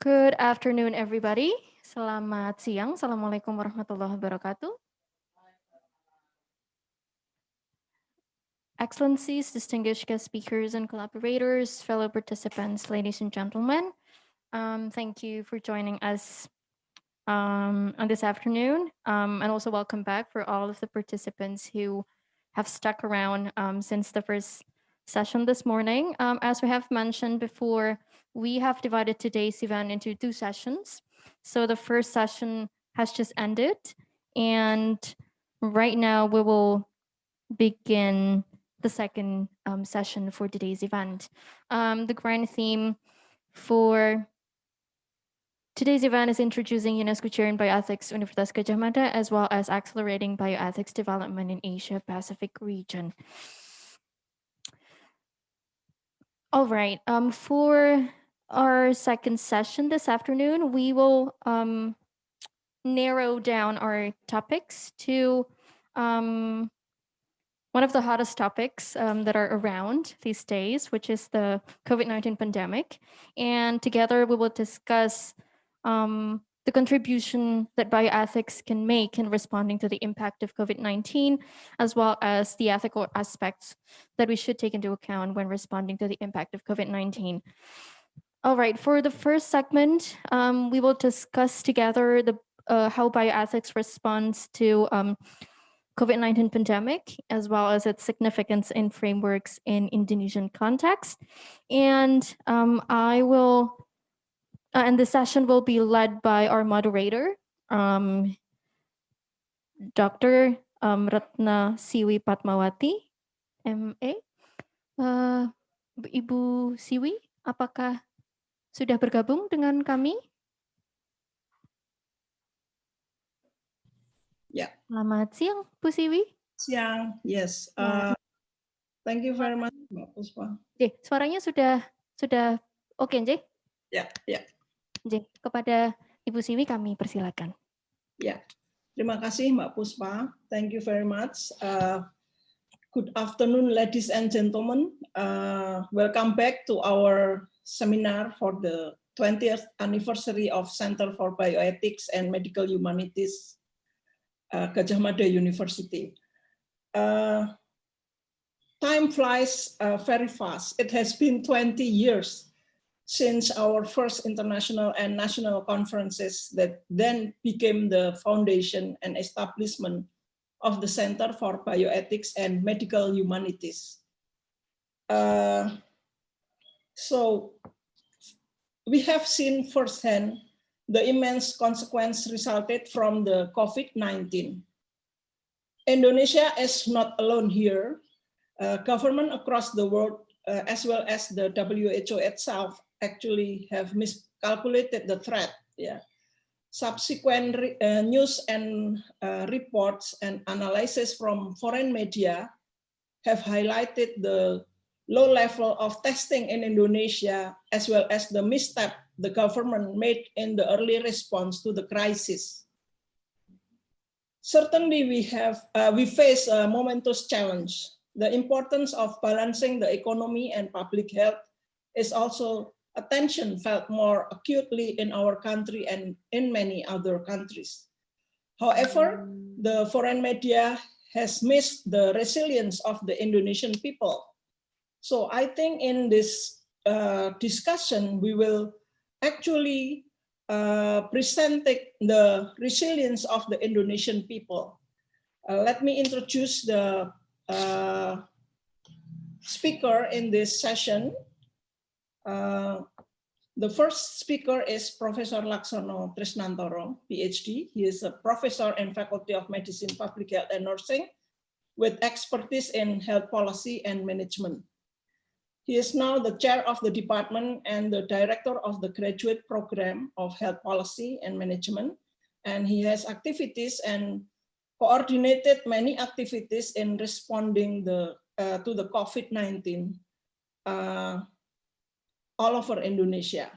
Good afternoon, everybody. Selamat siang. Assalamualaikum warahmatullahi wabarakatuh. Excellencies, distinguished guest speakers and collaborators, fellow participants, ladies and gentlemen, thank you for joining us on this afternoon, and also welcome back for all of the participants who have stuck around since the first session this morning. As we have mentioned before, we have divided today's event into 2 sessions. So the first session has just ended, and right now we will begin the second session for today's event. The grand theme for today's event is introducing UNESCO Chair in Bioethics Universitas Gadjah Mada, as well as accelerating bioethics development in Asia-Pacific region. All right, for our second session this afternoon, we will narrow down our topics to one of the hottest topics that are around these days, which is the COVID-19 pandemic. And together we will discuss the contribution that bioethics can make in responding to the impact of COVID-19, as well as the ethical aspects that we should take into account when responding to the impact of COVID-19. All right, for the first segment, we will discuss together the how bioethics responds to COVID-19 pandemic, as well as its significance in frameworks in Indonesian context. And and the session will be led by our moderator, Dr. Ratna Siwi Patmawati, MA. Ibu Siwi, apakah sudah bergabung dengan kami? Ya. Selamat siang, Bu Siwi. Siang, yes. Thank you very much, Mbak Puspa. Suaranya sudah oke, Nje? Ya. Nje, kepada Ibu Siwi kami persilakan. Ya, terima kasih Mbak Puspa. Thank you very much. Good afternoon, ladies and gentlemen. Welcome back to our seminar for the 20th anniversary of Center for Bioethics and Medical Humanities, Gadjah Mada University. Time flies very fast. It has been 20 years since our first international and national conferences that then became the foundation and establishment of the Center for Bioethics and Medical Humanities. So we have seen firsthand the immense consequence resulted from the COVID-19. Indonesia is not alone here. Government across the world, as well as the WHO itself, actually have miscalculated the threat. Yeah. Subsequent news and reports and analysis from foreign media have highlighted the low level of testing in Indonesia, as well as the misstep the government made in the early response to the crisis. Certainly, we face a momentous challenge. The importance of balancing the economy and public health is also attention felt more acutely in our country and in many other countries. However, the foreign media has missed the resilience of the Indonesian people. So I think in this discussion, we will actually present the resilience of the Indonesian people. Let me introduce the speaker in this session. The first speaker is Professor Laksono Trisnantoro, PhD. He is a professor in Faculty of Medicine, Public Health and Nursing with expertise in health policy and management. He is now the chair of the department and the director of the graduate program of health policy and management. And he has activities and coordinated many activities in responding to the COVID-19 all over Indonesia.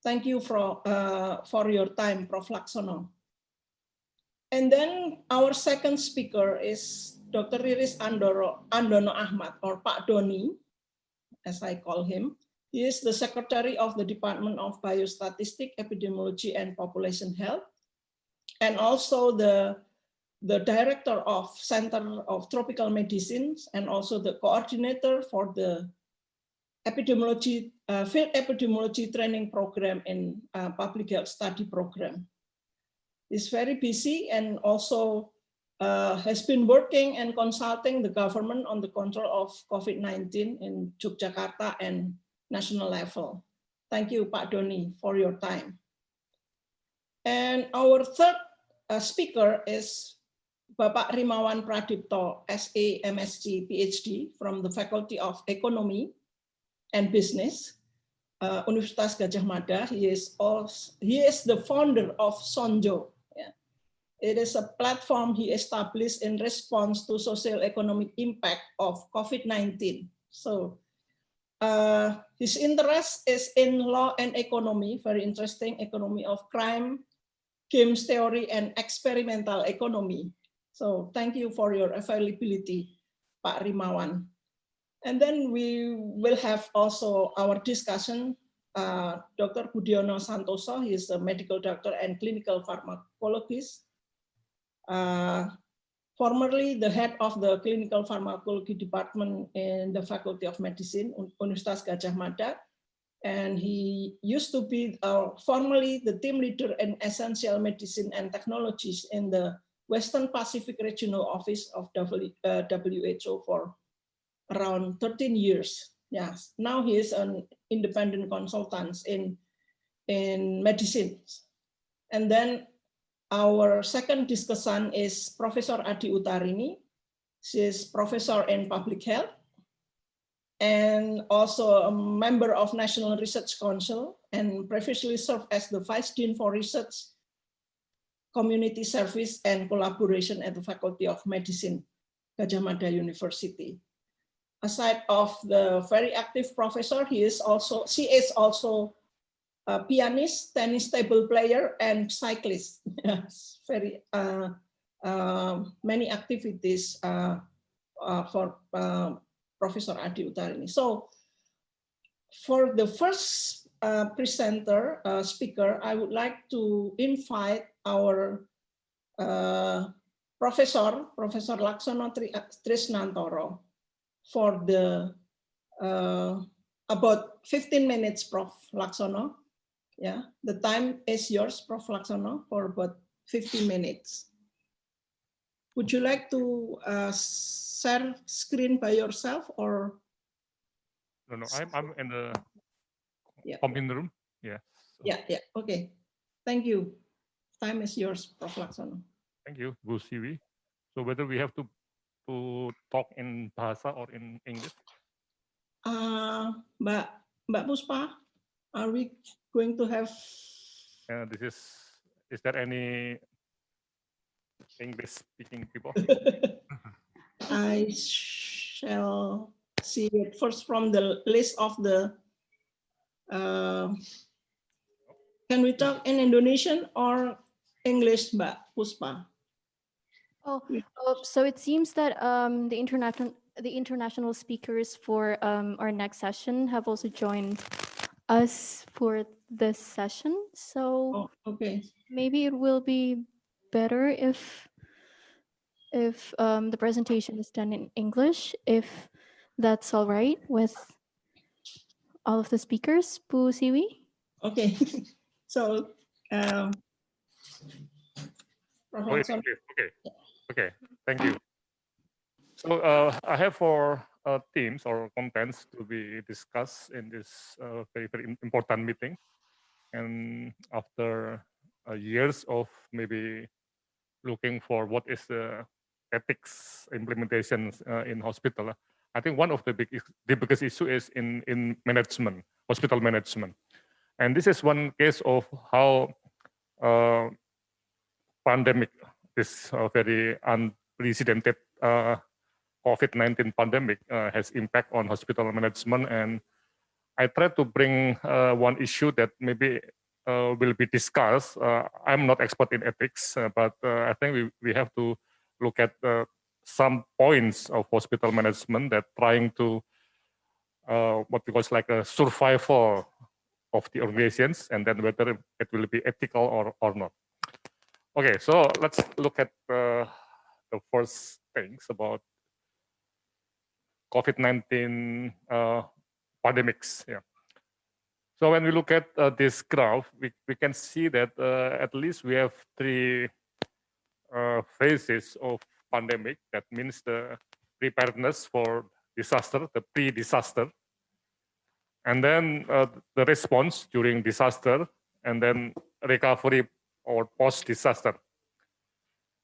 Thank you for your time, Prof. Laksono. And then our second speaker is Dr. Riris Andono Ahmad, or Pak Doni, as I call him. He is the Secretary of the Department of Biostatistics, Epidemiology, and Population Health, and also the Director of Center of Tropical Medicines, and also the coordinator for the epidemiology, field epidemiology training program in public health study program. He's very busy and also has been working and consulting the government on the control of COVID-19 in Yogyakarta and national level. Thank you, Pak Doni, for your time. And our third speaker is Bapak Rimawan Pradipto, SA, MSc, PhD from the Faculty of Economy and Business, Universitas Gadjah Mada. He is the founder of Sanjo. It is a platform he established in response to social economic impact of COVID-19. So his interest is in law and economy, very interesting, economy of crime, games theory, and experimental economy. So thank you for your availability, Pak Rimawan. And then we will have also our discussion, Dr. Budiono Santoso. He is a medical doctor and clinical pharmacologist. Formerly the head of the clinical pharmacology department in the Faculty of Medicine, Universitas Gadjah Mada. And he used to be formerly the team leader in essential medicine and technologies in the Western Pacific Regional Office of WHO for around 13 years. Yes, now he is an independent consultant in medicine. And then our second discussant is Professor Adi Utarini. She is professor in public health and also a member of National Research Council and previously served as the Vice Dean for Research, Community Service and Collaboration at the Faculty of Medicine, Gadjah Mada University. Aside of the very active professor, she is also a pianist, tennis table player, and cyclist. Yes, very many activities for Professor Adi Utarini. So for the first presenter, speaker, I would like to invite our Professor Laksono Trisnantoro for the about 15 minutes, Prof. Laksono. Yeah, the time is yours, Prof. Laksono, for about 15 minutes. Would you like to share screen by yourself or? No, I'm in the common room. Yeah. So. Yeah. Okay. Thank you. Time is yours, Prof. Laksono. Thank you, Bu Siwi. So whether we have to talk in Bahasa or in English? Mbak Puspa, are we going to have? Is there any English-speaking people? I shall see it first from the list of the. Can we talk in Indonesian or English, Mbak Puspa? So it seems that the international speakers for our next session have also joined us for this session. So okay, maybe it will be better if the presentation is done in English, if that's all right with all of the speakers, Bu Siwi. Okay, so okay, thank you. So I have 4 themes or contents to be discussed in this very important meeting. And after years of maybe looking for what is the ethics implementations in hospital, I think one of the biggest issue is in management, hospital management. And this is one case of how pandemic, this very unprecedented COVID-19 pandemic has impact on hospital management. And I try to bring one issue that maybe will be discussed. I'm not expert in ethics, but I think we have to look at some points of hospital management that trying to what we call like a survival of the organizations, and then whether it will be ethical or not. Okay, so let's look at the first things about COVID-19 pandemics. Yeah. So when we look at this graph, we can see that at least we have three phases of pandemic. That means the preparedness for disaster, the pre-disaster, and then the response during disaster, and then recovery or post-disaster.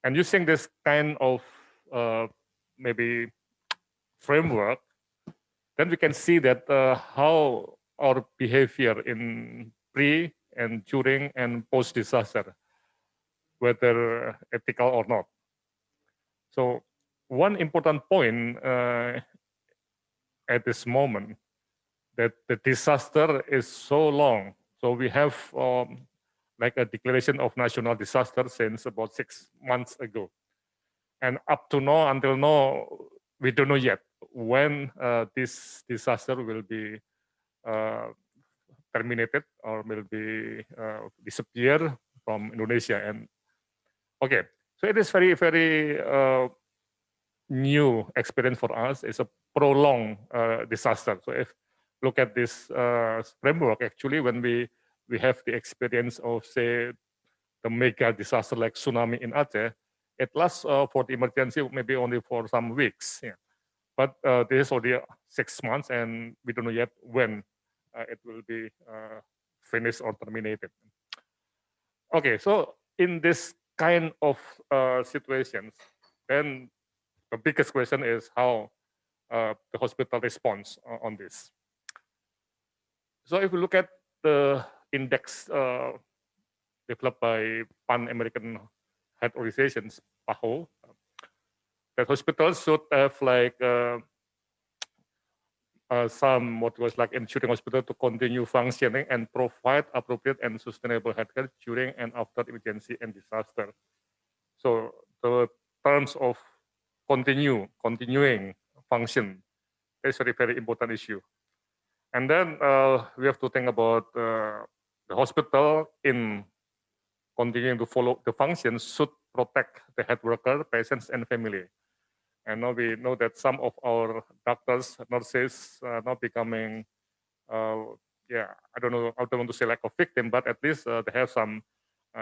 And using this kind of maybe framework, then we can see that how our behavior in pre and during and post-disaster, whether ethical or not. So one important point at this moment, that the disaster is so long. So we have like a declaration of national disaster since about 6 months ago. And up to now, until now, we don't know yet when this disaster will be terminated or will be disappear from Indonesia. And okay, so it is very, very new experience for us. It's a prolonged disaster. So if look at this framework, actually, when we have the experience of, say, the mega disaster like tsunami in Aceh, it lasts for the emergency maybe only for some weeks. Yeah. But this is already 6 months, and we don't know yet when it will be finished or terminated. Okay, so in this kind of situations, then the biggest question is how the hospital responds on this. So if we look at the index developed by Pan-American Health Organizations, PAHO, that hospitals should have like some what was like ensuring hospital to continue functioning and provide appropriate and sustainable healthcare during and after emergency and disaster. So the terms of continuing function is a very important issue. And then we have to think about the hospital in continuing to follow the functions should protect the health worker, patients, and family. And now we know that some of our doctors, nurses are now becoming, yeah, I don't know, I don't want to say like a victim, but at least they have some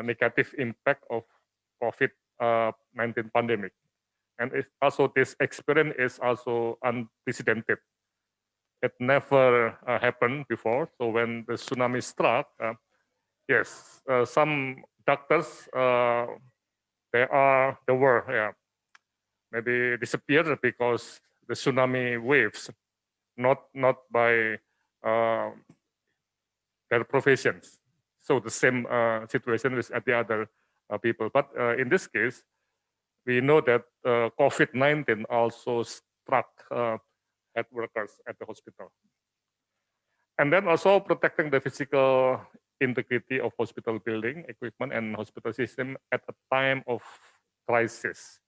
negative impact of COVID-19 pandemic. And also this experience is also unprecedented. It never happened before. So when the tsunami struck, yes, some doctors they were maybe disappeared because the tsunami waves, not by their professions. So the same situation with the other people. But in this case, we know that COVID-19 also struck health workers at the hospital. And then also protecting the physical integrity of hospital building, equipment, and hospital system at a time of crisis.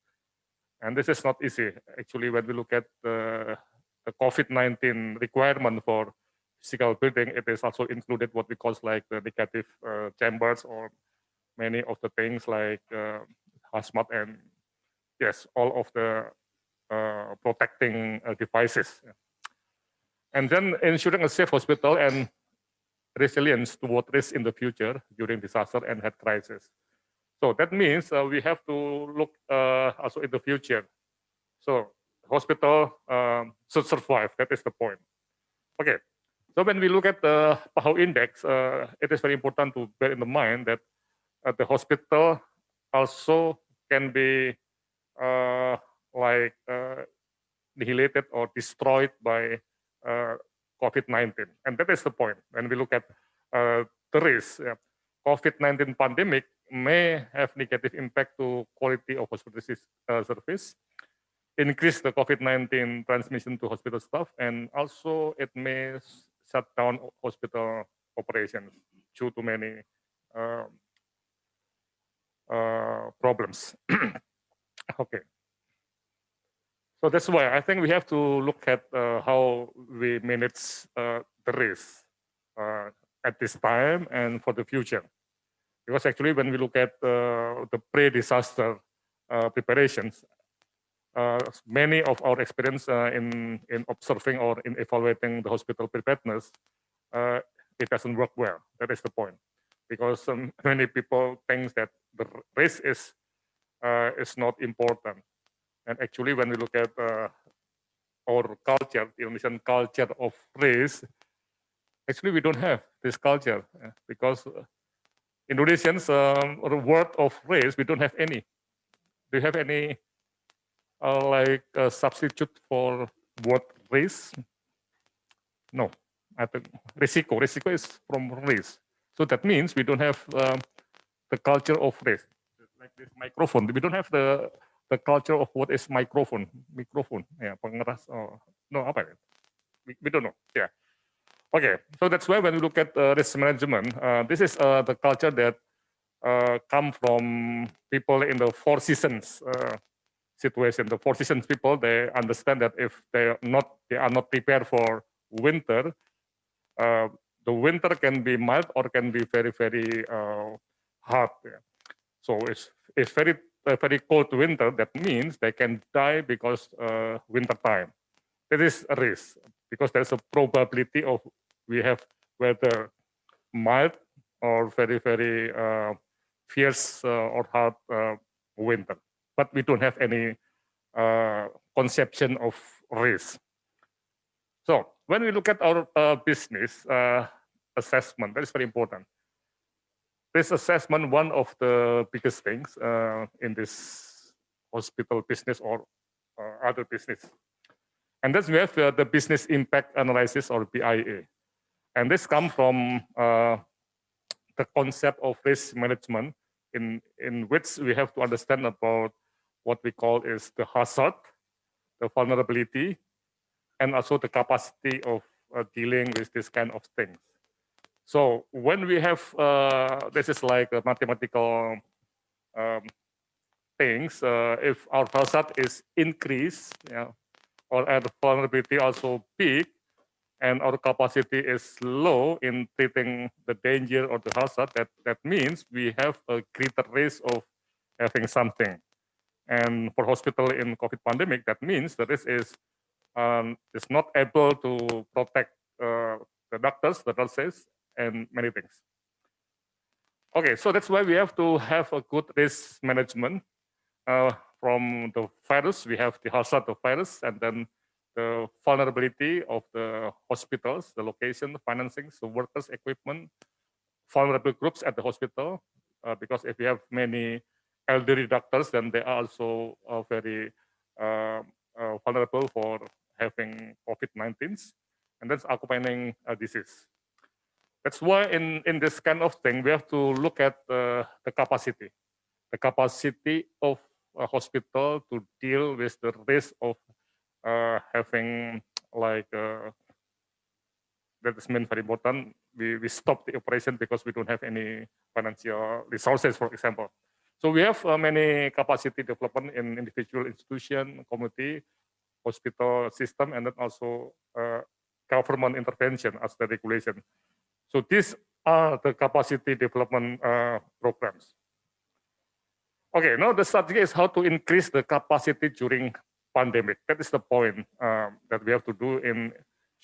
And this is not easy. Actually, when we look at the COVID-19 requirement for physical building, it is also included what we call like the negative chambers or many of the things like hazmat and yes, all of the protecting devices. And then ensuring a safe hospital and resilience toward risk in the future during disaster and health crisis. So that means we have to look also in the future. So hospital should survive. That is the point. Okay. So when we look at the PAHO index, it is very important to bear in mind that the hospital also can be annihilated or destroyed by COVID-19. And that is the point. When we look at the risk, COVID-19 pandemic may have negative impact to quality of hospital service, increase the COVID-19 transmission to hospital staff, and also it may shut down hospital operations due to many problems. Okay. So that's why I think we have to look at how we manage the risk at this time and for the future. Because actually when we look at the pre-disaster preparations, many of our experience in observing or in evaluating the hospital preparedness, it doesn't work well. That is the point. Because many people think that the risk is not important. And actually, when we look at our culture, the Indonesian culture of risk, actually we don't have this culture because Indonesians, word of risk, we don't have any. Do you have any like a substitute for word risk? No, I think risiko. Risiko is from risk. So that means we don't have the culture of risk. Like this microphone, we don't have the culture of what is microphone. Microphone, yeah, pengeras. Oh, no, apa ya? We don't know. Yeah. Okay, so that's why when we look at risk management, this is the culture that come from people in the Four Seasons situation. The Four Seasons people, they understand that if they are not prepared for winter, the winter can be mild or can be very, very hard. Yeah. So it's very cold winter. That means they can die because winter time. That is a risk because there's a probability of we have whether mild or very, very fierce or hard winter. But we don't have any conception of risk. So when we look at our business assessment, that is very important. Risk assessment, one of the biggest things in this hospital business or other business. And then we have the business impact analysis or BIA. And this comes from the concept of risk management in which we have to understand about what we call is the hazard, the vulnerability, and also the capacity of dealing with this kind of things. So when we have, this is like a mathematical things, if our hazard is increased, or our vulnerability also big, and our capacity is low in treating the danger or the hazard, that means we have a greater risk of having something. And for hospital in COVID pandemic, that means the risk is not able to protect the doctors, the nurses, and many things. Okay, so that's why we have to have a good risk management. From the virus, we have the hazard of virus, and then the vulnerability of the hospitals, the location, the financing, the workers, equipment, vulnerable groups at the hospital, because if you have many elderly doctors, then they are also very vulnerable for having COVID-19, and that's accompanying disease. That's why in this kind of thing, we have to look at the capacity of a hospital to deal with the risk of having like that is meant very important. We stop the operation because we don't have any financial resources, for example. So we have many capacity development in individual institution, community, hospital system, and then also government intervention as the regulation. So these are the capacity development programs. Okay, now the strategy is how to increase the capacity during pandemic. That is the point that we have to do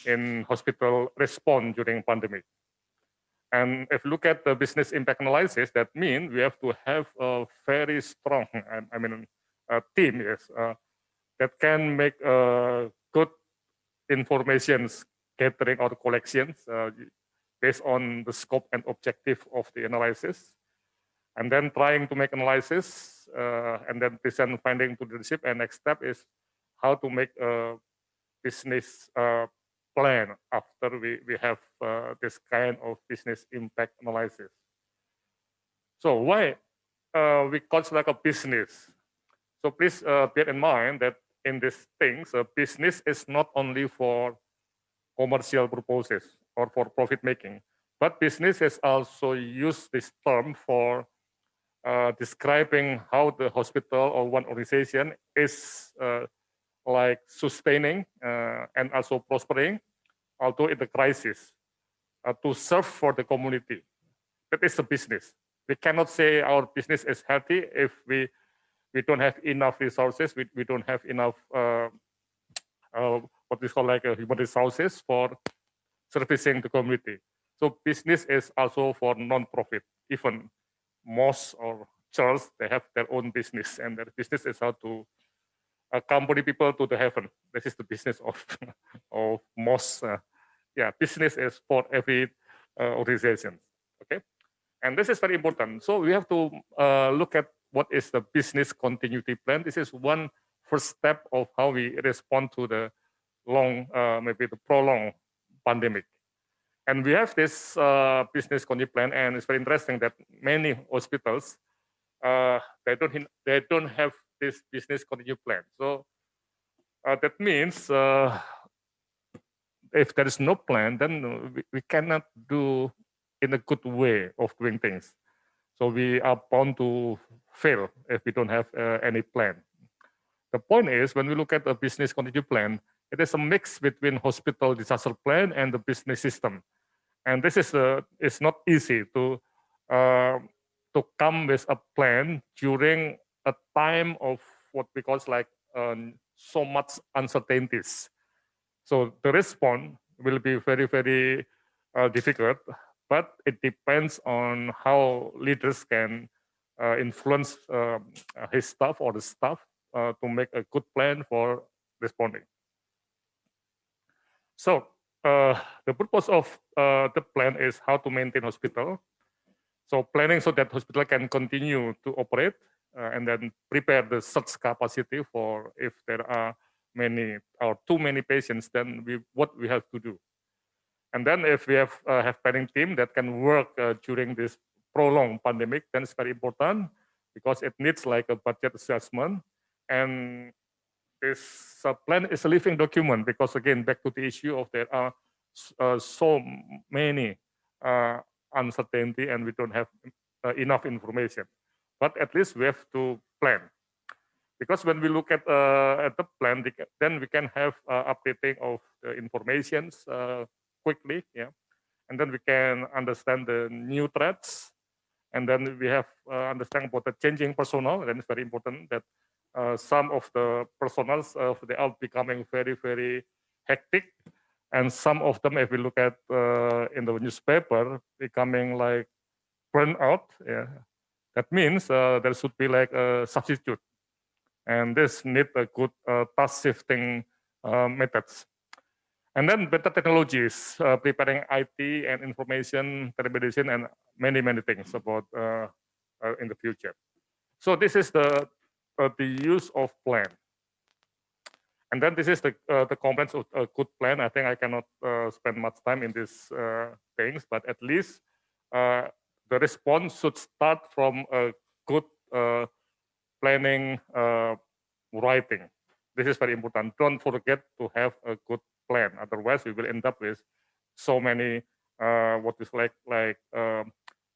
in hospital response during pandemic. And if you look at the business impact analysis, that means we have to have a very strong, team, yes, that can make good information gathering or collections based on the scope and objective of the analysis, and then trying to make analysis and then present finding to leadership. And next step is how to make a business plan after we have this kind of business impact analysis. So why we call it like a business? So please bear in mind that in these things, business is not only for commercial purposes or for profit making, but business is also used this term for describing how the hospital or one organization is like sustaining and also prospering, although in the crisis, to serve for the community. That is the business. We cannot say our business is healthy if we don't have enough resources, we don't have enough what is called like human resources for servicing the community. So business is also for non-profit. Even mosques or churches, they have their own business, and their business is how to accompany people to the heaven. This is the business of of mosques. Yeah, business is for every organization. Okay, and this is very important. So we have to look at what is the business continuity plan. This is one first step of how we respond to the long, maybe the prolonged pandemic. And we have this business continuity plan, and it's very interesting that many hospitals they don't have this business continuity plan. So that means if there is no plan, then we cannot do in a good way of doing things. So we are bound to fail if we don't have any plan. The point is, when we look at a business continuity plan, it is a mix between hospital disaster plan and the business system. And this is it's not easy to come with a plan during a time of what we call like so much uncertainties. So the response will be very, very difficult, but it depends on how leaders can influence his staff or the staff to make a good plan for responding. So the purpose of the plan is how to maintain hospital. So planning so that hospital can continue to operate and then prepare the surge capacity for if there are many or too many patients, then what we have to do. And then if we have planning team that can work during this prolonged pandemic, then it's very important because it needs like a budget assessment. And this plan is a living document because again, back to the issue of there are so many uncertainty and we don't have enough information. But at least we have to plan. Because when we look at the plan, then we can have updating of the informations quickly, yeah, and then we can understand the new threats, and then we have understand about the changing personnel. Then it's very important that some of the personnel they are becoming very, very hectic, and some of them, if we look at in the newspaper, becoming like burnt out. Yeah, that means there should be like a substitute. And this need a good task shifting methods. And then better technologies, preparing IT and information, telemedicine, and many, many things about in the future. So this is the use of plan. And then this is the components of a good plan. I think I cannot spend much time in these things, but at least the response should start from a good planning writing. This is very important. Don't forget to have a good plan. Otherwise, we will end up with so many what is like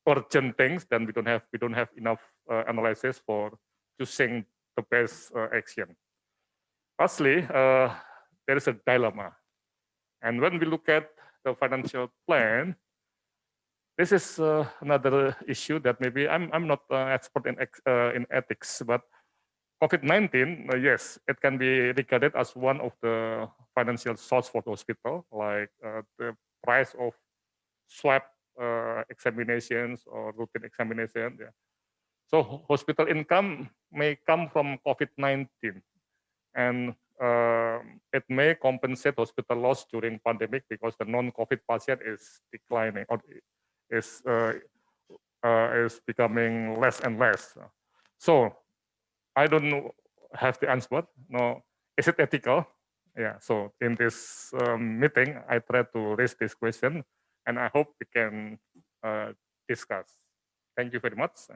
urgent things. Then we don't have enough analysis for choosing the best action. Lastly, there is a dilemma, and when we look at the financial plan, this is another issue that maybe I'm not expert in ethics, but COVID-19, yes, it can be regarded as one of the financial source for the hospital, like the price of swab examinations or routine examination. Yeah. So hospital income may come from COVID-19, and it may compensate hospital loss during pandemic because the non-COVID patient is declining or is becoming less and less. So I don't have the answer. No, is it ethical? Yeah. So in this meeting, I try to raise this question, and I hope we can discuss. Thank you very much.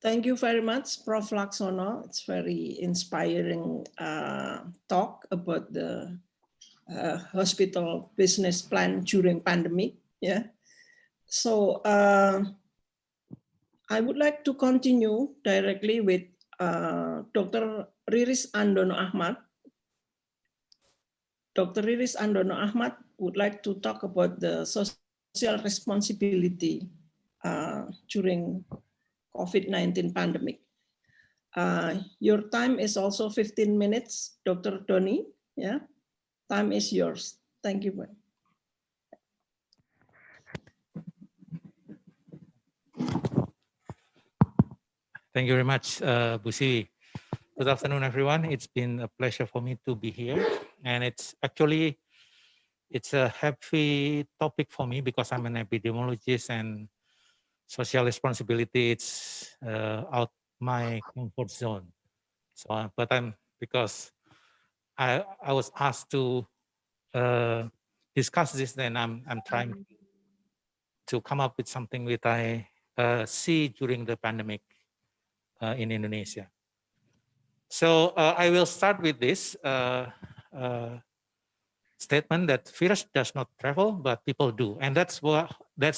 Thank you very much, Prof. Laksono. It's very inspiring talk about the hospital business plan during pandemic. Yeah. So I would like to continue directly with Dr. Riris Andono Ahmad. Dr. Riris Andono Ahmad would like to talk about the social responsibility during COVID-19 pandemic. Your time is also 15 minutes, Dr. Doni. Yeah, time is yours. Thank you. Thank you very much, Bu Siwi. Good afternoon, everyone. It's been a pleasure for me to be here, and it's a happy topic for me because I'm an epidemiologist and social responsibility. It's out my comfort zone. So, but because I was asked to discuss this, then I'm trying to come up with something that I see during the pandemic in Indonesia. So I will start with this statement that virus does not travel, but people do, and that's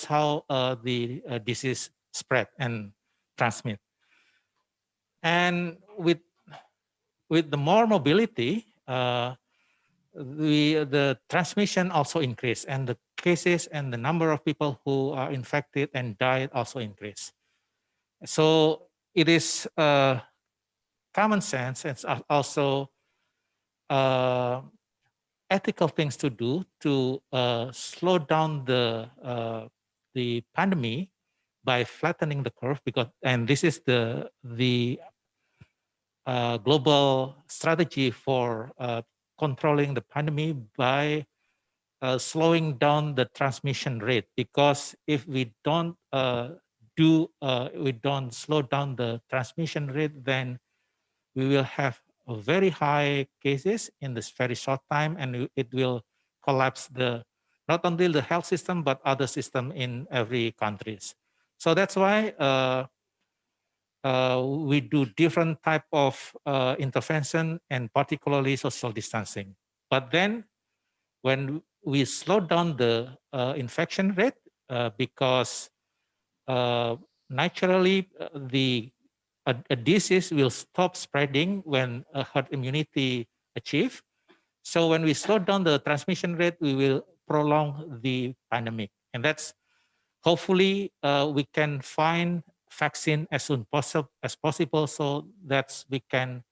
how the disease spread and transmit. And with the more mobility, the transmission also increase, and the cases and the number of people who are infected and died also increase. So it is common sense and also ethical things to do to slow down the pandemic by flattening the curve, and this is the global strategy for controlling the pandemic by slowing down the transmission rate, because if we don't slow down the transmission rate, then we will have very high cases in this very short time, and it will collapse not only the health system but other system in every countries. So that's why we do different type of intervention, and particularly social distancing. But then when we slow down the infection rate, because naturally a disease will stop spreading when herd immunity achieved. So when we slow down the transmission rate, we will prolong the pandemic. And that's hopefully we can find vaccine as soon as possible, so that we can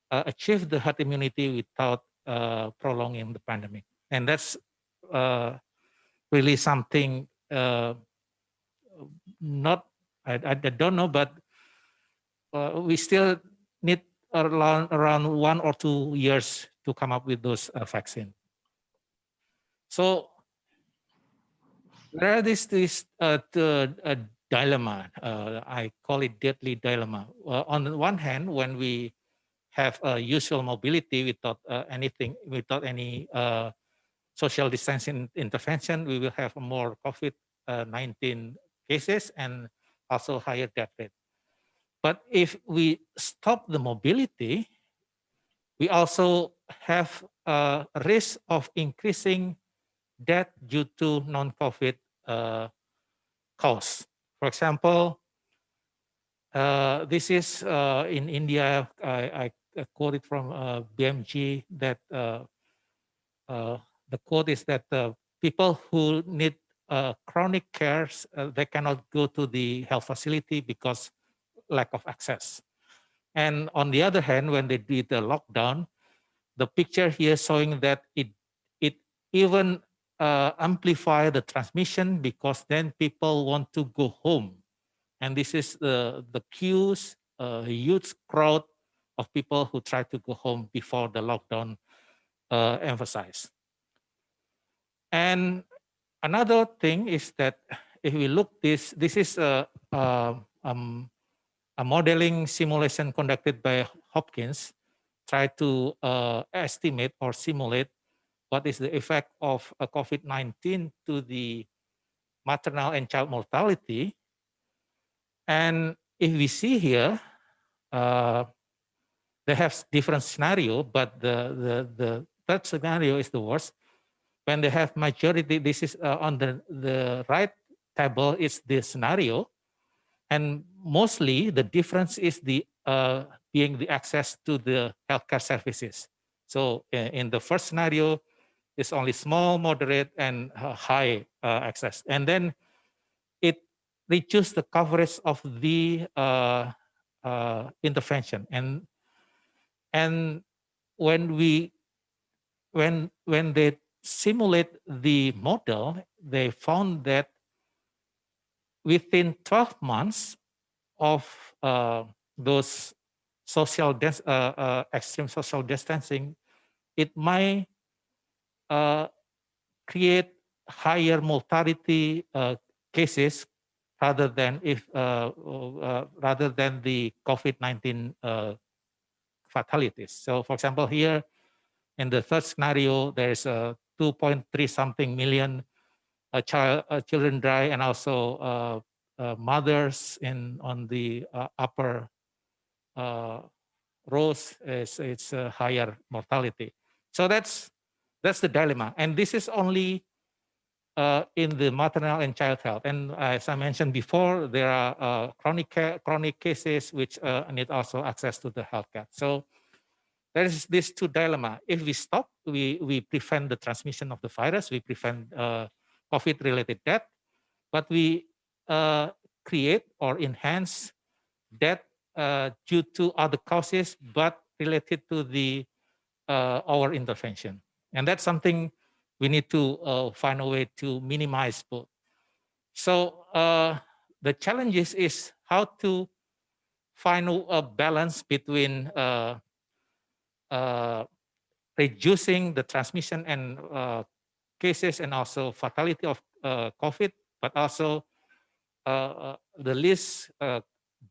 achieve the herd immunity without prolonging the pandemic. And that's really something I don't know, but we still need around 1 or 2 years to come up with those vaccine. So there is this dilemma. I call it deadly dilemma. On the one hand, when we have usual mobility without any social distancing intervention, we will have more COVID-19 cases and also higher death rate. But if we stop the mobility, we also have a risk of increasing death due to non-COVID cause. For example, this is in India. I quoted from BMG that the quote is that people who need chronic cares, they cannot go to the health facility because lack of access. And on the other hand, when they did the lockdown, the picture here showing that it even amplify the transmission, because then people want to go home. And this is the queues, a huge crowd of people who try to go home before the lockdown emphasized. And another thing is that if we look this is a modeling simulation conducted by Hopkins, try to estimate or simulate what is the effect of COVID-19 to the maternal and child mortality. And if we see here, they have different scenario, but the third scenario is the worst. When they have majority, this is on the right table is the scenario. And mostly the difference is being the access to the healthcare services. So in the first scenario, it's only small, moderate, and high access. And then it reduces the coverage of the intervention. And when they simulate the model, they found that within 12 months of those extreme social distancing, it might create higher mortality cases rather than the COVID-19 fatalities. So, for example, here in the third scenario, there's 2.3 something million children die, and also mothers on the upper rows, it's a higher mortality. So that's the dilemma, and this is only in the maternal and child health. And as I mentioned before, there are chronic cases which need also access to the healthcare. So there is this two dilemma. If we stop, we prevent the transmission of the virus, we prevent COVID-related death, but we create or enhance death due to other causes, but related to our intervention. And that's something we need to find a way to minimize both. So the challenge is how to find a balance between reducing the transmission and cases and also fatality of COVID, but also the least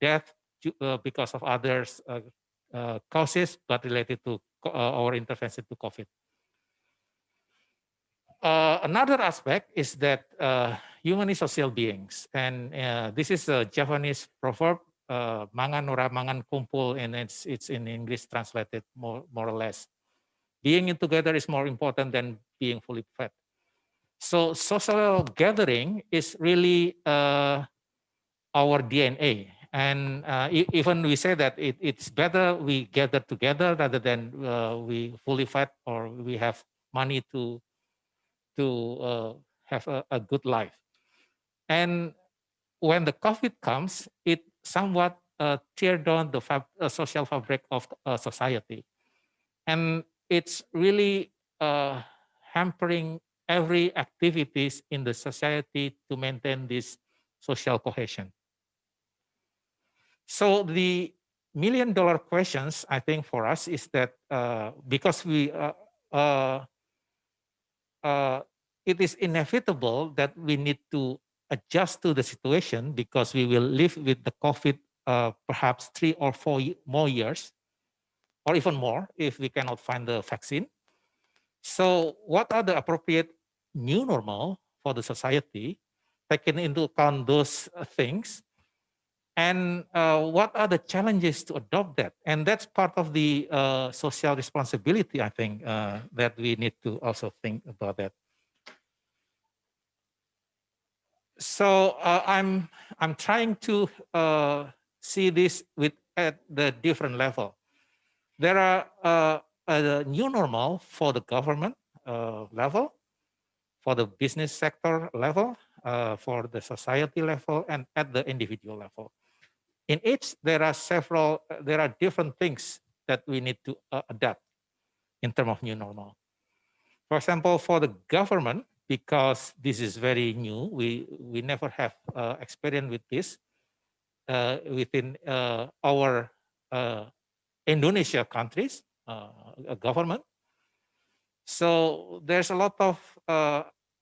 death because of others causes, but related to our intervention to COVID. Another aspect is that human is social beings, and this is a Japanese proverb, "Mangan ora mangan kumpul," and it's in English translated more or less. Being together is more important than being fully fed. So social gathering is really our DNA. And even we say that it's better we gather together rather than we fully fed or we have money to have a good life. And when the COVID comes, it somewhat tear down the social fabric of society. And it's really hampering every activities in the society to maintain this social cohesion. So the million-dollar questions, I think, for us is that because it is inevitable that we need to adjust to the situation because we will live with the COVID perhaps 3 or 4 more years, or even more if we cannot find the vaccine. So what are the appropriate new normal for the society, taking into account those things? And what are the challenges to adopt that? And that's part of the social responsibility, I think, that we need to also think about that. So I'm trying to see this at the different level. There are a new normal for the government level, for the business sector level, for the society level, and at the individual level. In each, there are different things that we need to adapt in terms of new normal. For example, for the government, because this is very new, we never have experience with this within our Indonesia countries, government. So there's a lot of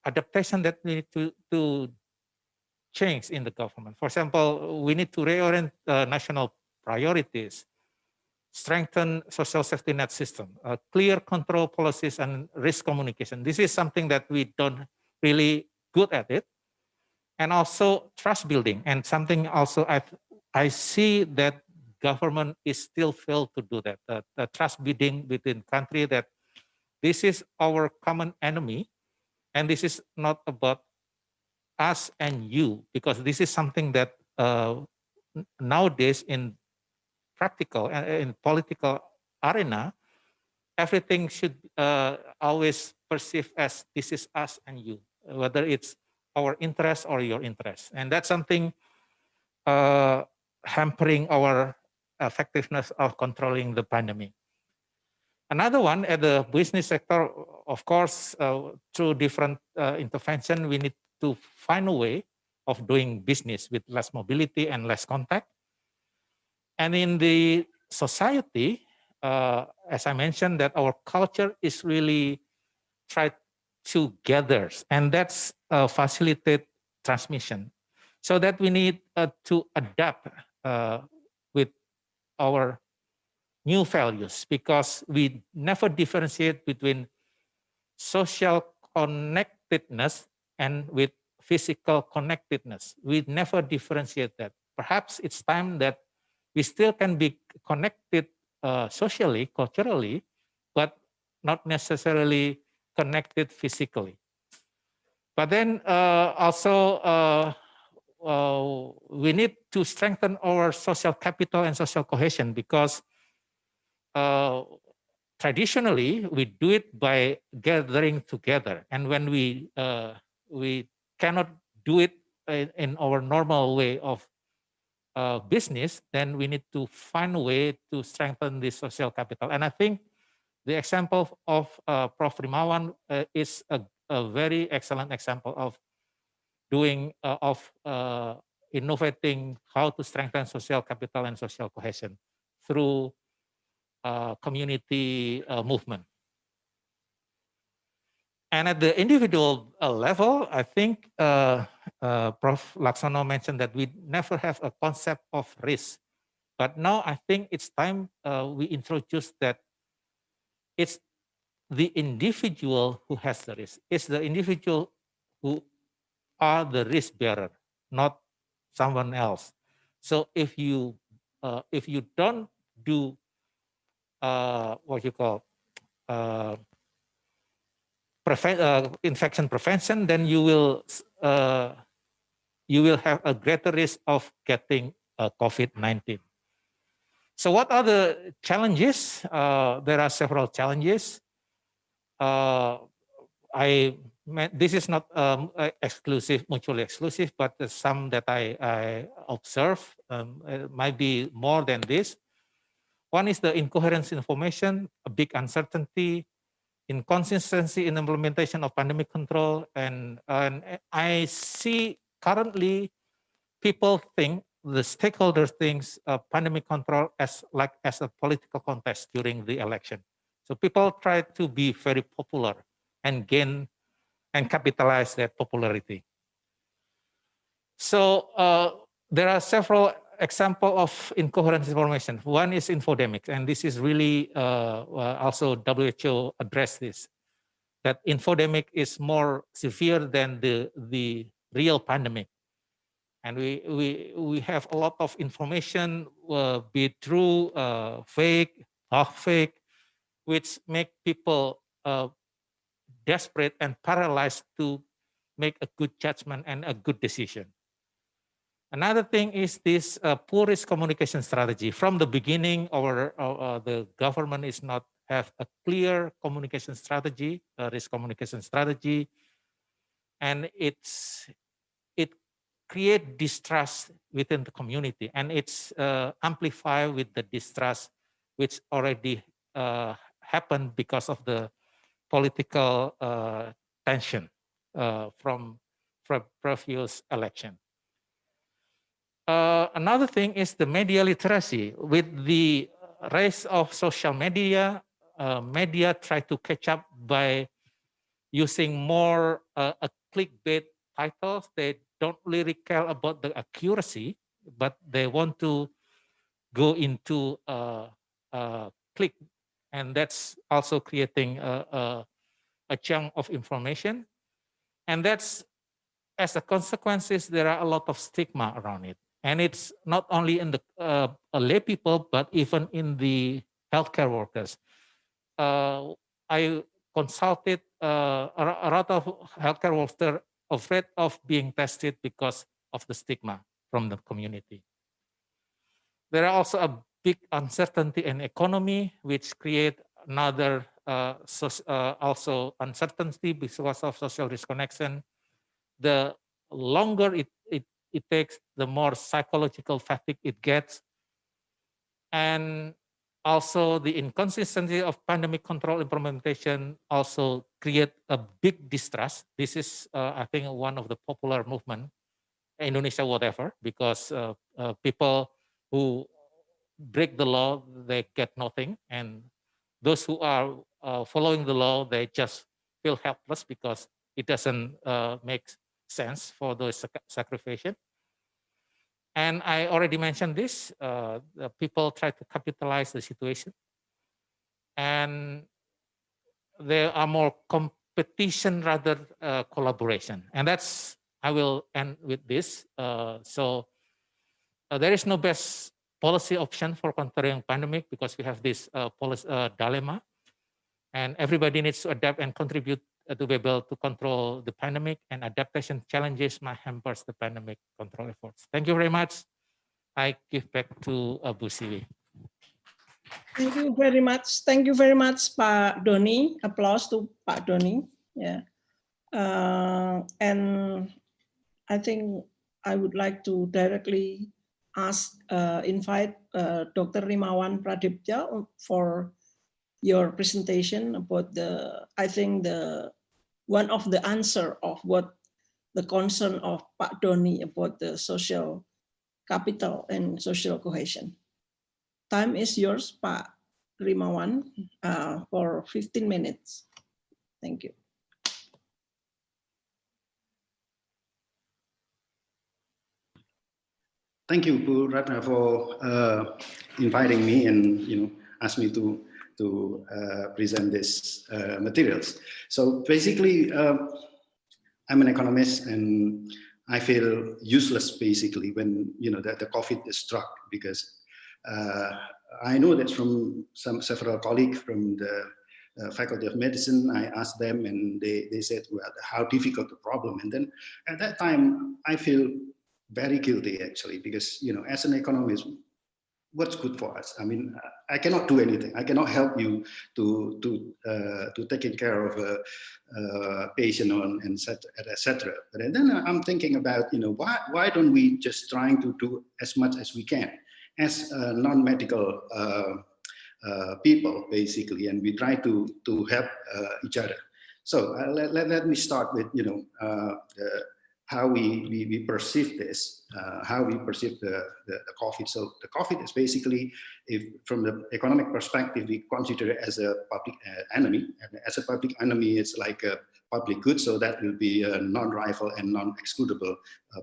adaptation that we need to change in the government. For example, we need to reorient national priorities, strengthen social safety net system, clear control policies and risk communication. This is something that we don't really good at it. And also trust building, and something also I see that government is still failed to do that. The trust building within country, that this is our common enemy, and this is not about us and you, because this is something that nowadays in practical and in political arena, everything should always perceive as this is us and you, whether it's our interest or your interest. And that's something hampering our effectiveness of controlling the pandemic. Another one at the business sector, of course, through different intervention, we need to find a way of doing business with less mobility and less contact. And in the society, as I mentioned, that our culture is really try to gather, and that's facilitate transmission. So that we need to adapt with our new values, because we never differentiate between social connectedness and with physical connectedness. We never differentiate that. Perhaps it's time that we still can be connected socially, culturally, but not necessarily connected physically. But then also we need to strengthen our social capital and social cohesion, because traditionally we do it by gathering together, and when we cannot do it in our normal way of business, then we need to find a way to strengthen this social capital. And I think the example of Prof. Rimawan is a very excellent example of doing innovating how to strengthen social capital and social cohesion through community movement. And at the individual level, I think Prof. Laksono mentioned that we never have a concept of risk. But now I think it's time we introduce that it's the individual who has the risk. It's the individual who are the risk bearer, not someone else. So if you don't do what you call infection prevention, then you will have a greater risk of getting COVID-19. So what are the challenges? There are several challenges. This is not mutually exclusive, but some that I observe it might be more than this. One is the incoherence information, a big uncertainty, inconsistency in implementation of pandemic control, and I see currently people think, the stakeholders thinks pandemic control as a political contest during the election. So people try to be very popular and gain and capitalize that popularity. So there are several examples of incoherent information. One is infodemic, and this is really also WHO addressed this, that infodemic is more severe than the real pandemic. And we have a lot of information, be it true, fake, half fake, which make people desperate and paralyzed to make a good judgment and a good decision. Another thing is this poor risk communication strategy. From the beginning, the government is not have a clear communication strategy, risk communication strategy, and it create distrust within the community, and it's amplified with the distrust which already happened because of the political tension from previous election. Another thing is the media literacy. With the rise of social media, media try to catch up by using more a clickbait titles. They don't really care about the accuracy, but they want to go into click, and that's also creating a chunk of information. And that's, as a consequences, there are a lot of stigma around it. And it's not only in the lay people, but even in the healthcare workers. I consulted a lot of healthcare workers afraid of being tested because of the stigma from the community. there are also a big uncertainty in economy, which create another also uncertainty because of social disconnection. The longer it takes, the more psychological fatigue it gets. And also the inconsistency of pandemic control implementation also create a big distrust. This is, I think, one of the popular movement, Indonesia whatever, because people who break the law, they get nothing. And those who are following the law, they just feel helpless because it doesn't make sense for those sacrifices. And I already mentioned this, the people try to capitalize the situation. And there are more competition rather collaboration. And that's, I will end with this. There is no best policy option for countering pandemic because we have this policy dilemma. And everybody needs to adapt and contribute to be able to control the pandemic, and adaptation challenges might hamper the pandemic control efforts. Thank you very much. I give back to Bu Siwi. Thank you very much. Thank you very much, Pak Doni. Applause to Pak Doni. Yeah. And I think I would like to directly invite Dr. Rimawan Pradiptya for your presentation about I think one of the answer of what the concern of Pak Doni about the social capital and social cohesion. Time is yours, Pak Rimawan, for 15 minutes. Thank you. Thank you, Bu Ratna, for inviting me and ask me to present this materials. So basically, I'm an economist, and I feel useless basically when the COVID is struck, because I know that from several colleagues from the Faculty of Medicine, I asked them, and they said, well, how difficult the problem. And then at that time, I feel very guilty actually, because as an economist, what's good for us? I mean, I cannot do anything. I cannot help you to taking care of a patient and etc. But then I'm thinking about why don't we just trying to do as much as we can as non-medical people basically, and we try to help each other. So let me start with how we perceive this, how we perceive the COVID. So the COVID is basically, if from the economic perspective, we consider it as a public enemy. And as a public enemy, it's like a public good, so that will be non-rival and non-excludable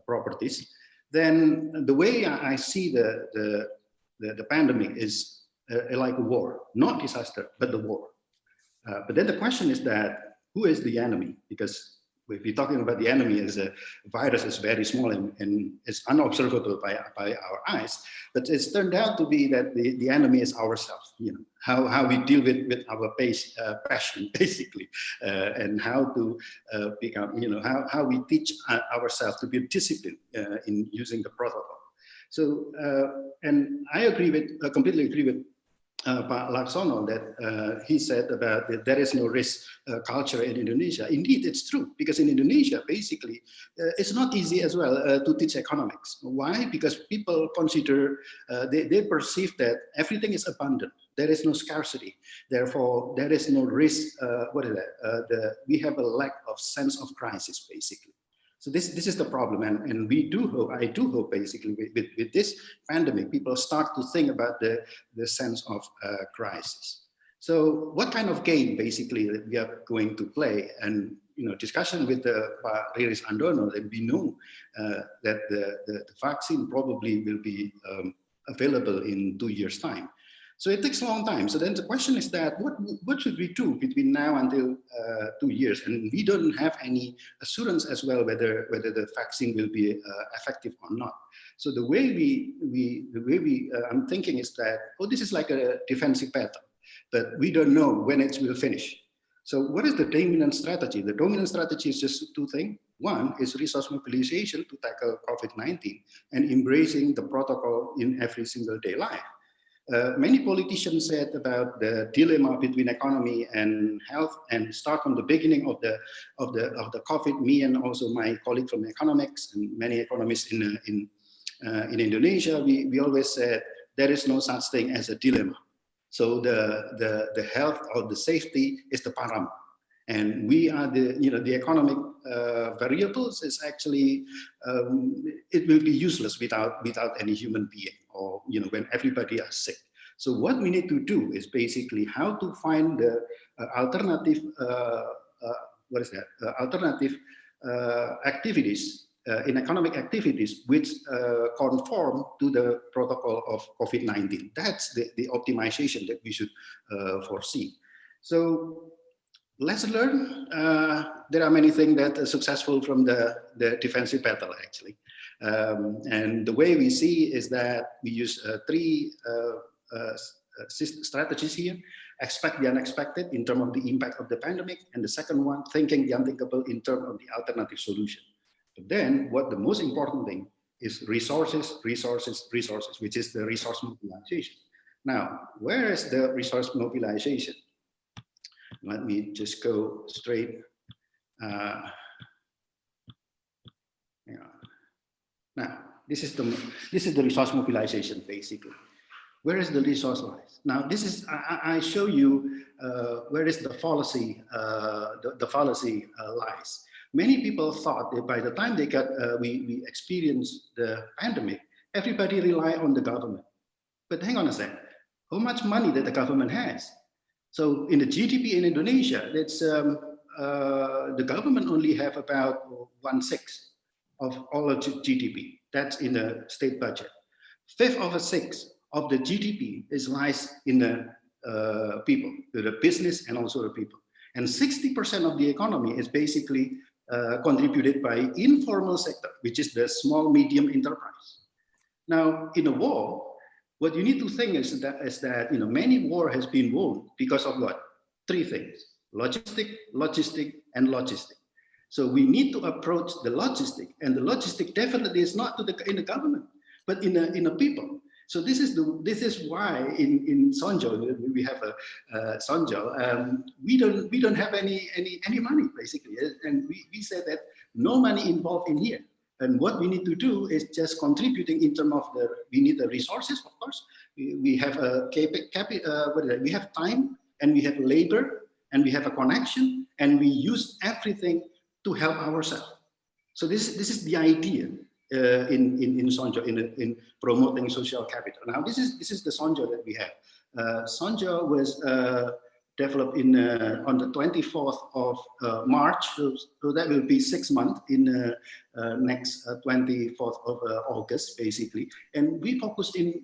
properties. Then the way I see the pandemic is like a war, not disaster, but the war. But then the question is that who is the enemy? Because if we're talking about the enemy as a virus is very small and it's unobservable by our eyes, but it's turned out to be that the enemy is ourselves, how we deal with our passion basically, and how to become, how we teach ourselves to be disciplined in using the protocol. So, and I completely agree with Pak Laksono that he said about that there is no risk culture in Indonesia. Indeed, it's true, because in Indonesia, basically, it's not easy as well to teach economics. Why? Because people consider, they perceive that everything is abundant. There is no scarcity. Therefore, there is no risk. We have a lack of sense of crisis, basically. So this is the problem, and I do hope basically with this pandemic, people start to think about the sense of crisis. So what kind of game basically we are going to play? And discussion with Pak Riris Andono, that we know that the vaccine probably will be available in 2 years' time. So it takes a long time. So then the question is that what should we do between now until 2 years? And we don't have any assurance as well whether the vaccine will be effective or not. So the way I'm thinking is that, this is like a defensive battle, but we don't know when it will finish. So what is the dominant strategy? The dominant strategy is just two things. One is resource mobilization to tackle COVID-19 and embracing the protocol in every single day life. Many politicians said about the dilemma between economy and health, and start from the beginning of the COVID. Me and also my colleague from economics and many economists in Indonesia, we always said there is no such thing as a dilemma. So the health or the safety is the paramount, and we are the economic variables is actually it will be useless without any human being, or when everybody are sick. So what we need to do is basically how to find the alternative alternative activities in economic activities which conform to the protocol of COVID-19. That's the optimization that we should foresee. So let's learn. There are many things that are successful from the defensive battle, actually. And the way we see is that we use three strategies here. Expect the unexpected in terms of the impact of the pandemic. And the second one, thinking the unthinkable in terms of the alternative solution. But then what the most important thing is resources, which is the resource mobilization. Now, where is the resource mobilization? Let me just go straight. Now, this is the resource mobilization basically. Where is the resource lies? Now, this is I show you where is the fallacy lies. Many people thought that by the time they got we experienced the pandemic, everybody rely on the government. But hang on a second, how much money that the government has? So in the GDP in Indonesia, that's the government only have about 1/6 of all of GDP. That's in the state budget. 1/5 of the GDP lies in the people, the business, and also the people. And 60% of the economy is basically contributed by informal sector, which is the small, medium enterprise. Now, in a war, what you need to think is that many war has been won because of what? Three things: logistic, and logistic. So we need to approach the logistic, and the logistic definitely is not in the government, but in the people. So this is why in Sanjo we have a Sanjo. We don't have any money basically, and we said that no money involved in here. And what we need to do is just contributing in terms of we need the resources, of course. We have we have time, and we have labor, and we have a connection, and we use everything to help ourselves. So this is the idea in Sanjo in promoting social capital. Now this is the Sanjo that we have. Sanjo was developed on the 24th of March, so that will be 6 months in next 24th of August, basically. And we focused in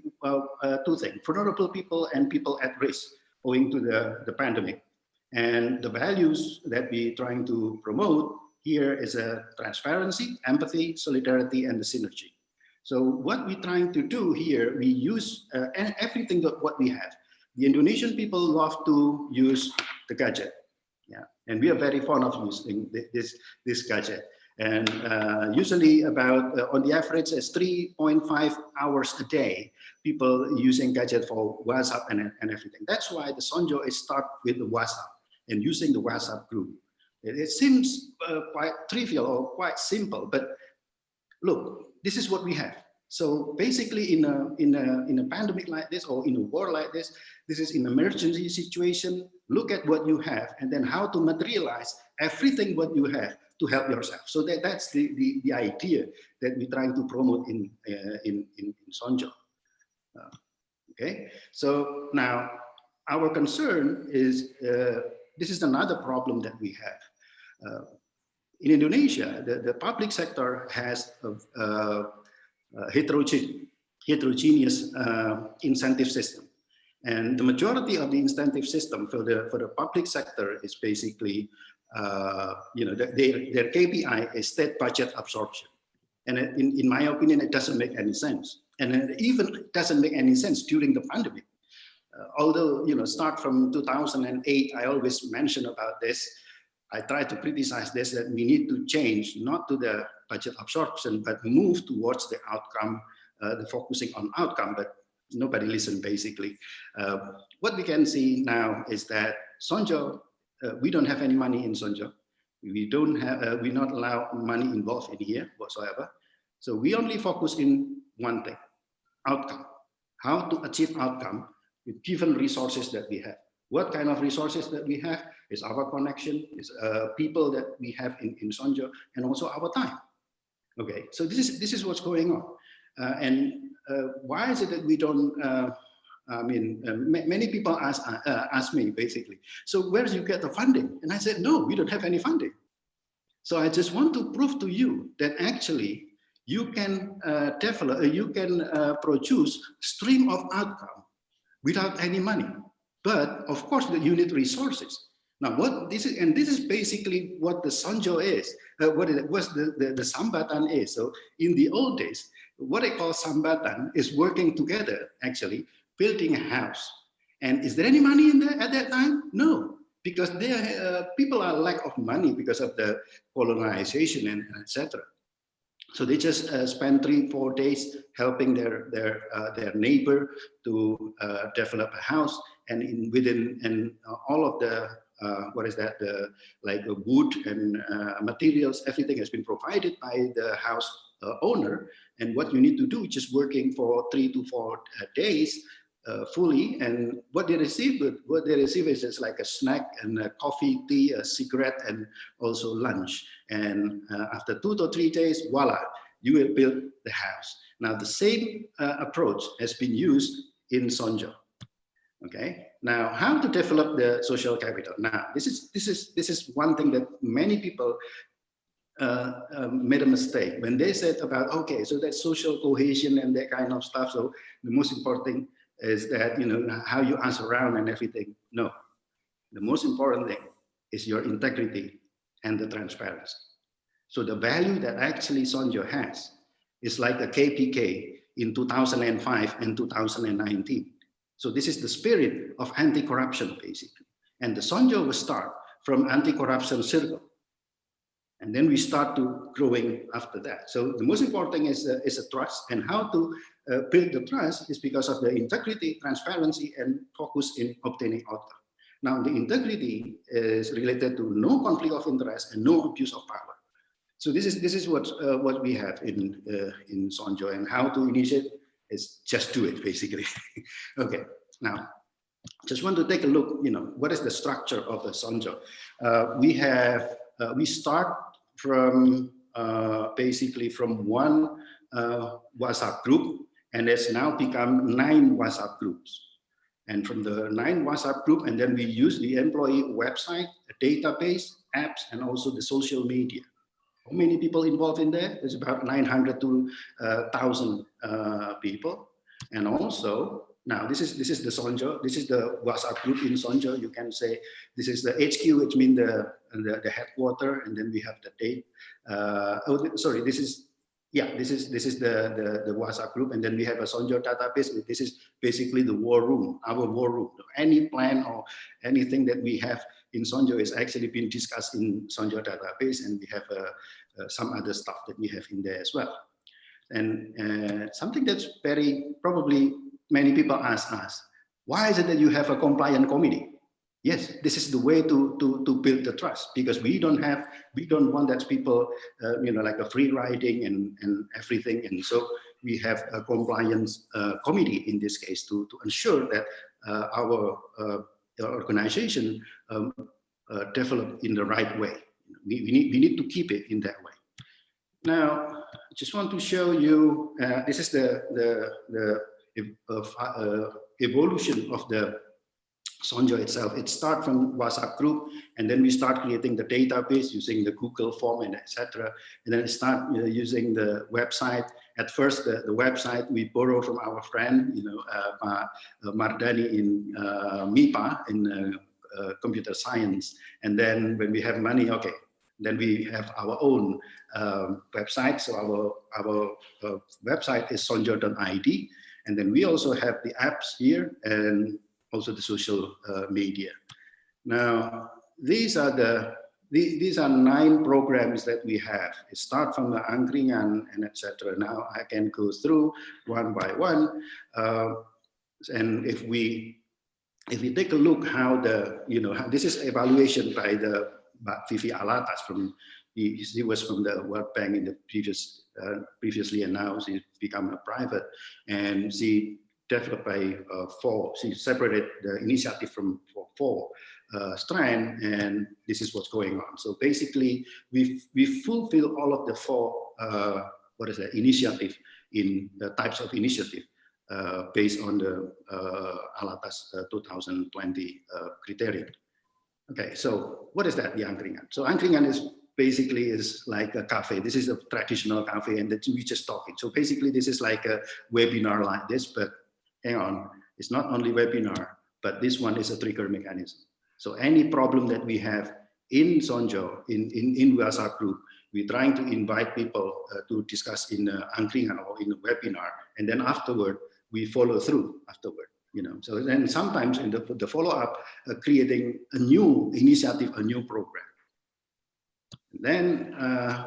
two things: vulnerable people and people at risk owing to the pandemic. And the values that we're trying to promote here is transparency, empathy, solidarity, and the synergy. So what we're trying to do here, we use everything that what we have. The Indonesian people love to use the gadget, and we are very fond of using this gadget. And usually about, on the average, it's 3.5 hours a day, people using gadget for WhatsApp and everything. That's why the Sanjo is start with the WhatsApp and using the WhatsApp group. It seems quite trivial or quite simple, but look, this is what we have. So basically in a pandemic like this, or in a war like this is an emergency situation. Look at what you have, and then how to materialize everything what you have to help yourself. So that's the idea that we're trying to promote in Sanjo. Okay, so now our concern is this is another problem that we have. In Indonesia, the public sector has a heterogeneous incentive system, and the majority of the incentive system for the public sector is basically, their KPI is state budget absorption, and in my opinion, it doesn't make any sense, and it even doesn't make any sense during the pandemic. Although start from 2008, I always mention about this. I try to criticize this, that we need to change, not to the budget absorption, but move towards the outcome, the focusing on outcome, but nobody listened basically. What we can see now is that Sanjo, we don't have any money in Sanjo. We don't have, we not allow money involved in here whatsoever. So we only focus in one thing, outcome. How to achieve outcome with given resources that we have. What kind of resources that we have is our connection, is people that we have in Sanjo, and also our time. Okay, so this is what's going on. Why is it that we don't, many people ask me basically, so where do you get the funding? And I said, no, we don't have any funding. So I just want to prove to you that actually you can develop, you can produce stream of outcome without any money. But of course, you need resources. Now, what this is, and this is basically what the Sanjo is, what the Sambatan is. So in the old days, what I call Sambatan is working together, actually, building a house. And is there any money in there at that time? No, because people are lack of money because of the colonization and etc. So they just spend 3-4 days helping their neighbor to develop a house, and within all of the like wood and materials, everything has been provided by the house owner. And what you need to do is just working for 3 to 4 days fully, and what they receive is just like a snack and a coffee, tea, a cigarette, and also lunch. And after 2 to 3 days, voila, you will build the house. Now the same approach has been used in Sanjo. Okay. Now, how to develop the social capital? Now, this is one thing that many people made a mistake when they said about, okay, so that's social cohesion and that kind of stuff. So the most important thing is that, you know, how you answer around and everything. No, the most important thing is your integrity and the transparency. So the value that actually Sanjo has is like a KPK in 2005 and 2019. So this is the spirit of anti-corruption, basically. And the Sanjo will start from anti-corruption circle. And then we start to growing after that. So the most important thing is a trust, and how to build the trust is because of the integrity, transparency, and focus in obtaining outcome. Now the integrity is related to no conflict of interest and no abuse of power. So this is what we have in Sanjo, and how to initiate is just do it, basically. Okay, now just want to take a look, you know, what is the structure of the Sanjo? We start from basically from one WhatsApp group, and it's now become 9 WhatsApp groups. And from the 9 WhatsApp group, and then we use the employee website, a database, apps, and also the social media. How many people involved in there? There's about 900 to 1,000 people. And also, now this is the Sanjo. This is the WhatsApp group in Sanjo. You can say this is the HQ, which means the headquarter, and then we have the date. This is the WhatsApp group, and then we have a Sanjo database. This is basically the war room, our war room. Any plan or anything that we have in Sanjo is actually being discussed in Sanjo database, and we have some other stuff that we have in there as well. And something that's very probably many people ask us, why is it that you have a compliant committee? Yes, this is the way to build the trust, because we don't want that people, you know, like a free riding and everything. And so we have a compliance committee in this case to ensure that our organization develop in the right way. We need to keep it in that way. Now, I just want to show you, this is the evolution of the Sanjo itself. It starts from WhatsApp group, and then we start creating the database using the Google form and etc. And then start using the website. At first, the website we borrow from our friend, you know, Mardani in MIPA in computer science. And then when we have money, okay, then we have our own website. So our website is sanjo.id. And then we also have the apps here and also the social media. Now, these are the these are 9 programs that we have. It starts from the angkringan and etc. Now I can go through one by one, and if we take a look how the how this is evaluation by the Vivi Alatas from he was from the World Bank in the previously, and now she's become a private, and she developed by 4. She separated the initiative from 4 strand, and this is what's going on. So basically, we fulfill all of the 4 initiative in the types of initiative based on the Alatas 2020 criteria. Okay, so what is that, the angkringan? So angkringan is basically like a cafe. This is a traditional cafe, and we just talking. So basically, this is like a webinar like this, but hang on, it's not only webinar, but this one is a trigger mechanism. So any problem that we have in Sanjo, in WhatsApp group, we're trying to invite people to discuss in angkringan or in a webinar, and then afterward, we follow through afterward. So then sometimes in the follow-up, creating a new initiative, a new program. Then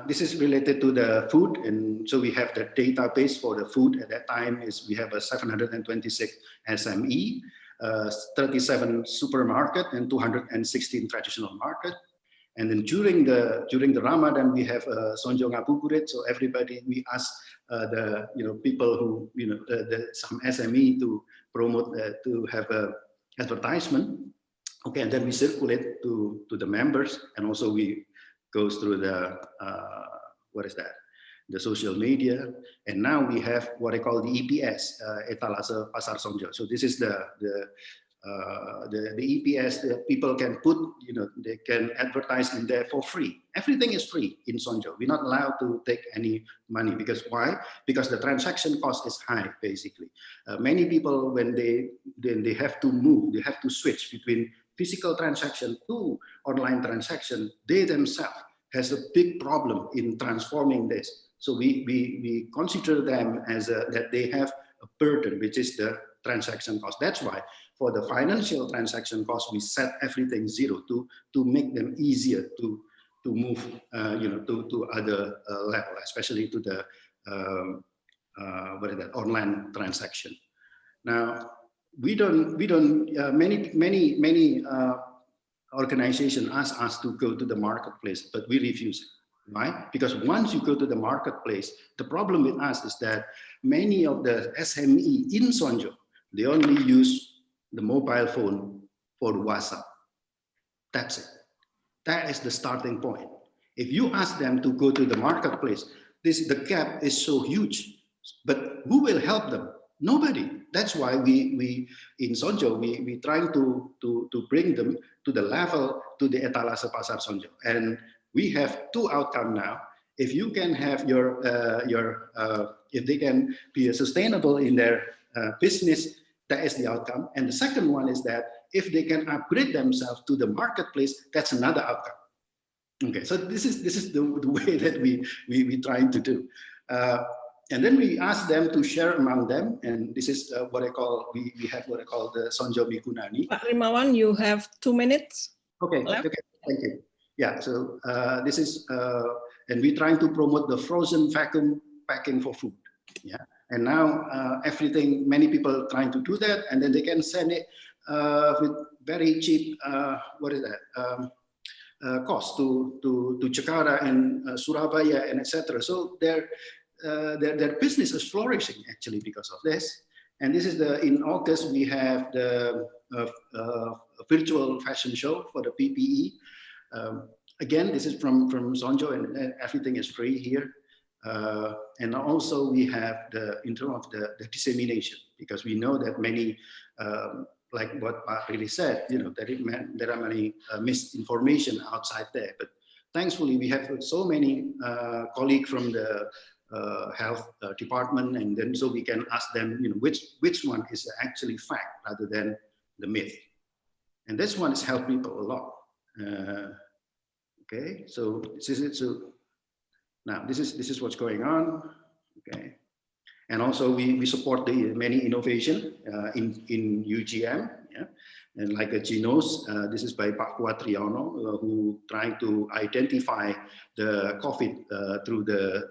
this is related to the food, and so we have the database for the food. At that time is we have a 726 SME, 37 supermarket, and 216 traditional market. And then during the Ramadan, we have Sanjo Ngabuburit. So everybody, we ask the people who some SME to promote to have a advertisement. Okay, and then we circulate to the members, and also we goes through the the social media. And now we have what I call the EPS, Etalase Pasar Sanjo. So this is the EPS that people can put, they can advertise in there for free. Everything is free in Sanjo. We're not allowed to take any money, because why? Because the transaction cost is high, basically. Many people, when they have to move, they have to switch between physical transaction to online transaction, they themselves has a big problem in transforming this. So we consider them as that they have a burden, which is the transaction cost. That's why for the financial transaction cost, we set everything 0 to make them easier to move, to other level, especially to the online transaction. Now, many organizations ask us to go to the marketplace, but we refuse it. Why? Because once you go to the marketplace, the problem with us is that many of the SME in Sanjo, they only use the mobile phone for WhatsApp. That's it. That is the starting point. If you ask them to go to the marketplace, the gap is so huge. But who will help them? Nobody. That's why we in Sanjo, we trying to bring them to the level, to the Etalase Pasar Sanjo. And we have 2 outcomes now. If you can have if they can be sustainable in their business, that is the outcome. And the second one is that if they can upgrade themselves to the marketplace, that's another outcome. Okay, so this is the way that we trying to do. And then we ask them to share among them, and this is what I call, we have what I call the Sanjo Mikunani. Pak Rimawan, you have 2 minutes. Okay, left. okay, thank you. Yeah, so this is, and we're trying to promote the frozen vacuum packing for food. Yeah, and now everything, many people trying to do that, and then they can send it with very cheap, cost to Jakarta and Surabaya and etc. So their business is flourishing actually because of this. And this is in August we have the virtual fashion show for the PPE. Again, this is from Sanjo, and everything is free here. And also we have in terms of the dissemination, because we know that many, like what Pak really said, there are many misinformation outside there. But thankfully, we have so many colleagues from the health department, and then so we can ask them, which one is actually fact rather than the myth. And this one has helped people a lot. Okay, so this is it. So now this is what's going on. Okay, and also we support the many innovation in UGM. Yeah, And like a Genos, this is by Pak Quatriano, who trying to identify the COVID through to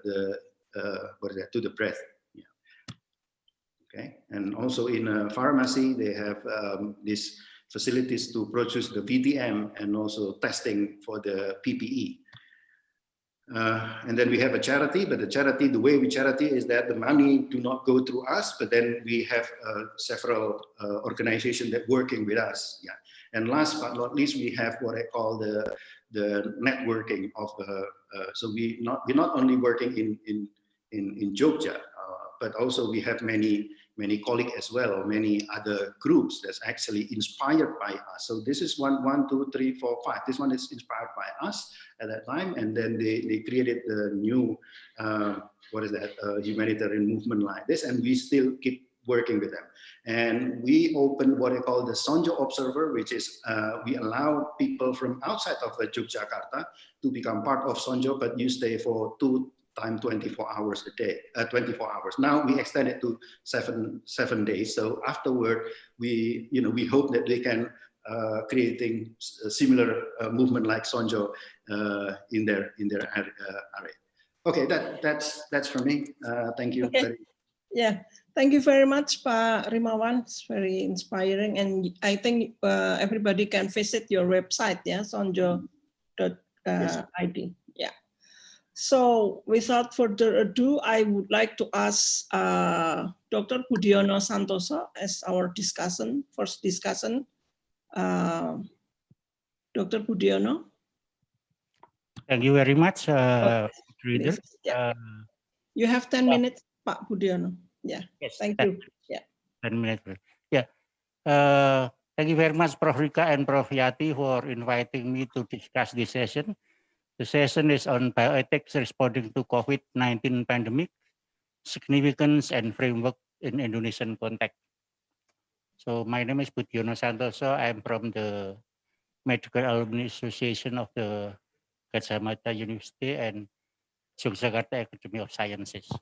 the breath. Yeah. Okay, and also in pharmacy, they have these facilities to produce the VTM and also testing for the PPE. And then we have a charity, but the way we charity is that the money do not go through us, but then we have several organizations that working with us. Yeah. And last but not least, we have what I call the networking of so we're not only working in Jogja, but also we have many colleagues as well, or many other groups that's actually inspired by us. So this is one, two, three, four, five. This one is inspired by us at that time, and then they created the new humanitarian movement like this, and we still keep working with them. And we opened what I call the Sanjo Observer, which is we allow people from outside of Yogyakarta to become part of Sanjo, but you stay for 24 hours a day, 24 hours. Now we extend it to seven days. So afterward, we hope that they can creating a similar movement like Sanjo in their area. Okay, that's for me. Thank you. Okay. Yeah, thank you very much, Pak Rimawan. It's very inspiring, and I think everybody can visit your website, yeah, sanjo.id. Yes. Yeah. So without further ado, I would like to ask Dr. Budiono Santoso as our first discussion. Dr. Budiono. Thank you very much, reader. Yeah. You have 10 minutes, Pak Budiono. Yeah, yes, thank you. Yeah. 10 minutes. Yeah. Thank you very much, Prof. Rika and Prof. Yati, for inviting me to discuss this session. The session is on bioethics responding to COVID-19 pandemic, significance and framework in Indonesian context. So my name is Budiono Santoso. I'm from the Medical Alumni Association of the Gadjah Mada University and Yogyakarta Academy of Sciences.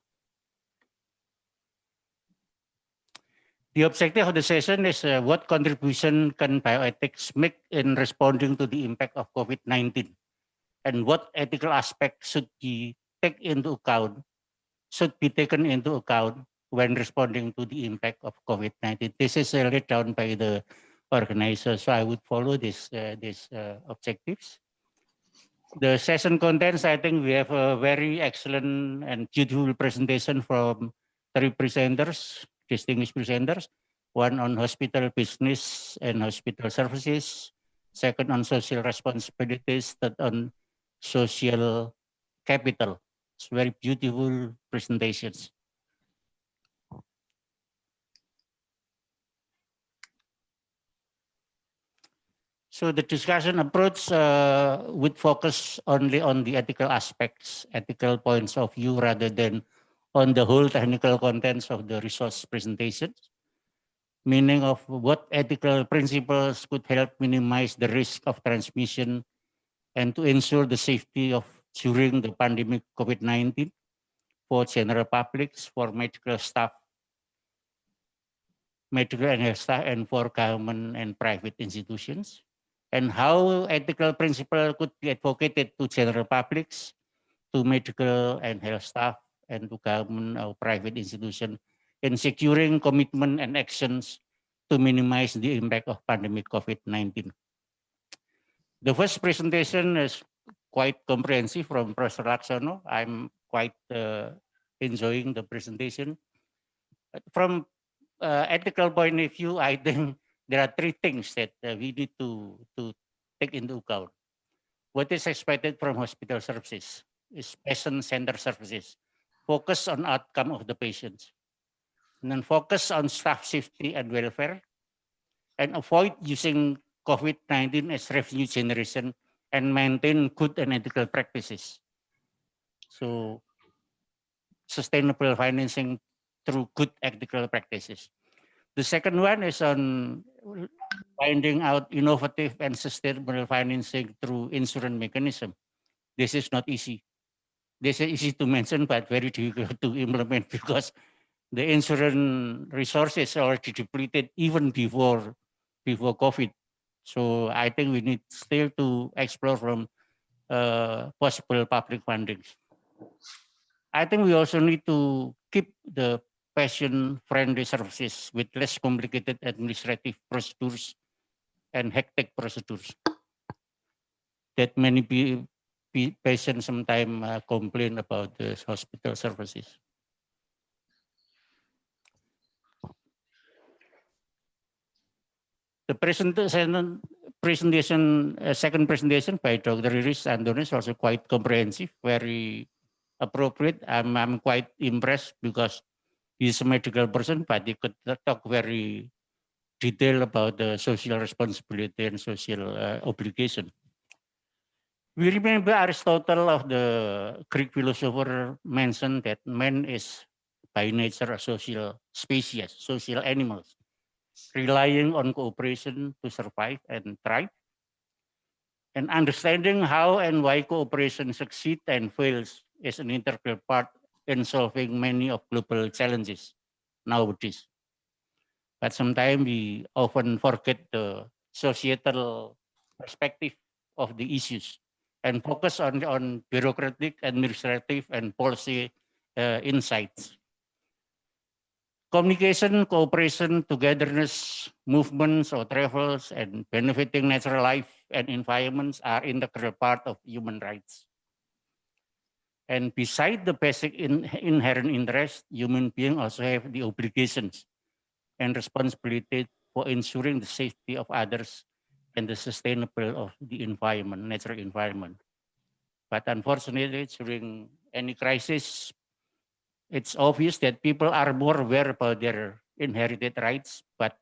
The objective of the session is what contribution can bioethics make in responding to the impact of COVID-19, and what ethical aspects should be taken into account when responding to the impact of COVID-19. This is laid down by the organizer, so I would follow these objectives. The session contents, I think we have a very excellent and beautiful presentation from 3 presenters, distinguished presenters. One on hospital business and hospital services, second on social responsibilities, third on social capital. It's very beautiful presentations. So the discussion approach would focus only on the ethical aspects, ethical points of view, rather than on the whole technical contents of the resource presentations. Meaning of what ethical principles could help minimize the risk of transmission and to ensure the safety of during the pandemic COVID-19 for general publics, for medical staff, medical and health staff, and for government and private institutions. And how ethical principle could be advocated to general publics, to medical and health staff, and to government or private institutions in securing commitment and actions to minimize the impact of pandemic COVID-19. The first presentation is quite comprehensive from Professor Laksono. I'm quite enjoying the presentation. From ethical point of view, I think there are 3 things that we need to take into account. What is expected from hospital services is patient-centered services. Focus on outcome of the patients. And then focus on staff safety and welfare, and avoid using COVID-19 as revenue generation, and maintain good and ethical practices. So sustainable financing through good ethical practices. The second one is on finding out innovative and sustainable financing through insurance mechanism. This is not easy. This is easy to mention, but very difficult to implement, because the insurance resources are already depleted even before COVID. So I think we need still to explore from possible public fundings. I think we also need to keep the patient-friendly services with less complicated administrative procedures and hectic procedures that many patients sometimes complain about the hospital services. The second presentation by Dr. Iris Andonis is also quite comprehensive, very appropriate. I'm quite impressed because he's a medical person, but he could talk very detailed about the social responsibility and social obligation. We remember Aristotle of the Greek philosopher mentioned that man is by nature a social species, social animals, relying on cooperation to survive and thrive. And understanding how and why cooperation succeeds and fails is an integral part in solving many of global challenges nowadays. But sometimes we often forget the societal perspective of the issues and focus on bureaucratic, administrative, and policy insights. Communication, cooperation, togetherness, movements or travels, and benefiting natural life and environments are integral part of human rights. And beside the basic inherent interest, human beings also have the obligations and responsibility for ensuring the safety of others and the sustainable of the environment, natural environment. But unfortunately, during any crisis, it's obvious that people are more aware about their inherited rights, but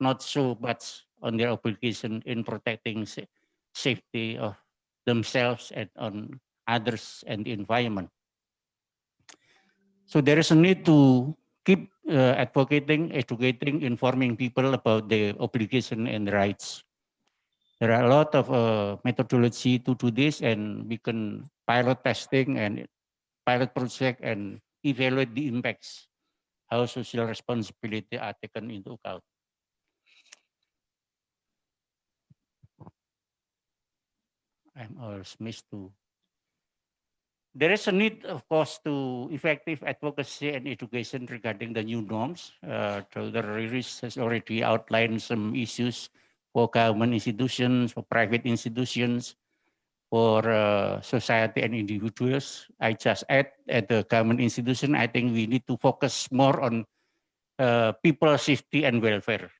not so much on their obligation in protecting safety of themselves and on others and the environment. So there is a need to keep advocating, educating, informing people about their obligation and rights. There are a lot of methodology to do this, and we can pilot testing and pilot project and evaluate the impacts, how social responsibility are taken into account. I'm always missed to. There is a need, of course, to effective advocacy and education regarding the new norms. Dr. Riris has already outlined some issues for government institutions, for private institutions, for society and individuals. I just add at the government institution, I think we need to focus more on people safety and welfare.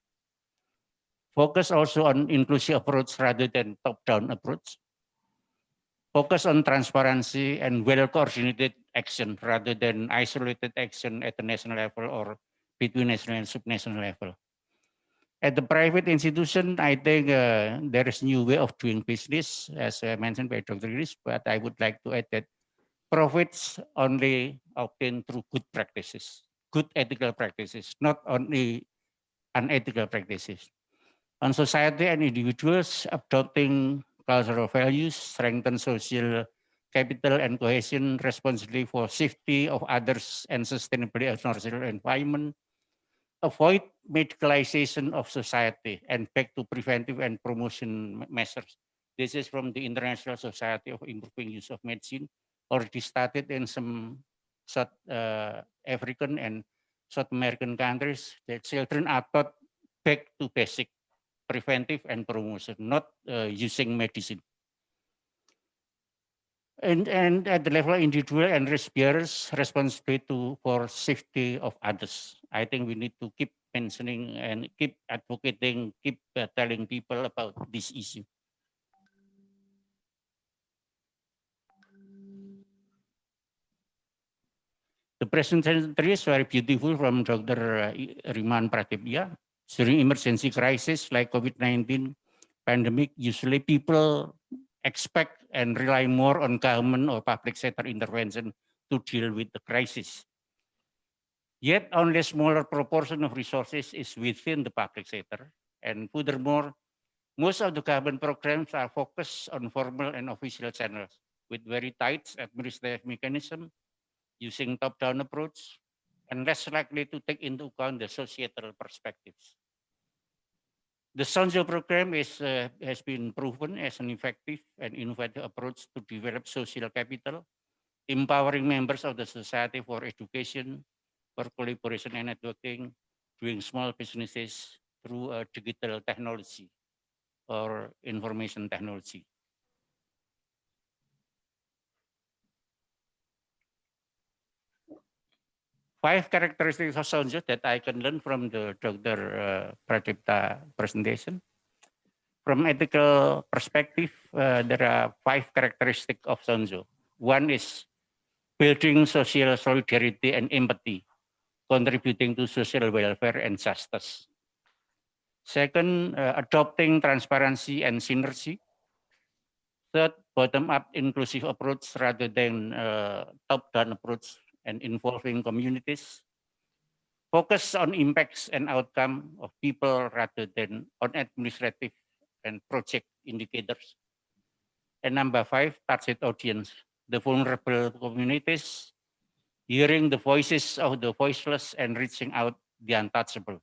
Focus also on inclusive approach rather than top-down approach. Focus on transparency and well-coordinated action rather than isolated action at the national level or between national and subnational level. At the private institution, I think there is new way of doing business, as mentioned by Dr. Iris, but I would like to add that profits only obtained through good practices, good ethical practices, not only unethical practices. On society and individuals, adopting cultural values, strengthen social capital and cohesion, responsibility for safety of others and sustainability of natural environment, avoid medicalization of society and back to preventive and promotion measures. This is from the International Society of Improving Use of Medicine, already started in some South African and South American countries. The children are taught back to basic preventive and promotion, not using medicine. And at the level of individual and risk bearers, responsibility for safety of others. I think we need to keep mentioning and keep advocating, keep telling people about this issue. The presentation is very beautiful from Dr. Riman Pratibya. During emergency crisis like COVID-19 pandemic, usually people expect and rely more on government or public sector intervention to deal with the crisis. Yet only a smaller proportion of resources is within the public sector. And furthermore, most of the government programs are focused on formal and official channels with very tight administrative mechanism, using top-down approach, and less likely to take into account the societal perspectives. The Sanjo program has been proven as an effective and innovative approach to develop social capital, empowering members of the society for education, for collaboration and networking, doing small businesses through digital technology or information technology. Five characteristics of Sanjo that I can learn from the Dr. Pradipta presentation. From ethical perspective, there are five characteristics of Sanjo. One is building social solidarity and empathy, contributing to social welfare and justice. Second, adopting transparency and synergy. Third, bottom-up inclusive approach rather than top-down approach and involving communities. Focus on impacts and outcome of people rather than on administrative and project indicators. And number five, target audience, the vulnerable communities, hearing the voices of the voiceless and reaching out the untouchable.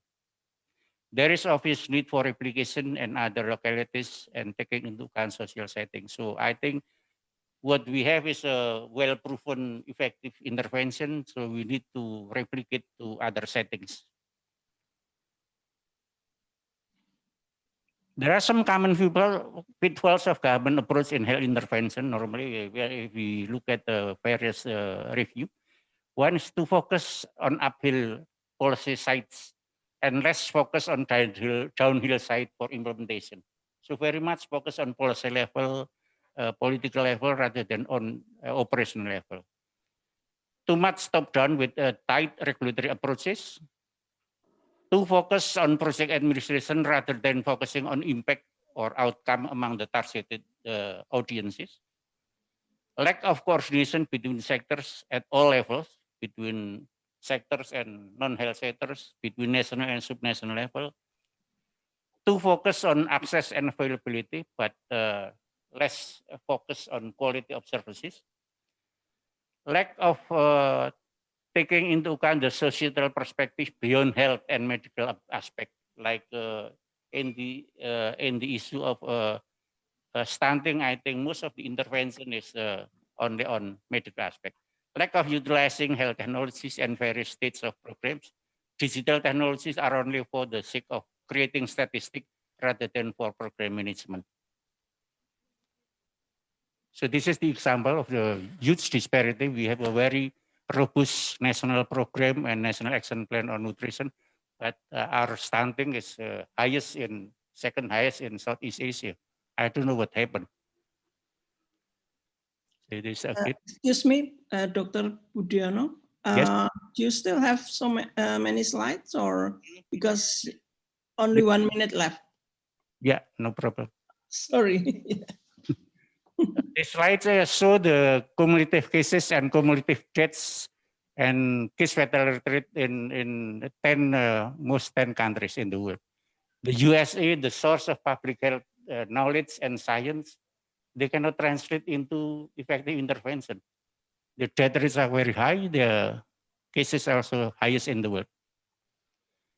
There is obvious need for replication in other localities and taking into account social settings. So I think what we have is a well-proven effective intervention. So we need to replicate to other settings. There are some common pitfalls of government approach in health intervention. Normally, if we look at the various review, one is to focus on uphill policy sites and less focus on downhill side for implementation. So very much focus on policy level, political level rather than on operational level. Too much top-down with tight regulatory approaches. To focus on project administration rather than focusing on impact or outcome among the targeted audiences. Lack of coordination between sectors at all levels, between sectors and non-health sectors, between national and subnational level. To focus on access and availability, but less focus on quality of services. Lack of taking into account the societal perspective beyond health and medical aspect, like in the issue of stunting, I think most of the intervention is only on medical aspect. Lack of utilizing health technologies and various states of programs. Digital technologies are only for the sake of creating statistics rather than for program management. So this is the example of the huge disparity. We have a very robust national program and national action plan on nutrition, but our stunting is second highest in Southeast Asia. I don't know what happened. It is a bit. Excuse me, Dr. Budiano. Yes. Do you still have so many slides, or because only 1 minute left? Yeah, no problem. Sorry. The slides show the cumulative cases and cumulative deaths and case fatality rate in 10 countries in the world. The USA, the source of public health knowledge and science, they cannot translate into effective intervention. The death rates are very high. The cases are also highest in the world.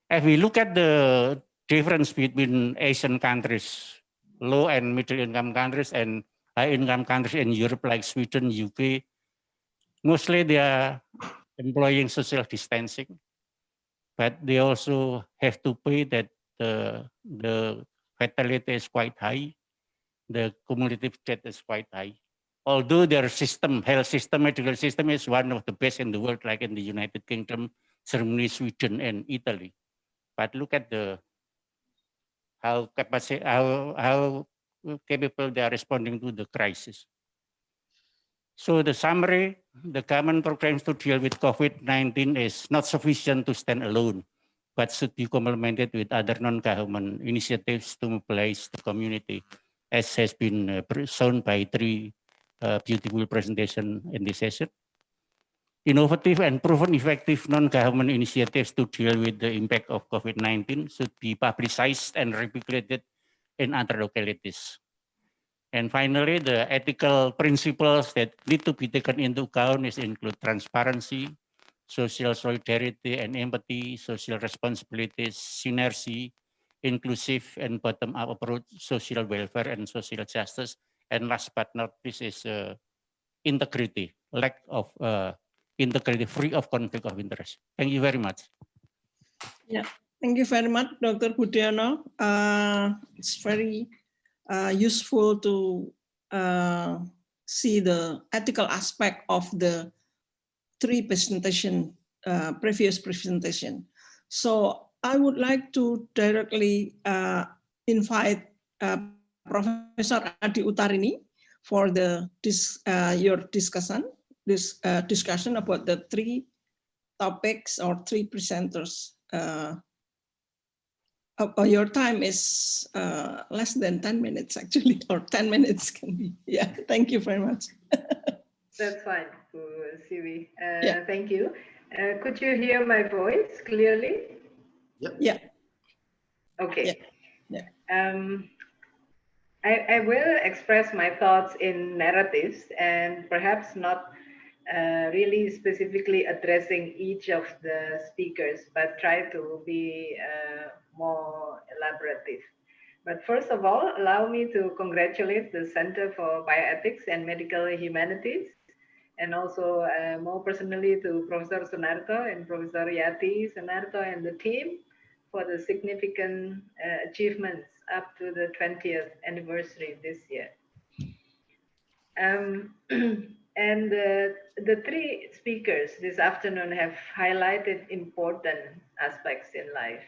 If we look at the difference between Asian countries, low and middle income countries and high income countries in Europe like Sweden, UK, mostly they are employing social distancing, but they also have to pay that the fatality is quite high, the cumulative death is quite high. Although their system, health system, medical system is one of the best in the world, like in the United Kingdom, Germany, Sweden, and Italy. But look at how capable they are responding to the crisis. So the summary, the common programs to deal with COVID-19 is not sufficient to stand alone, but should be complemented with other non-government initiatives to mobilize the community, as has been shown by three beautiful presentations in this session. Innovative and proven effective non-government initiatives to deal with the impact of COVID-19 should be publicized and replicated in other localities. And finally, the ethical principles that need to be taken into account include transparency, social solidarity and empathy, social responsibilities, synergy, inclusive and bottom-up approach, social welfare and social justice. And last but not least is integrity, lack of integrity, free of conflict of interest. Thank you very much. Yeah, thank you very much, Dr. Budiono. It's very useful to see the ethical aspect of the previous presentation. So I would like to directly invite Professor Adi Utarini for your discussion about the three topics or three presenters. Your time is less than 10 minutes actually, or 10 minutes can be. Yeah, thank you very much. That's fine, Siwi. Yeah. Thank you. Could you hear my voice clearly? Yep. Yeah. Okay. Yeah. I will express my thoughts in narratives and perhaps not really specifically addressing each of the speakers, but try to be more elaborative. But first of all, allow me to congratulate the Center for Bioethics and Medical Humanities, and also more personally to Professor Sunarto and Professor Yati Sunarto and the team for the significant achievements up to the 20th anniversary this year. And the three speakers this afternoon have highlighted important aspects in life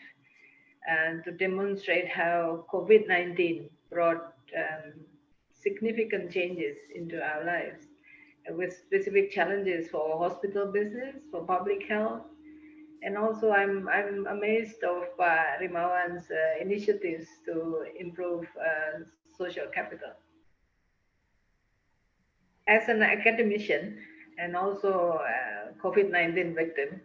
and to demonstrate how COVID-19 brought significant changes into our lives with specific challenges for hospital business, for public health, and also I'm amazed of Rimawan's initiatives to improve social capital. As an academician and also COVID-19 victim,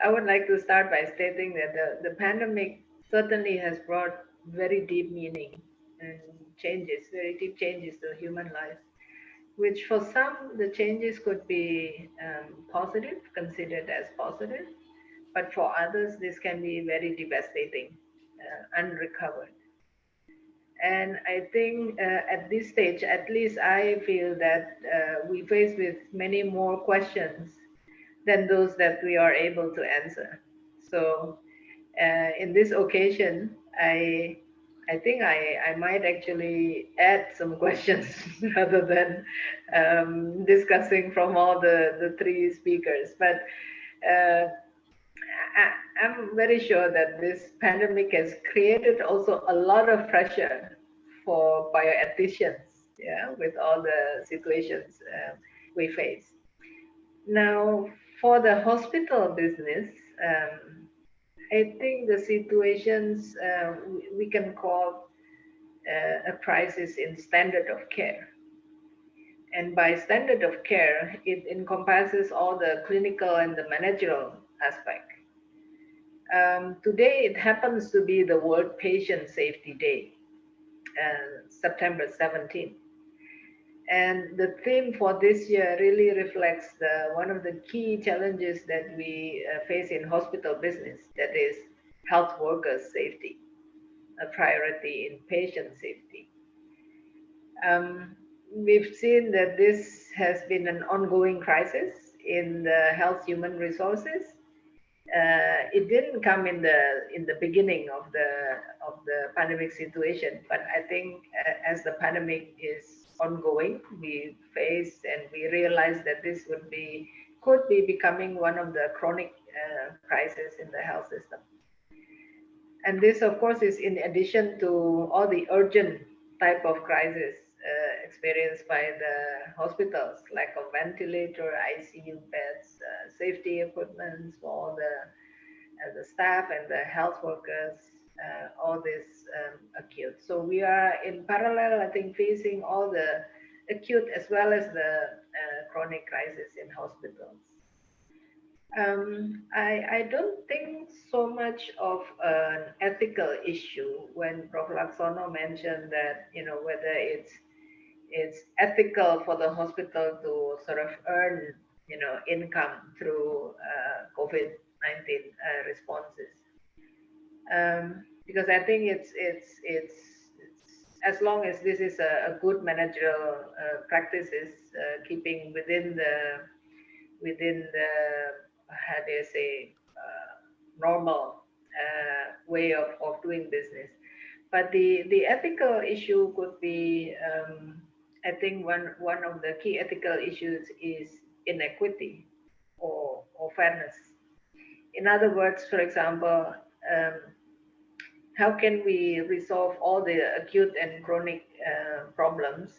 I would like to start by stating that the pandemic certainly has brought very deep meaning and changes, very deep changes to human life, which for some, the changes could be positive, considered as positive, but for others, this can be very devastating, unrecovered. And I think at this stage, at least I feel that we face with many more questions than those that we are able to answer. So in this occasion, I think I might actually add some questions rather than discussing from all the three speakers. But I'm very sure that this pandemic has created also a lot of pressure for bioethicians, yeah, with all the situations we face. Now, for the hospital business, I think the situations we can call a crisis in standard of care. And by standard of care, it encompasses all the clinical and the managerial aspect. Today, it happens to be the World Patient Safety Day, September 17th. And the theme for this year really reflects one of the key challenges that we face in hospital business, that is health workers' safety, a priority in patient safety. We've seen that this has been an ongoing crisis in the health human resources. It didn't come in the beginning of the pandemic situation, but I think as the pandemic is ongoing, we face and we realize that this could be becoming one of the chronic crises in the health system. And this, of course, is in addition to all the urgent type of crisis experienced by the hospitals, lack of ventilator, ICU beds, safety equipment for all the staff and the health workers, all this acute. So we are in parallel, I think, facing all the acute as well as the chronic crisis in hospitals. I don't think so much of an ethical issue when Prof. Laksono mentioned that, whether it's ethical for the hospital to sort of earn, income through COVID-19 responses. because I think it's as long as this is a good managerial practices, keeping within the how do you say normal way of doing business. But the ethical issue could be, I think one of the key ethical issues is inequity or fairness. In other words, for example, how can we resolve all the acute and chronic problems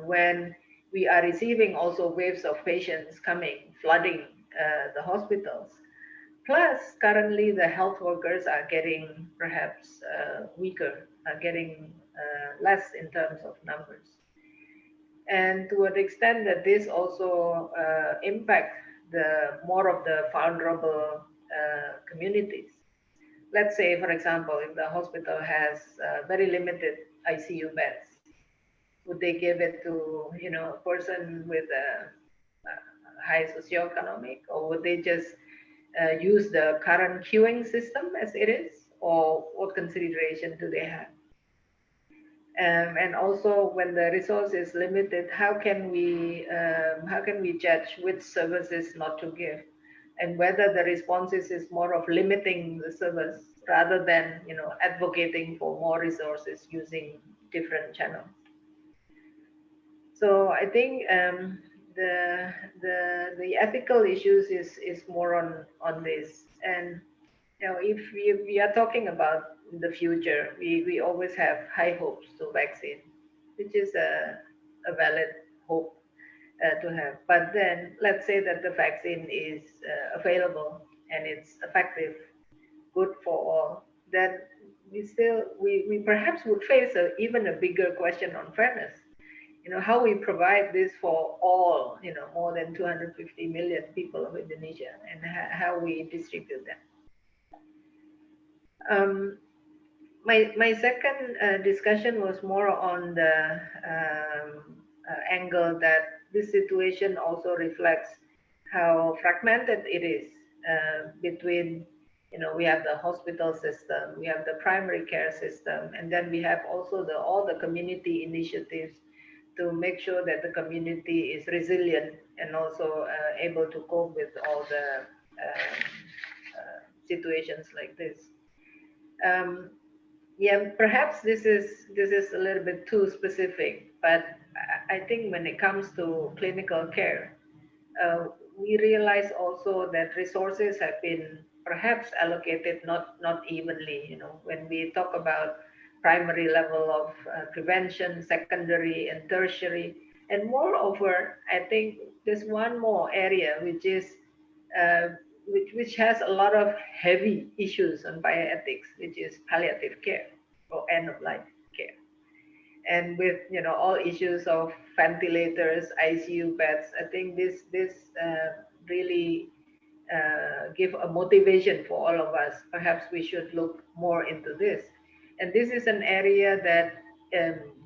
when we are receiving also waves of patients coming, flooding the hospitals? Plus, currently the health workers are getting perhaps weaker, are getting less in terms of numbers. And to an extent that this also impact the more of the vulnerable communities. Let's say, for example, if the hospital has very limited ICU beds, would they give it to a person with a high socioeconomic, or would they just use the current queuing system as it is, or what consideration do they have? And also, when the resource is limited, how can we judge which services not to give, and whether the responses is more of limiting the service rather than advocating for more resources using different channels. So I think the ethical issues is more on this. And if we are talking about the future, we always have high hopes to vaccine, which is a valid hope to have. But then let's say that the vaccine is available and it's effective, good for all, then we perhaps would face even a bigger question on fairness. How we provide this for all, more than 250 million people of Indonesia, and how we distribute them. My second discussion was more on the angle that this situation also reflects how fragmented it is between, we have the hospital system, we have the primary care system, and then we have also all the community initiatives to make sure that the community is resilient and also able to cope with all the situations like this. Yeah, perhaps this is a little bit too specific, but I think when it comes to clinical care, we realize also that resources have been perhaps allocated not evenly. When we talk about primary level of prevention, secondary and tertiary, and moreover, I think there's one more area which is which has a lot of heavy issues on bioethics, which is palliative care or end of life care. And with all issues of ventilators, ICU beds, I think this really give a motivation for all of us. Perhaps we should look more into this. And this is an area that,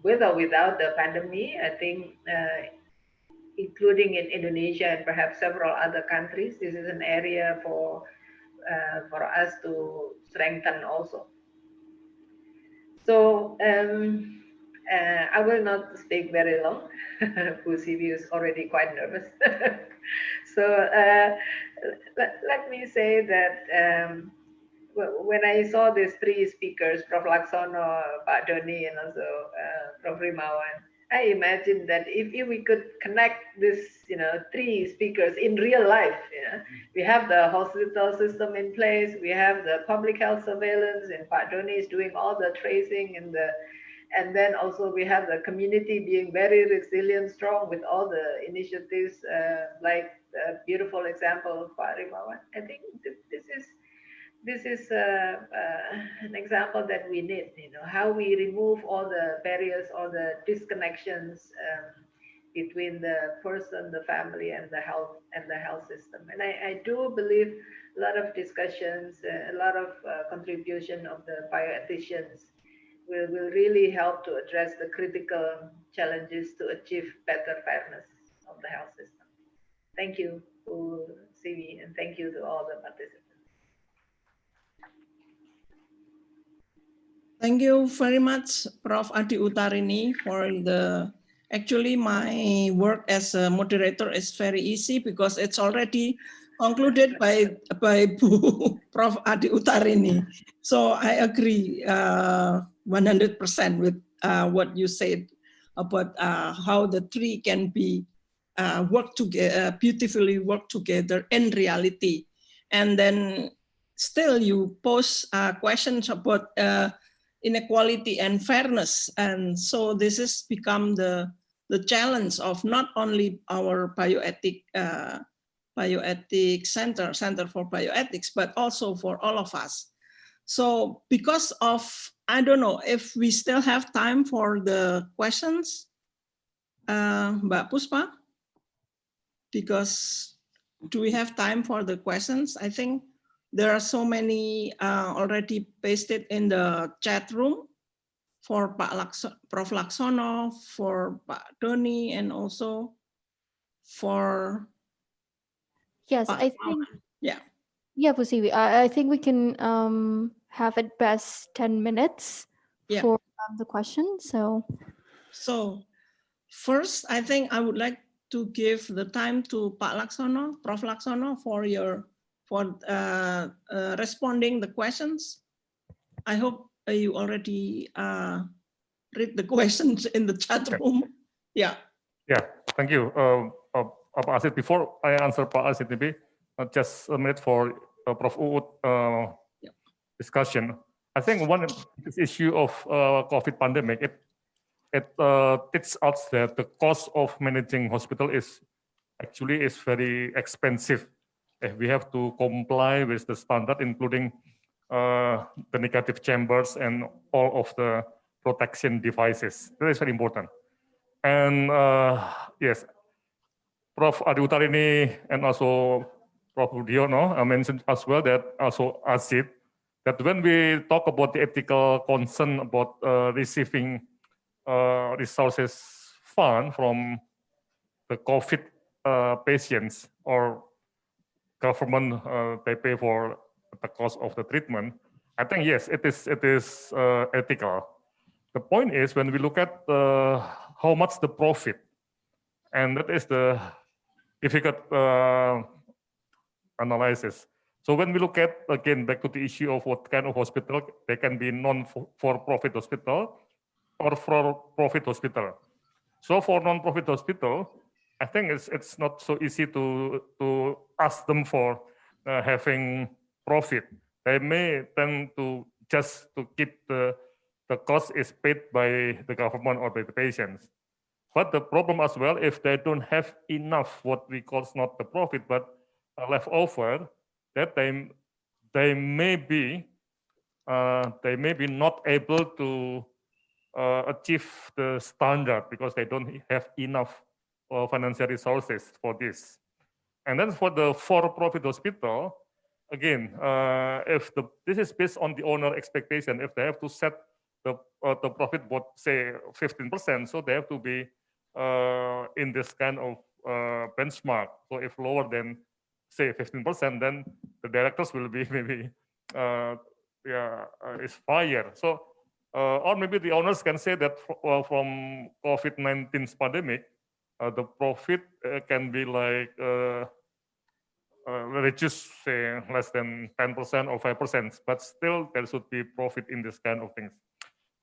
with or without the pandemic, I think, including in Indonesia and perhaps several other countries, this is an area for us to strengthen also. So I will not speak very long. Bu Sivi is already quite nervous. So let me say that when I saw these three speakers, Prof. Laksono, Pak Doni, and also Prof. Rimawan, I imagined that if we could connect this, three speakers in real life, we have the hospital system in place, we have the public health surveillance, and Pak Doni is doing all the tracing and then also we have the community being very resilient, strong with all the initiatives, like the beautiful example of Pak Rimawan. I think this is an example that we need, how we remove all the barriers, all the disconnections between the person, the family, and the health system. And I do believe a lot of discussions, a lot of contribution of the bioethicians will really help to address the critical challenges to achieve better fairness of the health system. Thank you, Sivi, and thank you to all the participants. Thank you very much, Prof. Adi Utarini, for the. Actually, my work as a moderator is very easy because it's already concluded by Prof. Adi Utarini. So I agree 100% with what you said about how the three can be work together, beautifully work together in reality. And then still you pose questions about inequality and fairness. And so this has become the challenge of not only our bioethic center for bioethics, but also for all of us. So because of, I don't know if we still have time for the questions, Mbak Puspa, because do we have time for the questions? I think there are so many already pasted in the chat room for Prof. Laksono, for Pak Doni, and also for Yes, Pak I think, yeah. yeah, Bu Siwi, I think we can have at best 10 minutes Yeah. for the question. So first, I think I would like to give the time to Pak Laksono, Prof. Laksono, for responding the questions. I hope you already read the questions in the chat room. Yeah. Yeah, thank you. Pak Asid, before I answer Pak Asid, maybe just a minute for Prof. Uut discussion. I think one issue of COVID pandemic, it teaches us that the cost of managing hospital is very expensive. If we have to comply with the standard, including the negative chambers and all of the protection devices. That is very important. And yes, Prof. Adi Utarini and also Prof. Budiono mentioned as well that also Asid, that when we talk about the ethical concern about receiving resources fund from the COVID patients or government, they pay for the cost of the treatment. I think yes, it is ethical. The point is when we look at how much the profit, and that is the difficult analysis. So when we look at, again, back to the issue of what kind of hospital, they can be non-for-profit hospital or for-profit hospital. So for non-profit hospital, I think it's not so easy to ask them for having profit. They may tend to just to keep the cost is paid by the government or by the patients. But the problem as well, if they don't have enough, what we call not the profit, but leftover, that they may be not able to achieve the standard because they don't have enough financial resources for this. And then for the for-profit hospital, again, if this is based on the owner expectation, if they have to set the profit, what say 15%, so they have to be in this kind of benchmark. So if lower than say 15%, then the directors will be maybe is fired. So or maybe the owners can say that from COVID-19 pandemic, the profit can be like reduced, say less than 10% or 5%, but still there should be profit in this kind of things.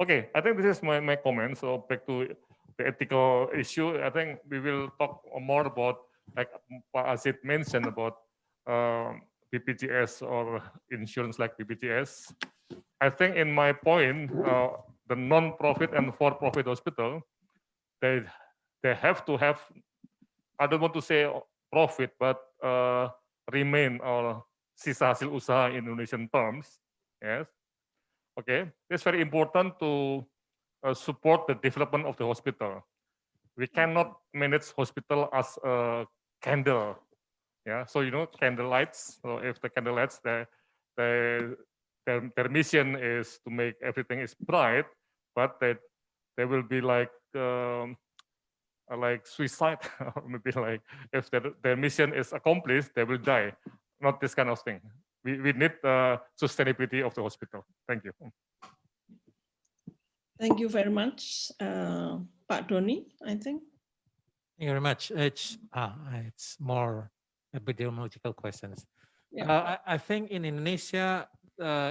Okay, I think this is my comment. So back to the ethical issue, I think we will talk more about, like Pak Asid mentioned, about BPJS or insurance like BPJS. I think in my point, the non-profit and for-profit hospital, they have to have, I don't want to say profit, but remain or sisa hasil usaha in Indonesian terms. Yes. Okay, it's very important to support the development of the hospital. We cannot manage hospital as a candle. Yeah, so candle lights. So if the candle lights, their mission is to make everything is bright, but they will be like suicide, or maybe like if their mission is accomplished, they will die. Not this kind of thing. We need sustainability of the hospital. Thank you. Thank you very much, Pak Doni, I think. Thank you very much. It's more epidemiological questions. Yeah. I think in Indonesia,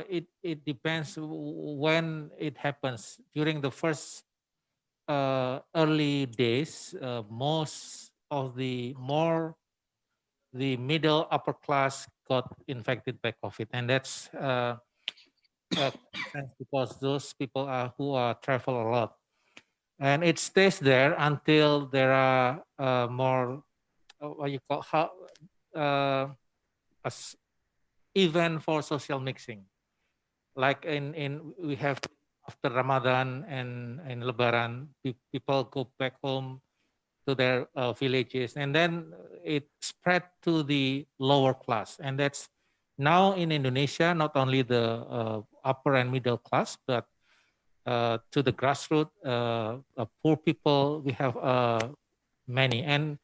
it depends when it happens. During the first early days, most of the middle upper class got infected by COVID, and that's because those people who travel a lot, and it stays there until there are more what you call event for social mixing, like we have after Ramadan and Lebaran, people go back home to their villages, and then it spread to the lower class, and that's now in Indonesia not only the upper and middle class, but to the grassroots, poor people. We have many, and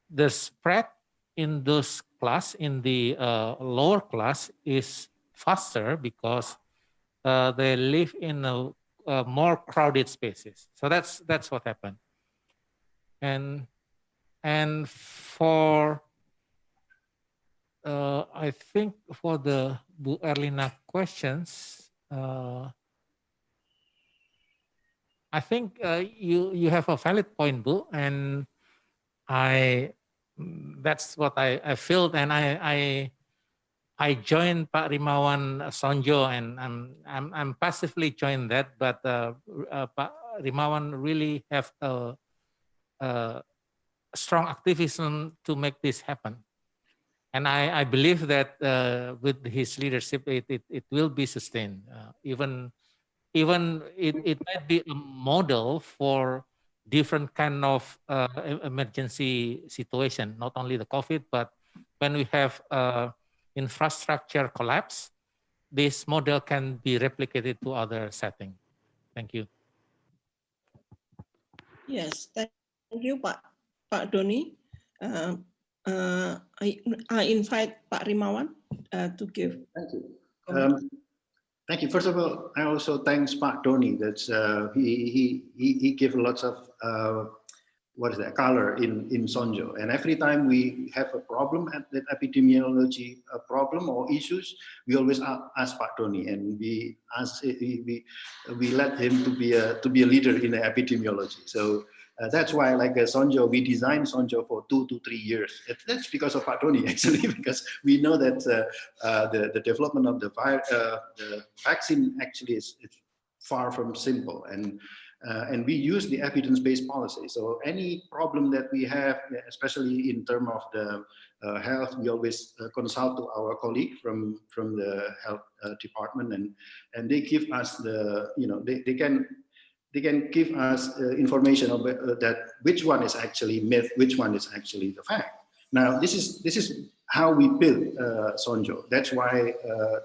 the spread in those class, in the lower class, is faster because they live in more crowded spaces. So that's what happened. And for I think for the Bu Erlina questions, I think you have a valid point, Bu, and that's what I felt, and I joined Pak Rimawan Sanjo, and I'm passively joined that, but Pak Rimawan really have a strong activism to make this happen, and I believe that with his leadership, it will be sustained. Even it might be a model for different kind of emergency situation, not only the COVID, but when we have infrastructure collapse, this model can be replicated to other settings. Thank you. Yes, thank you, Pak Doni. I invite Pak Rimawan to give. Thank you. Thank you. First of all, I also thanks Pak Doni. That's he gave lots of color in Sanjo. And every time we have a problem at the epidemiology problem or issues, we always ask Pak Doni, and we let him to be a leader in the epidemiology. So that's why, like Sanjo, we designed Sanjo for 2 to 3 years. That's because of Pak Doni, actually, because we know that the development of the vaccine actually is far from simple, and we use the evidence-based policy. So any problem that we have, especially in terms of the health, we always consult to our colleague from the health department, and they give us the, they can give us information of that which one is actually myth, which one is actually the fact. Now this is how we build Sanjo. That's why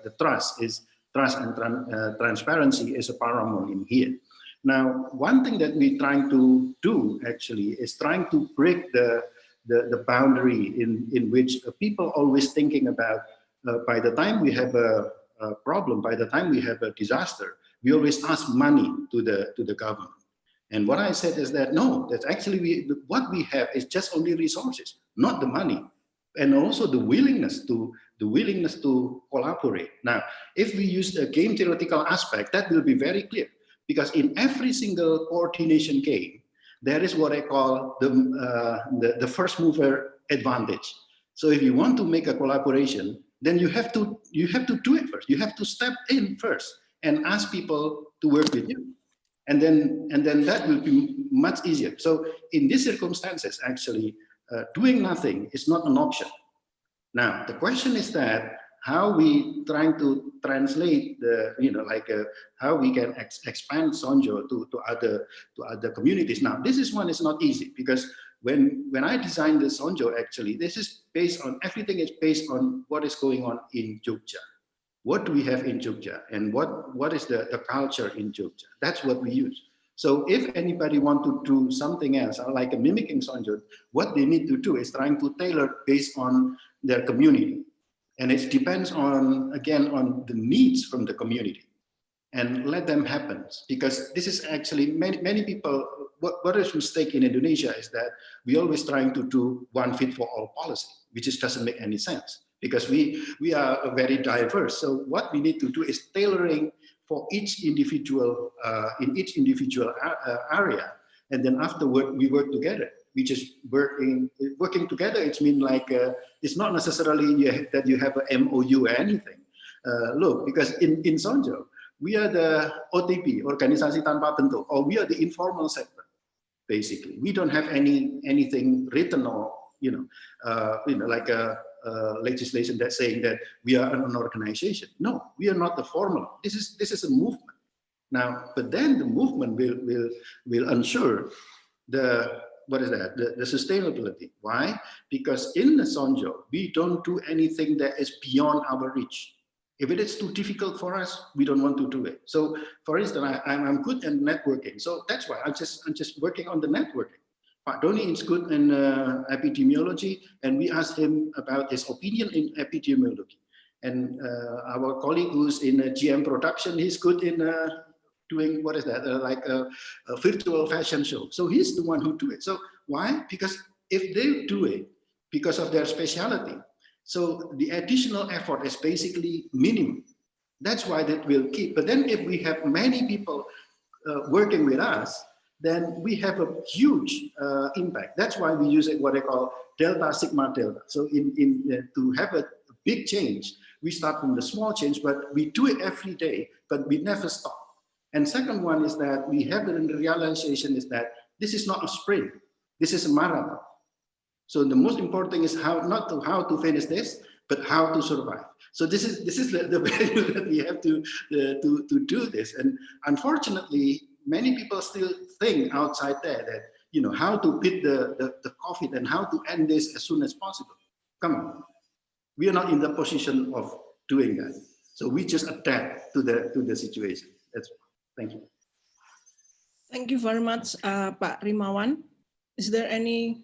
the trust and transparency is a paramount in here. Now, one thing that we're trying to do actually is trying to break the boundary in which people always thinking about by the time we have a problem, by the time we have a disaster, we always ask money to the government. And what I said is that no, that's actually what we have is just only resources, not the money, and also the willingness to collaborate. Now, if we use the game theoretical aspect, that will be very clear. Because in every single coordination game, there is what I call the first mover advantage. So if you want to make a collaboration, then you have to do it first. You have to step in first and ask people to work with you, and then that will be much easier. So in these circumstances, actually, doing nothing is not an option. Now the question is that how we trying to translate the, how we can expand Sanjo to other communities. Now this one is not easy, because when I designed the Sanjo, actually this is based on, everything is based on what is going on in Jogja. What do we have in Jogja, and what is the culture in Jogja? That's what we use. So if anybody want to do something else, like mimicking Sanjo, what they need to do is trying to tailor based on their community. And it depends on, again, on the needs from the community. and let them happen. Because this is actually, many people, what is mistake in Indonesia is that we always trying to do one fit for all policy, which just doesn't make any sense, because we are very diverse. So what we need to do is tailoring for each individual, in each individual area. And then afterward, we work together. We just working together. It means like, it's not necessarily that you have an MOU or anything. Look, because in Sanjo, we are the OTP, organisasi tanpa bentuk, or we are the informal sector. Basically, we don't have anything written or like a legislation that's saying that we are an organization. No, we are not the formal. This is a movement now. But then the movement will ensure the sustainability. Why? Because in the Sanjo, we don't do anything that is beyond our reach. If it is too difficult for us, we don't want to do it. So, for instance, I'm good at networking. So that's why I'm just working on the networking. Pak Doni is good in epidemiology, and we asked him about his opinion in epidemiology. And our colleague who's in GM production, he's good in doing, what is that, like a virtual fashion show. So he's the one who do it. So why? Because if they do it because of their specialty, so the additional effort is basically minimum. That's why that will keep. But then if we have many people working with us, then we have a huge impact. That's why we use it, what I call delta, sigma, delta. So to have a big change, we start from the small change, but we do it every day, but we never stop. And second one is that we have the realization is that this is not a sprint, this is a marathon. So the most important thing is how to finish this, but how to survive. So this is the value that we have to do this. And unfortunately, many people still think outside there that how to beat the COVID and how to end this as soon as possible. Come on, we are not in the position of doing that. So we just adapt to the situation. Thank you. Thank you very much, Pak Rimawan. Is there any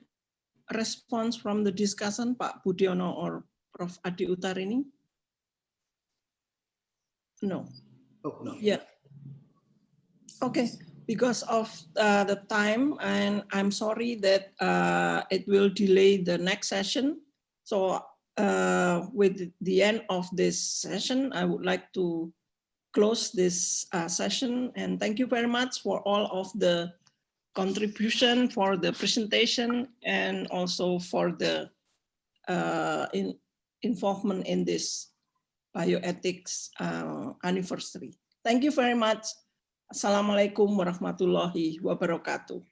response from the discussion, Pak Budiono or Prof. Adi Utarini? No. Oh, no. Yeah. Okay. Because of the time, and I'm sorry that it will delay the next session. So with the end of this session, I would like to close this session, and thank you very much for all of the contribution, for the presentation, and also for the involvement in this bioethics anniversary. Thank you very much. Assalamualaikum warahmatullahi wabarakatuh.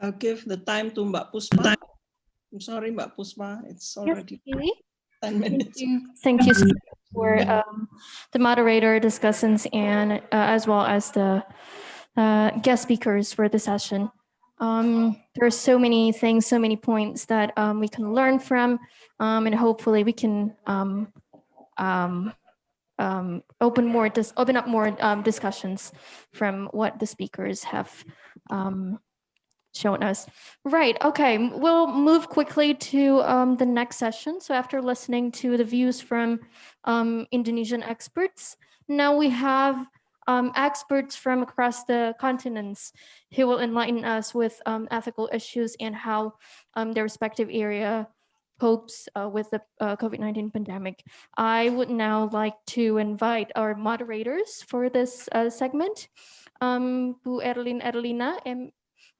I'll give the time to Mbak Puspa. I'm sorry, Mbak Puspa, it's already 10 minutes. Thank you so much for the moderator discussants and as well as the guest speakers for the session. There are so many things, so many points that we can learn from, and hopefully we can open up more discussions from what the speakers have shown us. Right, okay, we'll move quickly to the next session. So after listening to the views from Indonesian experts, now we have experts from across the continents who will enlighten us with ethical issues and how their respective area copes with the COVID-19 pandemic. I would now like to invite our moderators for this segment, Bu Erlina,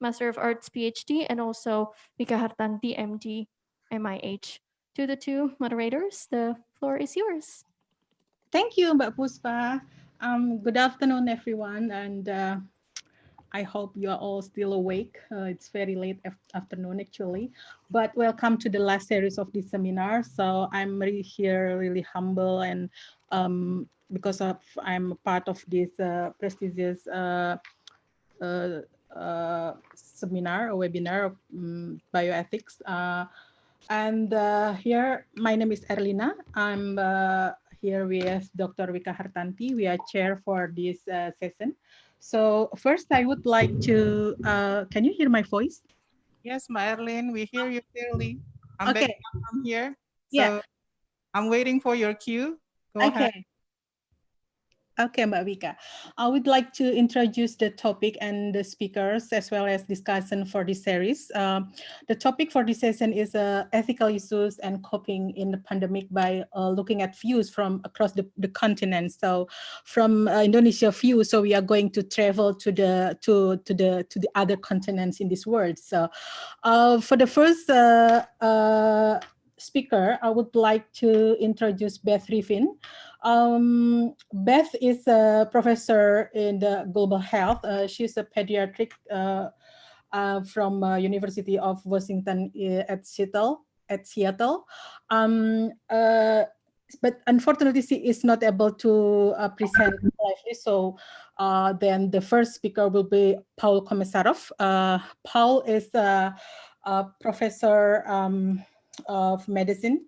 Master of Arts PhD, and also Vika Hartanti, MD, MIH. To the two moderators, the floor is yours. Thank you, Mbak Puspa. Good afternoon, everyone, and I hope you are all still awake. It's very late afternoon, actually, but welcome to the last series of this seminar. So I'm really humble, and because I'm part of this prestigious seminar or webinar of bioethics. And here, my name is Erlina. I'm here with Dr. Vika Hartanti. We are chair for this session. So first, I would like to, can you hear my voice? Yes, Marilyn, we hear you clearly. I'm okay. I'm here. So yeah. I'm waiting for your cue. Go ahead. Okay. Okay, Mbak Vika. I would like to introduce the topic and the speakers as well as discussion for this series. The topic for this session is ethical issues and coping in the pandemic by looking at views from across the continent. So from Indonesia view, so we are going to travel to the other continents in this world. So for the first speaker, I would like to introduce Beth Rieffen. Beth is a professor in the global health. She's a pediatric from University of Washington at Seattle. But unfortunately, she is not able to present lively. So then the first speaker will be Paul Komisarov. Paul is a professor of medicine.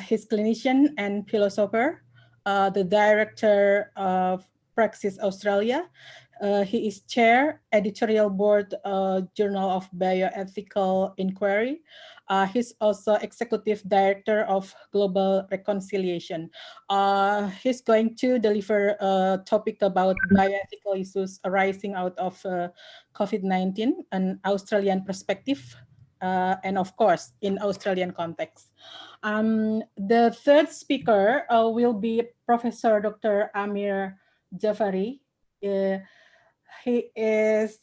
He's clinician and philosopher. The director of Praxis Australia. He is chair, editorial board, Journal of Bioethical Inquiry. He's also executive director of Global Reconciliation. He's going to deliver a topic about bioethical issues arising out of COVID-19, an Australian perspective, and of course, in Australian context. The third speaker will be Professor Dr. Amir Jafari. He is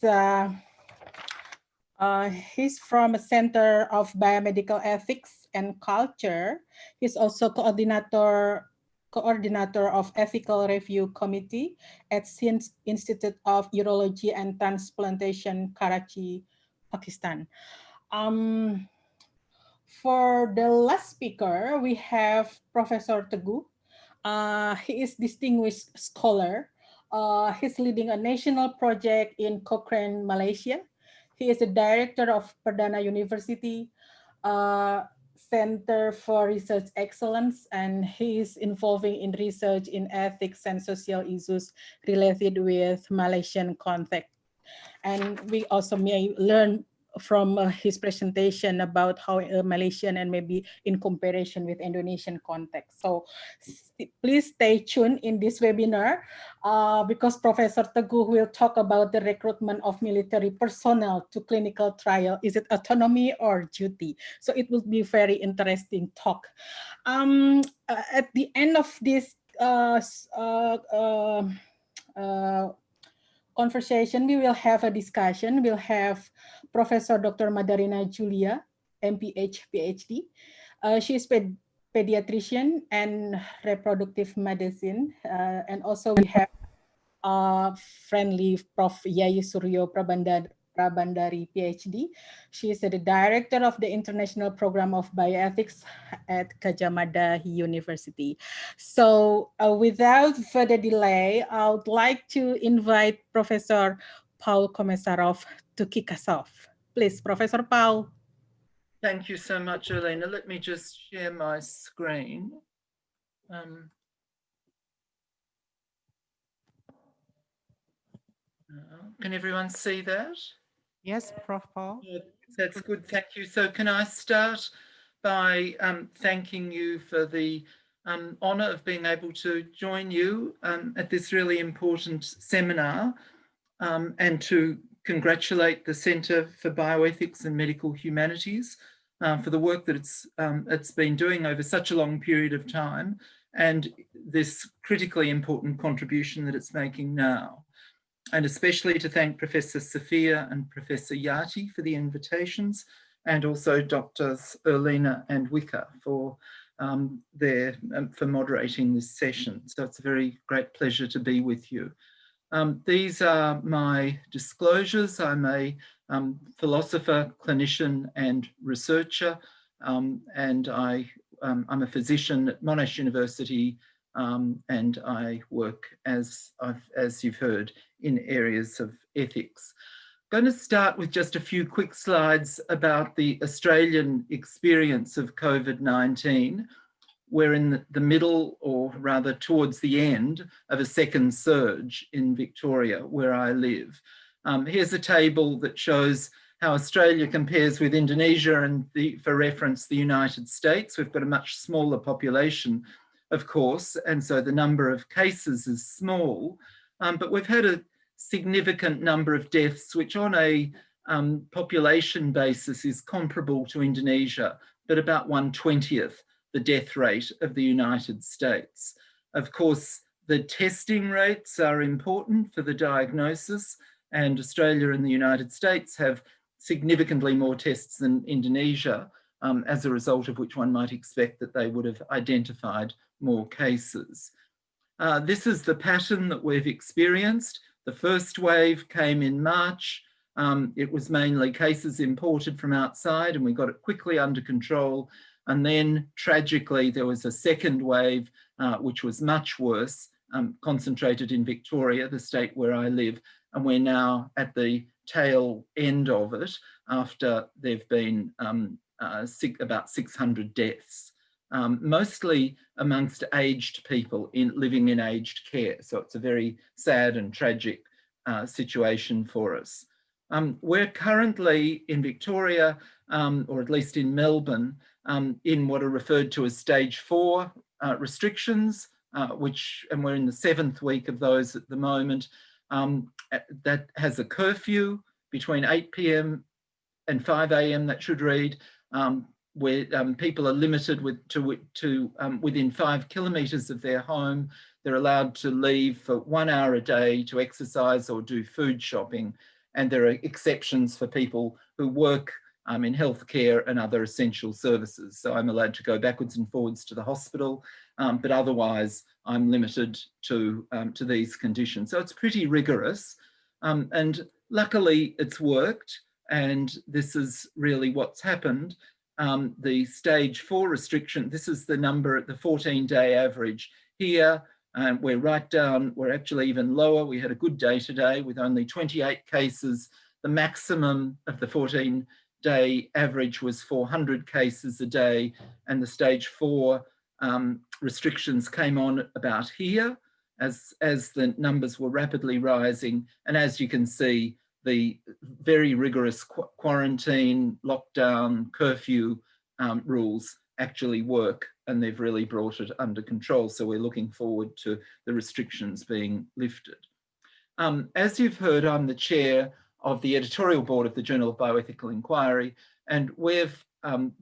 he's from a Center of Biomedical Ethics and Culture. He's also coordinator of Ethical Review Committee at Institute of Urology and Transplantation, Karachi, Pakistan. For the last speaker, we have Professor Teguh. He is distinguished scholar. He's leading a national project in Cochrane, Malaysia. He is the director of Perdana University Center for Research Excellence, and he is involving in research in ethics and social issues related with Malaysian context. And we also may learn from his presentation about how Malaysian and maybe in comparison with Indonesian context. So please stay tuned in this webinar because Professor Teguh will talk about the recruitment of military personnel to clinical trial. Is it autonomy or duty? So it will be very interesting talk. At the end of this conversation, we will have a discussion. We'll have Professor Dr. Madarina Julia, MPH, PhD. She is pediatrician and reproductive medicine. And also we have friendly Prof. Yayi Suryo Prabandari, PhD. She is the director of the International Program of Bioethics at Gadjah Mada University. So without further delay, I would like to invite Professor Paul Komisarov to kick us off. Please, Professor Paul. Thank you so much, Elena. Let me just share my screen. Can everyone see that? Yes, Prof. Paul. That's good, thank you. So can I start by thanking you for the honour of being able to join you at this really important seminar and to congratulate the Centre for Bioethics and Medical Humanities for the work that it's been doing over such a long period of time and this critically important contribution that it's making now. And especially to thank Professor Sophia and Professor Yati for the invitations, and also Doctors Erlina and Wicca for moderating this session. So it's a very great pleasure to be with you. These are my disclosures. I'm a philosopher, clinician, and researcher, and I'm a physician at Monash University, and I work, as you've heard, in areas of ethics. I'm going to start with just a few quick slides about the Australian experience of COVID-19. We're in the middle, or rather towards the end, of a second surge in Victoria, where I live. Here's a table that shows how Australia compares with Indonesia and, for reference, the United States. We've got a much smaller population, of course, and so the number of cases is small, but we've had a significant number of deaths, which on a population basis is comparable to Indonesia, but about 1/20th the death rate of the United States. Of course, the testing rates are important for the diagnosis, and Australia and the United States have significantly more tests than Indonesia, as a result of which one might expect that they would have identified more cases. This is the pattern that we've experienced. The first wave came in March. It was mainly cases imported from outside, and we got it quickly under control. And then tragically, there was a second wave, which was much worse, concentrated in Victoria, the state where I live. And we're now at the tail end of it after there've been about 600 deaths, mostly amongst aged people living in aged care. So it's a very sad and tragic situation for us. We're currently in Victoria, or at least in Melbourne, in what are referred to as stage 4 restrictions, and we're in the 7th week of those at the moment. That has a curfew between 8 p.m. and 5 a.m. that should read, where people are limited to within 5 kilometres of their home. They're allowed to leave for 1 hour a day to exercise or do food shopping. And there are exceptions for people who work in healthcare and other essential services. So I'm allowed to go backwards and forwards to the hospital, but otherwise I'm limited to these conditions. So it's pretty rigorous, and luckily it's worked, and this is really what's happened. The stage 4 restriction, this is the number at the 14-day average here. We're right down, we're actually even lower. We had a good day today with only 28 cases. The maximum of the 14-day average was 400 cases a day, and the stage 4 restrictions came on about here as the numbers were rapidly rising. And as you can see, the very rigorous quarantine, lockdown, curfew rules actually work, and they've really brought it under control. So we're looking forward to the restrictions being lifted. As you've heard, I'm the chair of the editorial board of the Journal of Bioethical Inquiry, and we've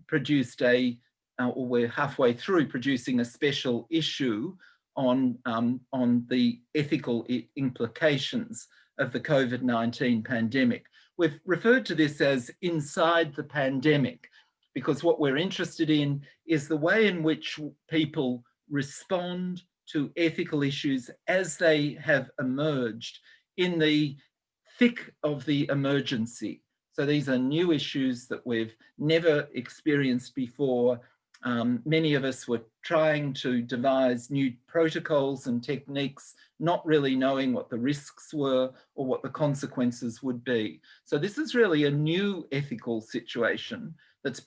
produced or we're halfway through producing a special issue on the ethical implications of the COVID-19 pandemic. We've referred to this as Inside the Pandemic, because what we're interested in is the way in which people respond to ethical issues as they have emerged in the thick of the emergency. So these are new issues that we've never experienced before. Many of us were trying to devise new protocols and techniques, not really knowing what the risks were or what the consequences would be. So this is really a new ethical situation that's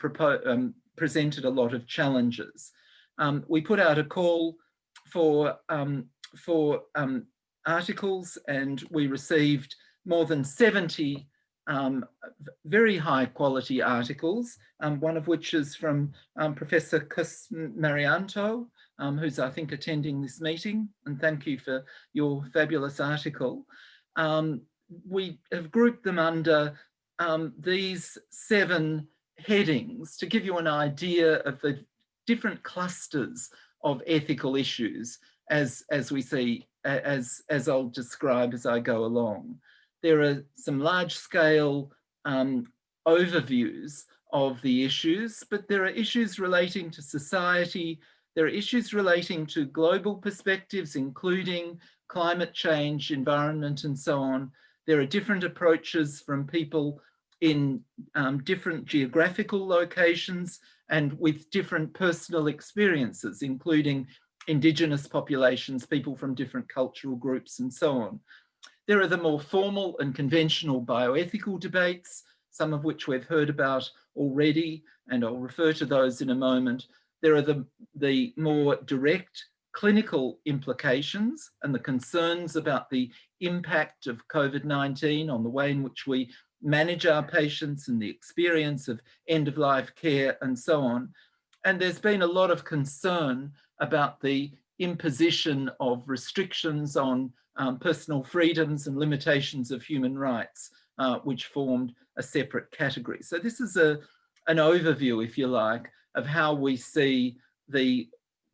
presented a lot of challenges. We put out a call for articles, and we received more than 70 very high quality articles, one of which is from Professor Kus Marianto, who's I think attending this meeting, and thank you for your fabulous article. We have grouped them under these 7 headings to give you an idea of the different clusters of ethical issues as we see, as I'll describe as I go along. There are some large-scale overviews of the issues, but there are issues relating to society. There are issues relating to global perspectives, including climate change, environment, and so on. There are different approaches from people in different geographical locations and with different personal experiences, including Indigenous populations, people from different cultural groups, and so on. There are the more formal and conventional bioethical debates, some of which we've heard about already, and I'll refer to those in a moment. There are the more direct clinical implications and the concerns about the impact of COVID-19 on the way in which we manage our patients and the experience of end-of-life care and so on. And there's been a lot of concern about the imposition of restrictions on personal freedoms and limitations of human rights, which formed a separate category. So this is an overview, if you like, of how we see the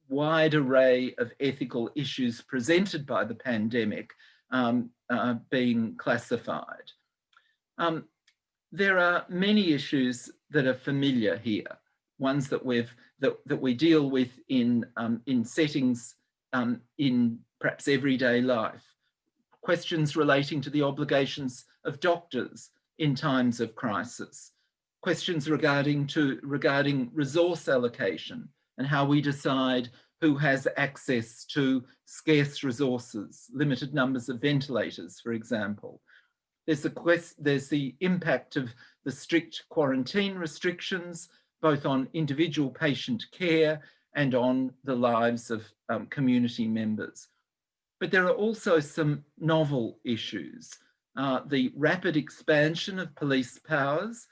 wide array of ethical issues presented by the pandemic being classified. There are many issues that are familiar here, ones that we deal with in settings in perhaps everyday life. Questions relating to the obligations of doctors in times of crisis. Questions regarding resource allocation and how we decide who has access to scarce resources, limited numbers of ventilators, for example. There's the impact of the strict quarantine restrictions, both on individual patient care and on the lives of community members. But there are also some novel issues. The rapid expansion of police powers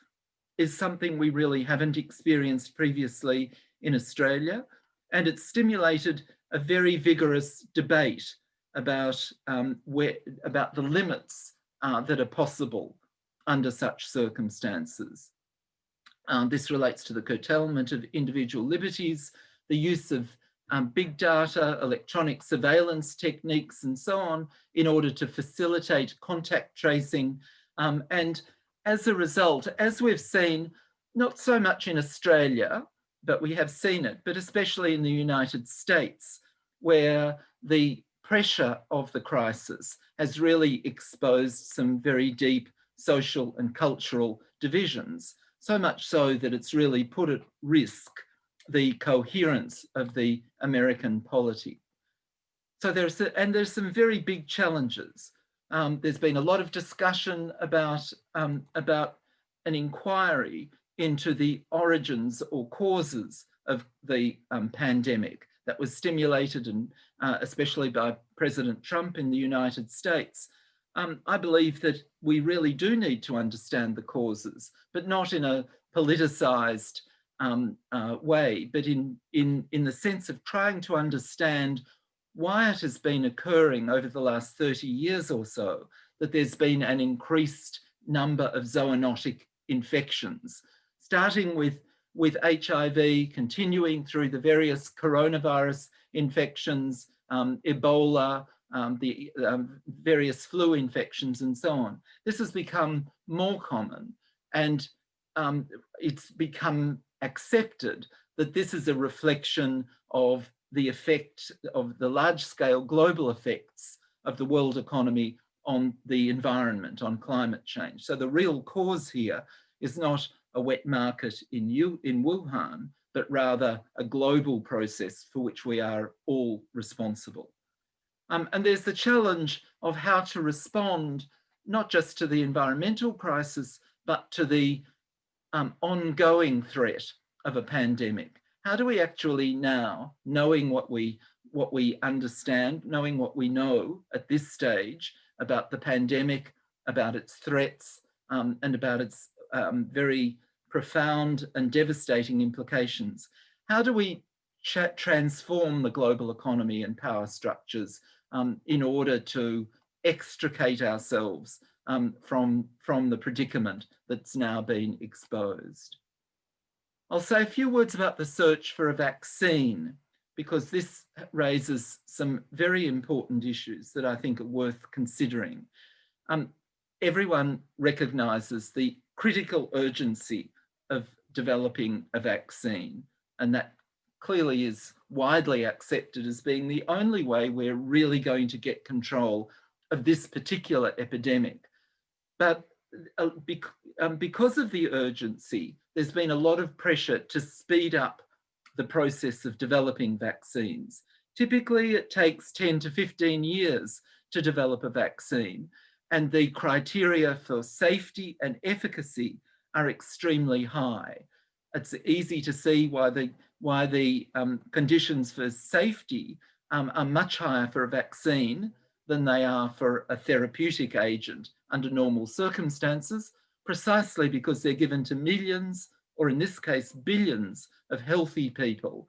is something we really haven't experienced previously in Australia, and it's stimulated a very vigorous debate about the limits that are possible under such circumstances. This relates to the curtailment of individual liberties, the use of big data, electronic surveillance techniques, and so on, in order to facilitate contact tracing. And as a result, as we've seen, not so much in Australia, but we have seen it, but especially in the United States, where the pressure of the crisis has really exposed some very deep social and cultural divisions, so much so that it's really put at risk the coherence of the American polity. So there's some very big challenges. There's been a lot of discussion about an inquiry into the origins or causes of the pandemic that was stimulated, and especially by President Trump in the United States. I believe that we really do need to understand the causes, but not in a politicized way, but in the sense of trying to understand why it has been occurring over the last 30 years or so, that there's been an increased number of zoonotic infections, starting with HIV, continuing through the various coronavirus infections, Ebola, the various flu infections and so on. This has become more common, and it's become accepted that this is a reflection of the effect of the large-scale global effects of the world economy on the environment, on climate change. So the real cause here is not a wet market in Wuhan, but rather a global process for which we are all responsible. And there's the challenge of how to respond, not just to the environmental crisis, but to the ongoing threat of a pandemic. How do we actually now, knowing what we understand, knowing what we know at this stage about the pandemic, about its threats, and about its very profound and devastating implications, how do we transform the global economy and power structures in order to extricate ourselves from the predicament that's now been exposed? I'll say a few words about the search for a vaccine, because this raises some very important issues that I think are worth considering. Everyone recognises the critical urgency of developing a vaccine, and that clearly is widely accepted as being the only way we're really going to get control of this particular epidemic. But because of the urgency, there's been a lot of pressure to speed up the process of developing vaccines. Typically, it takes 10 to 15 years to develop a vaccine, and the criteria for safety and efficacy are extremely high. It's easy to see why the conditions for safety are much higher for a vaccine than they are for a therapeutic agent under normal circumstances, precisely because they're given to millions, or in this case, billions of healthy people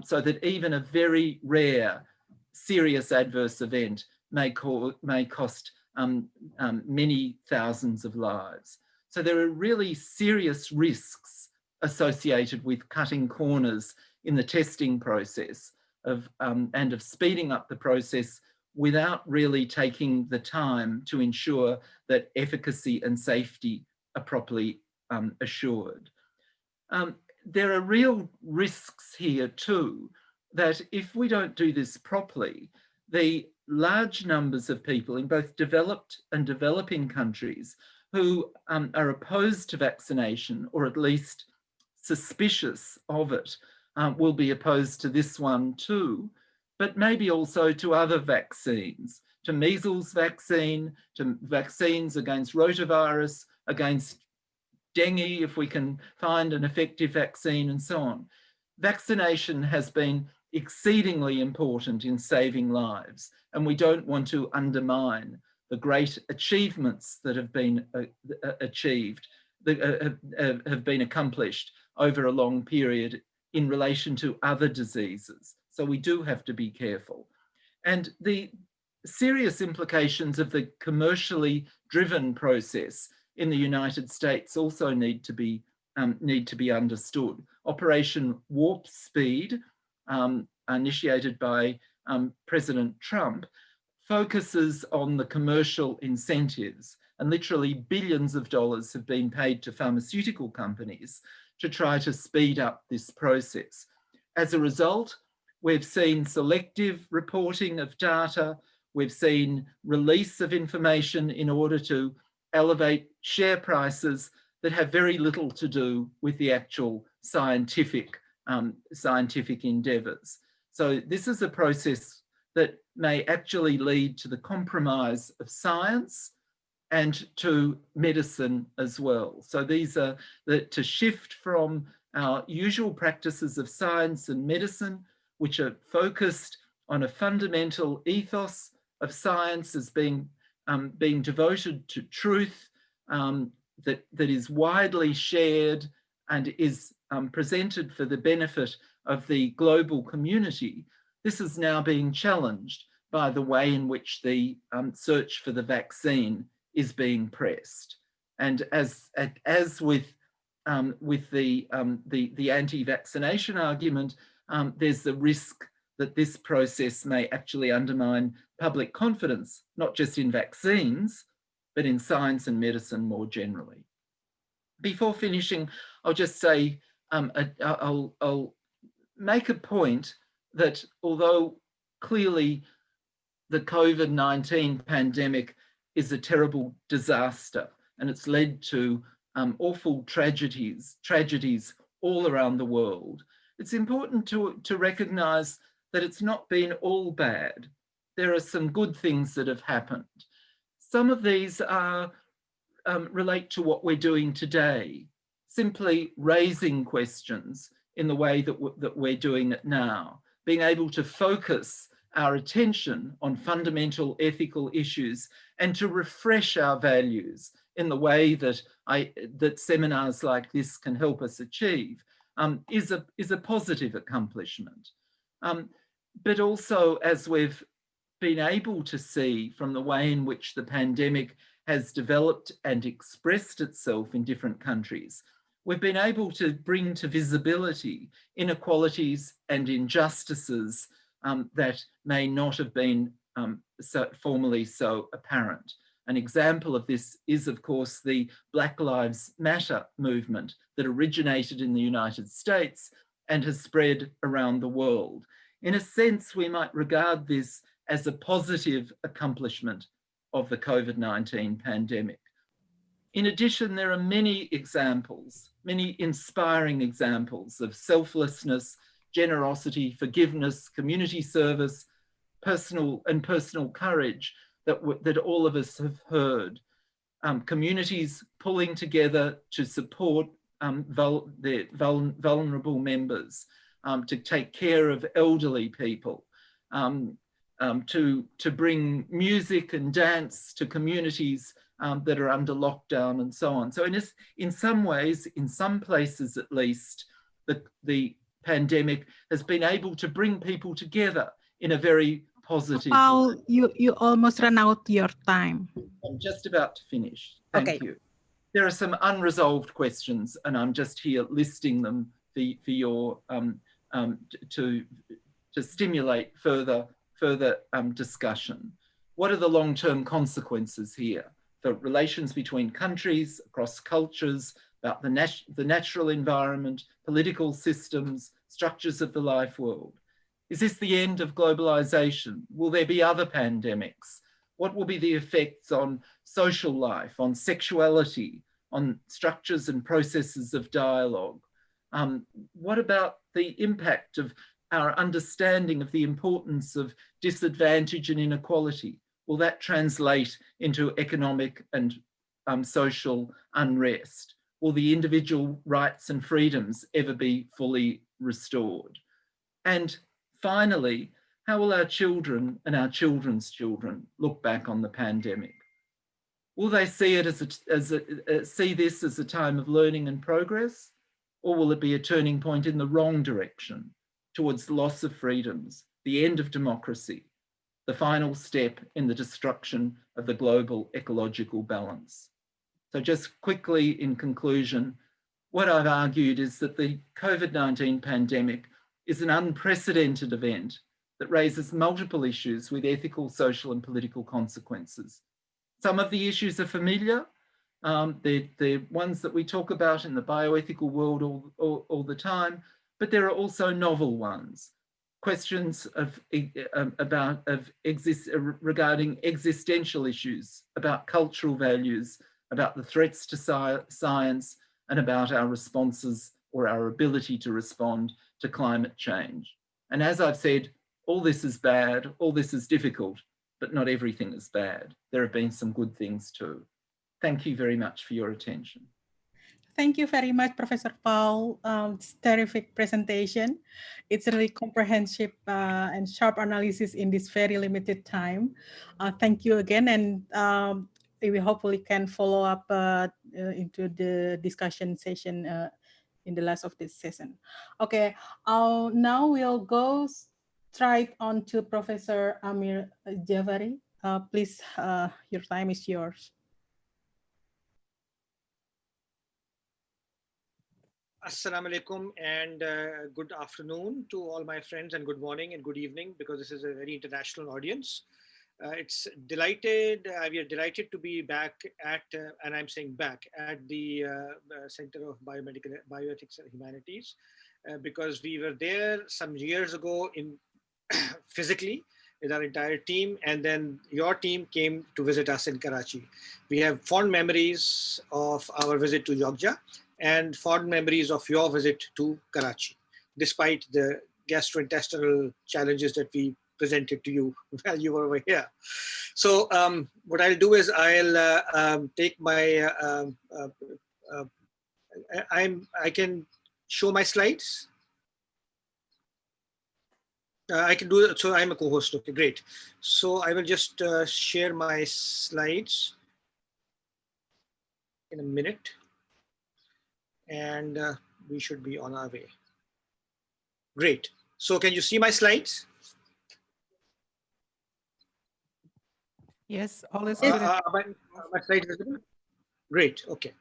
so that even a very rare serious adverse event may cost many thousands of lives. So there are really serious risks associated with cutting corners in the testing process and of speeding up the process without really taking the time to ensure that efficacy and safety are properly assured. There are real risks here too, that if we don't do this properly, the large numbers of people in both developed and developing countries who are opposed to vaccination, or at least suspicious of it, will be opposed to this one too, but maybe also to other vaccines, to measles vaccine, to vaccines against rotavirus, against dengue, if we can find an effective vaccine, and so on. Vaccination has been exceedingly important in saving lives, and we don't want to undermine the great achievements that have been have been accomplished over a long period in relation to other diseases. So we do have to be careful. And the serious implications of the commercially driven process in the United States also need to be understood. Operation Warp Speed, initiated by President Trump, focuses on the commercial incentives, and literally billions of dollars have been paid to pharmaceutical companies to try to speed up this process. As a result, we've seen selective reporting of data, we've seen release of information in order to elevate share prices that have very little to do with the actual scientific endeavours. So this is a process that may actually lead to the compromise of science and to medicine as well. So these are to shift from our usual practices of science and medicine, which are focused on a fundamental ethos of science as being devoted to truth, that is widely shared and is presented for the benefit of the global community. This is now being challenged by the way in which the search for the vaccine is being pressed. And as with the anti-vaccination argument, there's the risk that this process may actually undermine public confidence, not just in vaccines, but in science and medicine more generally. Before finishing, I'll just say, I'll make a point that although clearly the COVID-19 pandemic is a terrible disaster, and it's led to awful tragedies all around the world, it's important to recognise that it's not been all bad. There are some good things that have happened. Some of these are relate to what we're doing today, simply raising questions in the way that we're doing it now, being able to focus our attention on fundamental ethical issues and to refresh our values in the way that seminars like this can help us achieve is a positive accomplishment. But also, as we've been able to see from the way in which the pandemic has developed and expressed itself in different countries, we've been able to bring to visibility inequalities and injustices that may not have been formerly so apparent. An example of this is, of course, the Black Lives Matter movement that originated in the United States and has spread around the world. In a sense, we might regard this as a positive accomplishment of the COVID-19 pandemic. In addition, there are many examples, many inspiring examples of selflessness, generosity, forgiveness, community service, personal courage that all of us have heard. Communities pulling together to support their vulnerable members, to take care of elderly people, to bring music and dance to communities that are under lockdown and so on. So in some ways, in some places at least, the pandemic has been able to bring people together in a very positive way. Paul, you almost ran out your time. I'm just about to finish. Thank you. There are some unresolved questions, and I'm just here listing them for your to stimulate further discussion. What are the long-term consequences here for relations between countries, across cultures, about the natural environment, political systems, structures of the life world? Is this the end of globalization? Will there be other pandemics? What will be the effects on social life, on sexuality, on structures and processes of dialogue? What about the impact of our understanding of the importance of disadvantage and inequality? Will that translate into economic and social unrest? Will the individual rights and freedoms ever be fully restored? And finally, how will our children and our children's children look back on the pandemic? Will they see it see this as a time of learning and progress, or will it be a turning point in the wrong direction towards loss of freedoms, the end of democracy, the final step in the destruction of the global ecological balance? So just quickly in conclusion, what I've argued is that the COVID-19 pandemic is an unprecedented event that raises multiple issues with ethical, social, and political consequences. Some of the issues are familiar. They're ones that we talk about in the bioethical world all the time, but there are also novel ones. Questions regarding existential issues, about cultural values, about the threats to science, and about our responses or our ability to respond to climate change. And as I've said, all this is bad, all this is difficult, but not everything is bad. There have been some good things too. Thank you very much for your attention. Thank you very much, Professor Paul. It's terrific presentation. It's a really comprehensive and sharp analysis in this very limited time. Thank you again, and we hopefully can follow up into the discussion session in the last of this session. Okay, now we'll go straight on to Professor Amir Javari. Please, your time is yours. Assalamu alaikum and good afternoon to all my friends, and good morning and good evening, because this is a very international audience. We are delighted to be back at, and I'm saying back, at the Center of Biomedical, Bioethics and Humanities, because we were there some years ago physically with our entire team, and then your team came to visit us in Karachi. We have fond memories of our visit to Yogya and fond memories of your visit to Karachi, despite the gastrointestinal challenges that we presented to you while you were over here. So what I'll do is I'll take my, I can show my slides. I can do it, so I'm a co-host, okay, great. So I will just share my slides in a minute, and we should be on our way. Great. So can you see my slides? Yes, all is good. My slides visible? Great, okay.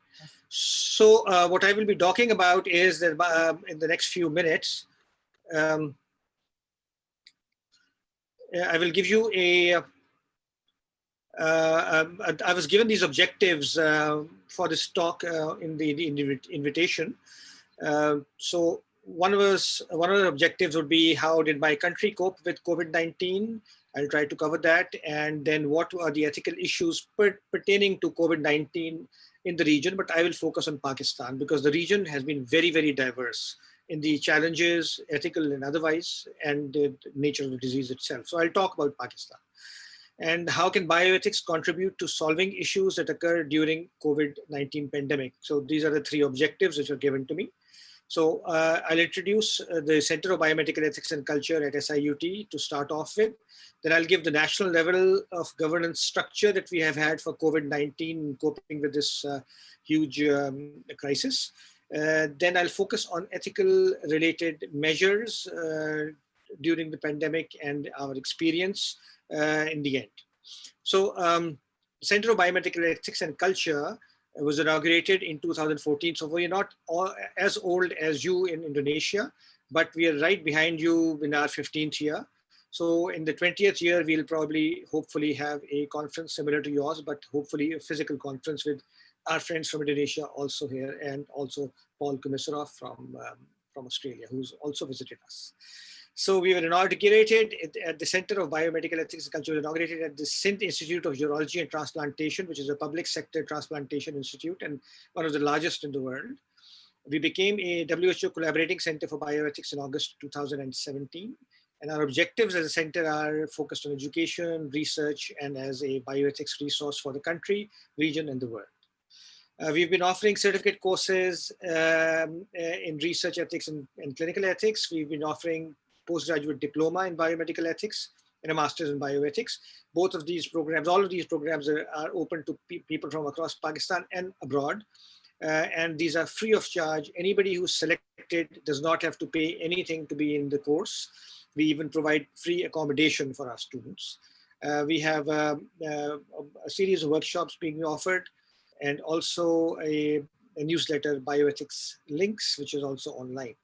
So what I will be talking about is that in the next few minutes, I will give you I was given these objectives for this talk in the invitation. So one of the objectives would be, how did my country cope with COVID-19? I'll try to cover that. And then what are the ethical issues pertaining to COVID-19 in the region? But I will focus on Pakistan, because the region has been very, very diverse in the challenges, ethical and otherwise, and the nature of the disease itself. So I'll talk about Pakistan. And how can bioethics contribute to solving issues that occur during COVID-19 pandemic? So these are the three objectives which are given to me. So I'll introduce the Center of Biomedical Ethics and Culture at SIUT to start off with. Then I'll give the national level of governance structure that we have had for COVID-19, coping with this huge crisis. Then I'll focus on ethical related measures during the pandemic and our experience in the end. So Center of Biomedical Ethics and Culture was inaugurated in 2014. So we're not as old as you in Indonesia, but we are right behind you in our 15th year. So in the 20th year, we'll probably, hopefully have a conference similar to yours, but hopefully a physical conference with our friends from Indonesia also here, and also Paul Komisarov from Australia, who's also visited us. So we were inaugurated at the Center of Biomedical Ethics and Culture, inaugurated at the Sindh Institute of Urology and Transplantation, which is a public sector transplantation institute and one of the largest in the world. We became a WHO collaborating center for bioethics in August 2017. And our objectives as a center are focused on education, research, and as a bioethics resource for the country, region, and the world. We've been offering certificate courses in research ethics and clinical ethics. We've been offering postgraduate diploma in biomedical ethics and a master's in bioethics. Both of these programs, all of these programs are open to people from across Pakistan and abroad. And these are free of charge. Anybody who's selected does not have to pay anything to be in the course. We even provide free accommodation for our students. We have a series of workshops being offered, and also a newsletter, Bioethics Links, which is also online.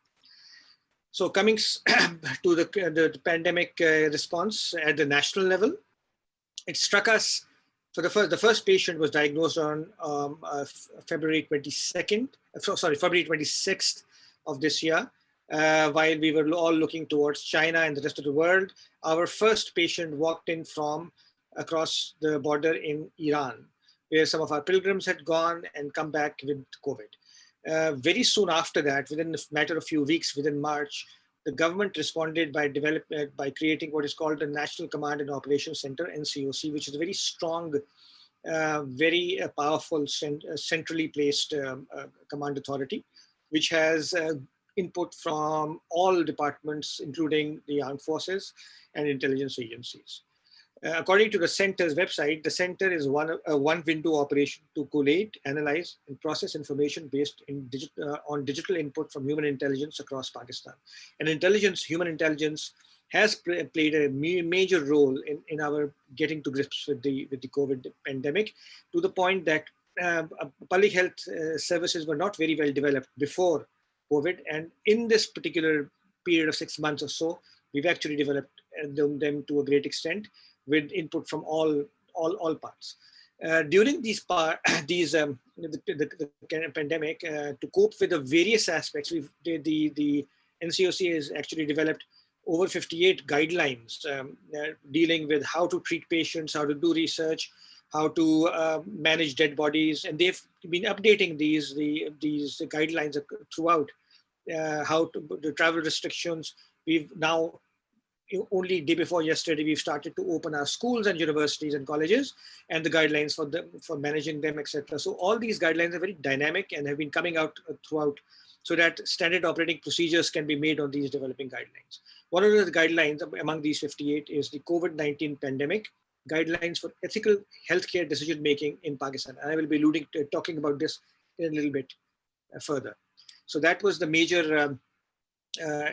So coming to the pandemic response at the national level, it struck us. So the first patient was diagnosed on February 26th of this year. While we were all looking towards China and the rest of the world, our first patient walked in from across the border in Iran, where some of our pilgrims had gone and come back with COVID. Very soon after that, within a matter of few weeks, within March, the government responded by creating what is called the National Command and Operations Center, NCOC, which is a very strong, very powerful, centrally placed command authority, which has input from all departments, including the armed forces and intelligence agencies. According to the center's website, the center is a one-window operation to collate, analyze, and process information based on digital input from human intelligence across Pakistan. And human intelligence has played a major role in our getting to grips with the COVID pandemic, to the point that public health services were not very well developed before COVID. And in this particular period of 6 months or so, we've actually developed them to a great extent, with input from all parts. During the pandemic, to cope with the various aspects, the NCOC has actually developed over 58 guidelines dealing with how to treat patients, how to do research, how to manage dead bodies, and they've been updating these guidelines throughout. The travel restrictions. We've now, only day before yesterday, we've started to open our schools and universities and colleges, and the guidelines for managing them, etc. So all these guidelines are very dynamic and have been coming out throughout, so that standard operating procedures can be made on these developing guidelines. One of the guidelines among these 58 is the COVID-19 pandemic guidelines for ethical healthcare decision-making in Pakistan. And I will be talking about this in a little bit further. So that was the major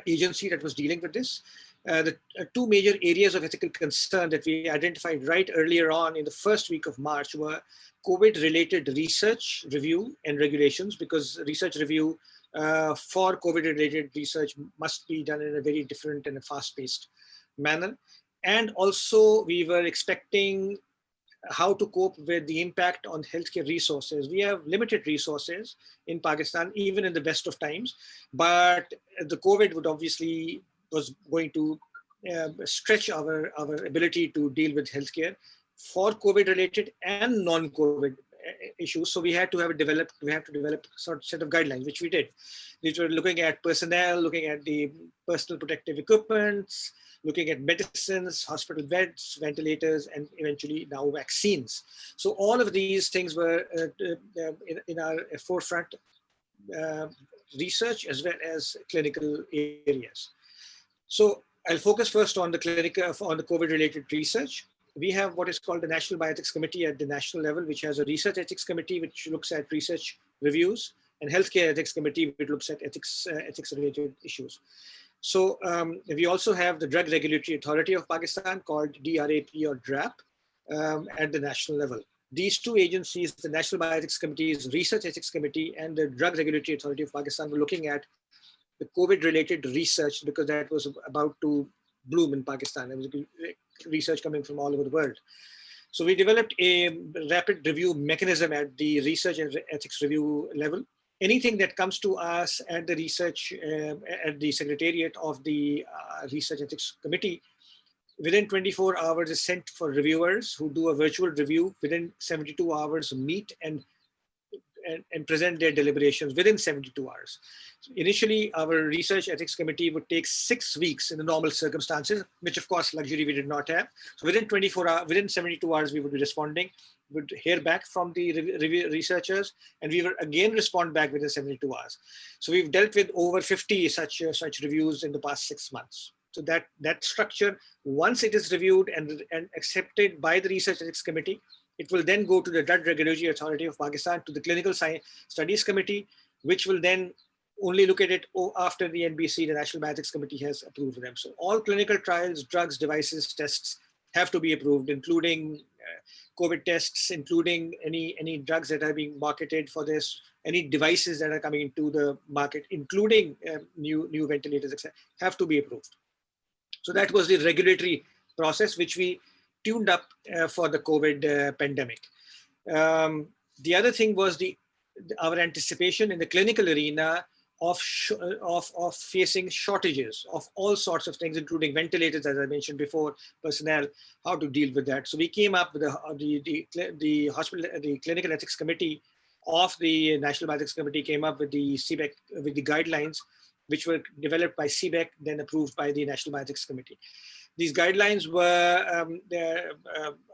agency that was dealing with this. The two major areas of ethical concern that we identified right earlier on in the first week of March were COVID-related research review and regulations, because research review for COVID-related research must be done in a very different and a fast-paced manner. And also we were expecting how to cope with the impact on healthcare resources. We have limited resources in Pakistan, even in the best of times, but the COVID was going to stretch our ability to deal with healthcare for COVID-related and non-COVID issues. So we had to develop sort of set of guidelines, which we did. Which were looking at personnel, looking at the personal protective equipment, looking at medicines, hospital beds, ventilators, and eventually now vaccines. So all of these things were in our forefront research as well as clinical areas. So I'll focus first on the COVID-related research. We have what is called the National Bioethics Committee at the national level, which has a research ethics committee, which looks at research reviews, and Healthcare Ethics Committee, which looks at ethics-related issues. So we also have the Drug Regulatory Authority of Pakistan, called DRAP or DRAP, at the national level. These two agencies, the National Bioethics Committee's Research Ethics Committee and the Drug Regulatory Authority of Pakistan, were looking at the COVID-related research, because that was about to bloom in Pakistan. There was research coming from all over the world. So we developed a rapid review mechanism at the research and ethics review level. Anything that comes to us at the research, at the secretariat of the Research Ethics Committee, within 24 hours is sent for reviewers who do a virtual review. Within 72 hours, meet and present their deliberations within 72 hours. So initially, our Research Ethics Committee would take 6 weeks in the normal circumstances, which of course luxury we did not have. So within 24 hours, within 72 hours, we would be responding, would hear back from the researchers, and we would again respond back within 72 hours. So we've dealt with over 50 such reviews in the past 6 months. So that structure, once it is reviewed and accepted by the Research Ethics Committee, it will then go to the Drug Regulatory Authority of Pakistan, to the Clinical Studies Committee, which will then only look at it after the NBC, the National Bioethics Committee, has approved them. So all clinical trials, drugs, devices, tests have to be approved, including COVID tests, including any drugs that are being marketed for this, any devices that are coming into the market, including new ventilators, etc., have to be approved. So that was the regulatory process, which we tuned up for the COVID pandemic. The other thing was our anticipation in the clinical arena of facing shortages of all sorts of things, including ventilators, as I mentioned before, personnel, how to deal with that. So we came up with the Clinical Ethics Committee of the National Bioethics Committee came up with the CBEC, with the guidelines, which were developed by CBEC, then approved by the National Bioethics Committee. These guidelines were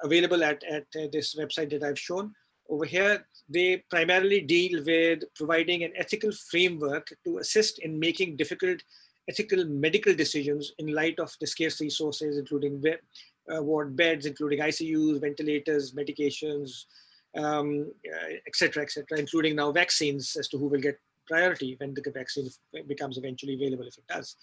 available at this website that I've shown. Over here, they primarily deal with providing an ethical framework to assist in making difficult ethical medical decisions in light of the scarce resources, including ward beds, including ICUs, ventilators, medications, etc., including now vaccines, as to who will get priority when the vaccine becomes eventually available, if it does.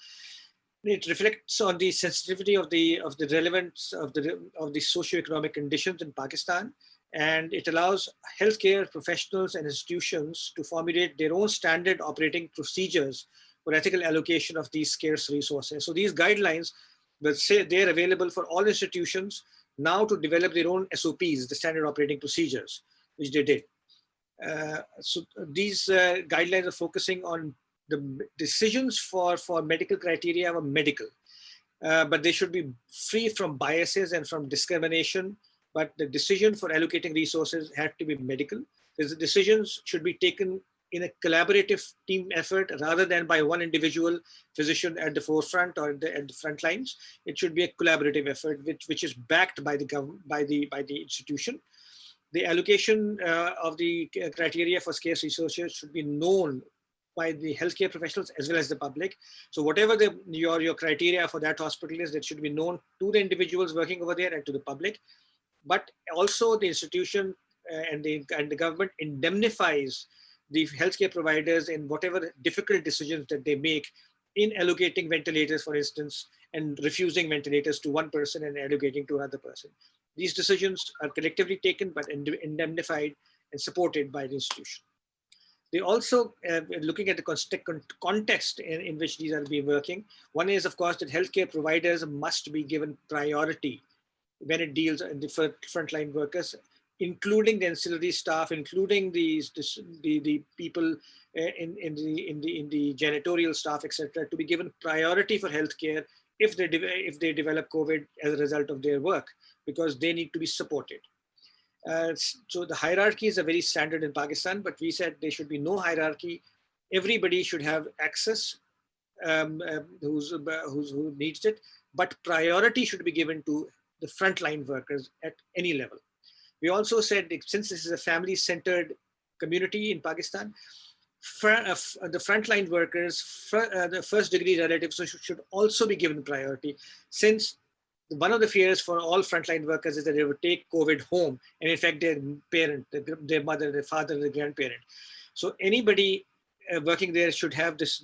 It reflects on the sensitivity of the relevance of the socioeconomic conditions in Pakistan, and it allows healthcare professionals and institutions to formulate their own standard operating procedures for ethical allocation of these scarce resources. So these guidelines will say they're available for all institutions now to develop their own SOPs, the standard operating procedures, which they did. So these guidelines are focusing on the decisions for medical criteria are medical, but they should be free from biases and from discrimination. But the decision for allocating resources have to be medical, because the decisions should be taken in a collaborative team effort rather than by one individual physician at the forefront or at the front lines. It should be a collaborative effort, which is backed by the government, by the institution. The allocation of the criteria for scarce resources should be known by the healthcare professionals as well as the public. So whatever your criteria for that hospital is, that should be known to the individuals working over there and to the public. But also the institution and the government indemnifies the healthcare providers in whatever difficult decisions that they make in allocating ventilators, for instance, and refusing ventilators to one person and allocating to another person. These decisions are collectively taken but indemnified and supported by the institution. They also, looking at the context in which these are being working, one is, of course, that healthcare providers must be given priority when it deals with the frontline workers, including the ancillary staff, including the people in the janitorial staff, etc., to be given priority for healthcare if they develop COVID as a result of their work, because they need to be supported. So the hierarchies are very standard in Pakistan, but we said there should be no hierarchy. Everybody should have access, who needs it, but priority should be given to the frontline workers at any level. We also said that since this is a family-centered community in Pakistan, the frontline workers, the first-degree relatives should also be given priority, since one of the fears for all frontline workers is that they would take COVID home and infect their parent, their mother, their father, their grandparent. So anybody working there should have this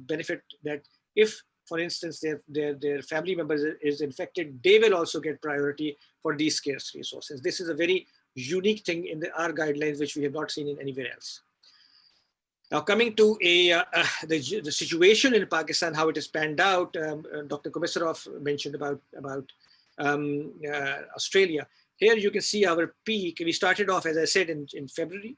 benefit that if, for instance, their family member is infected, they will also get priority for these scarce resources. This is a very unique thing in our guidelines, which we have not seen in anywhere else. Now, coming to the situation in Pakistan, how it has panned out, Dr. Komisarov mentioned about Australia. Here you can see our peak. We started off, as I said, in February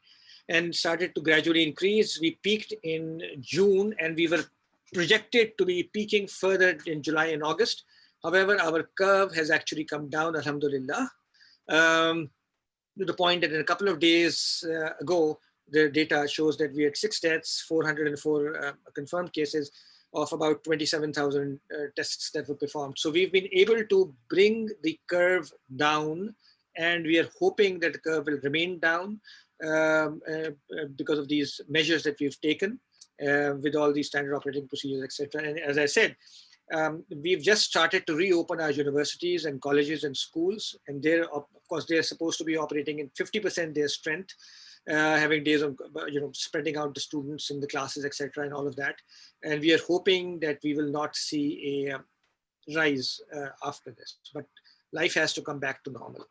and started to gradually increase. We peaked in June and we were projected to be peaking further in July and August. However, our curve has actually come down, alhamdulillah, to the point that in a couple of days ago, the data shows that we had 6 deaths, 404 confirmed cases of about 27,000 tests that were performed. So we've been able to bring the curve down, and we are hoping that the curve will remain down because of these measures that we've taken with all these standard operating procedures, etc. And as I said, we've just started to reopen our universities and colleges and schools, and of course, they're supposed to be operating in 50% their strength, having days of, spreading out the students in the classes, etc., and all of that. And we are hoping that we will not see a rise after this, but life has to come back to normal.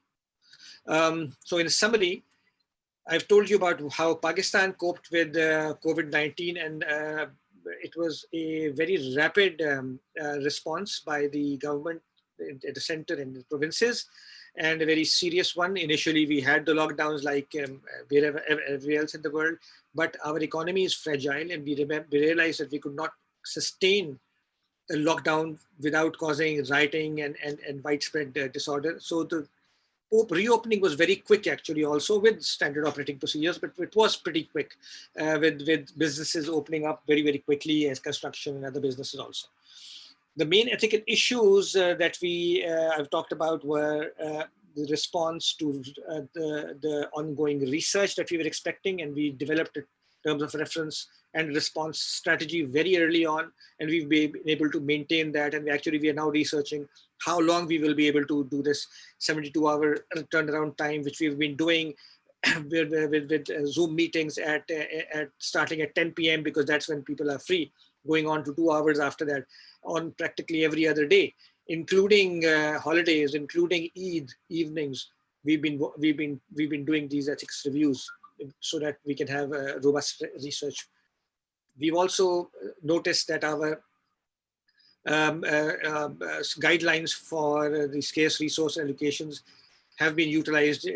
So in summary, I've told you about how Pakistan coped with COVID-19, and it was a very rapid response by the government at the center and the provinces, and a very serious one. Initially, we had the lockdowns like everywhere else in the world, but our economy is fragile, and we realized that we could not sustain a lockdown without causing rioting and widespread disorder. So the reopening was very quick, actually, also with standard operating procedures, but it was pretty quick with businesses opening up very, very quickly, as construction and other businesses also. The main ethical issues that I've talked about were the response to the ongoing research that we were expecting, and we developed a terms of reference and response strategy very early on, and we've been able to maintain that. And we are now researching how long we will be able to do this 72-hour turnaround time, which we've been doing with Zoom meetings at starting at 10 p.m. because that's when people are free, going on to 2 hours after that, on practically every other day, including holidays, including Eid evenings. We've been doing these ethics reviews so that we can have robust research. We've also noticed that our guidelines for the scarce resource allocations have been utilized,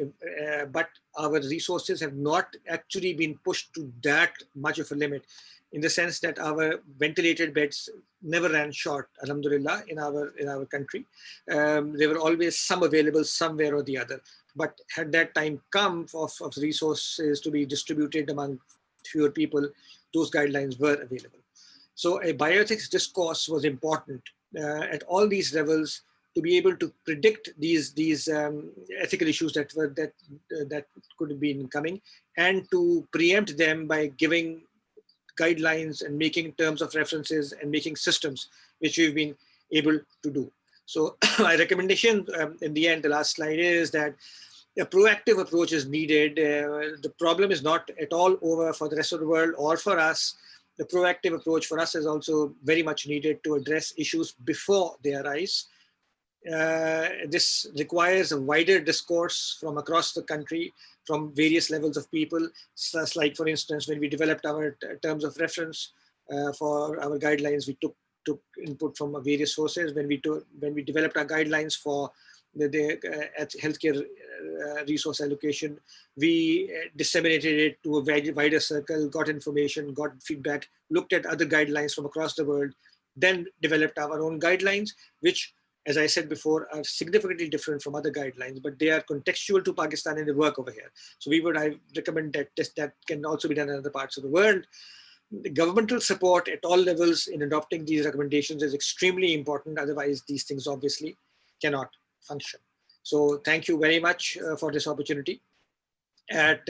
but our resources have not actually been pushed to that much of a limit, in the sense that our ventilated beds never ran short, alhamdulillah, in our country. There were always some available somewhere or the other. But had that time come of resources to be distributed among fewer people, those guidelines were available. So a bioethics discourse was important at all these levels to be able to predict these ethical issues that could have been coming, and to preempt them by giving guidelines and making terms of references and making systems, which we've been able to do. So my recommendation in the end, the last slide, is that a proactive approach is needed. The problem is not at all over for the rest of the world or for us. The proactive approach for us is also very much needed to address issues before they arise. This requires a wider discourse from across the country, from various levels of people. Such like, for instance, when we developed our terms of reference for our guidelines, we took input from various sources. When we developed our guidelines for the healthcare resource allocation, we disseminated it to a wider circle, got information, got feedback, looked at other guidelines from across the world, then developed our own guidelines, which, as I said before, are significantly different from other guidelines, but they are contextual to Pakistan and the work over here. So I recommend that that can also be done in other parts of the world. The governmental support at all levels in adopting these recommendations is extremely important. Otherwise, these things obviously cannot function. So thank you very much for this opportunity at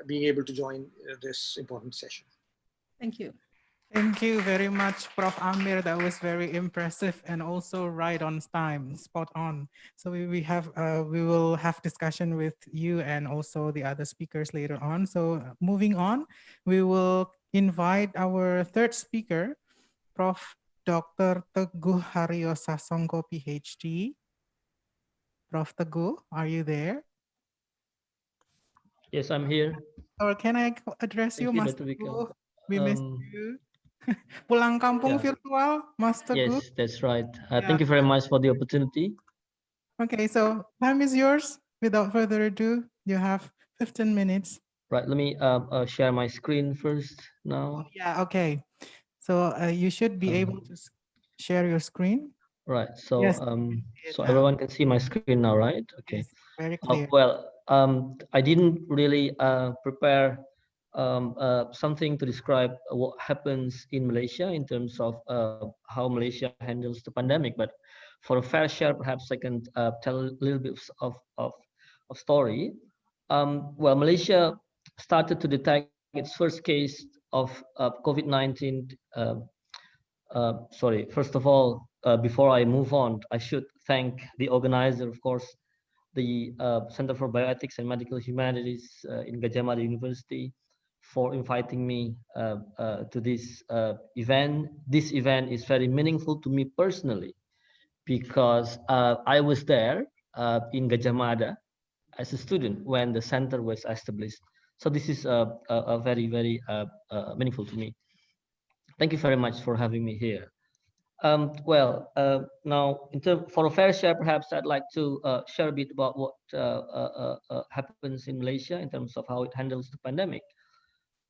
being able to join this important session. Thank you. Thank you very much, Prof. Amir. That was very impressive and also right on time, spot on. So we will have discussion with you and also the other speakers later on. So moving on, we will invite our third speaker, Prof. Dr. Teguh Haryo Sasongko, PhD. Prof. Teguh, are you there? Yes, I'm here. Or can I address you, Thank you, Mas Dr. Wika. Teguh? We missed you. Pulang kampung Yeah. virtual, Mas Teguh. Yes, that's right. Yeah. Thank you very much for the opportunity. Okay, so time is yours. Without further ado, you have 15 minutes. Right, let me share my screen first now. Yeah, okay. So you should be able to share your screen. Right, so Yes, so everyone can see my screen now, right? Okay. Yes, very clear. Well, I didn't really prepare something to describe what happens in Malaysia in terms of how Malaysia handles the pandemic, but for a fair share, perhaps I can tell a little bit of story. Well, Malaysia started to detect its first case of COVID-19. Sorry, first of all, before I move on, I should thank the organizer, of course, the Center for Bioethics and Medical Humanities in Gadjah Mada University for inviting me to this event. This event is very meaningful to me personally because I was there in Gadjah Mada as a student when the center was established. So this is very, very meaningful to me. Thank you very much for having me here. Well, now, for a fair share, perhaps I'd like to share a bit about what happens in Malaysia in terms of how it handles the pandemic.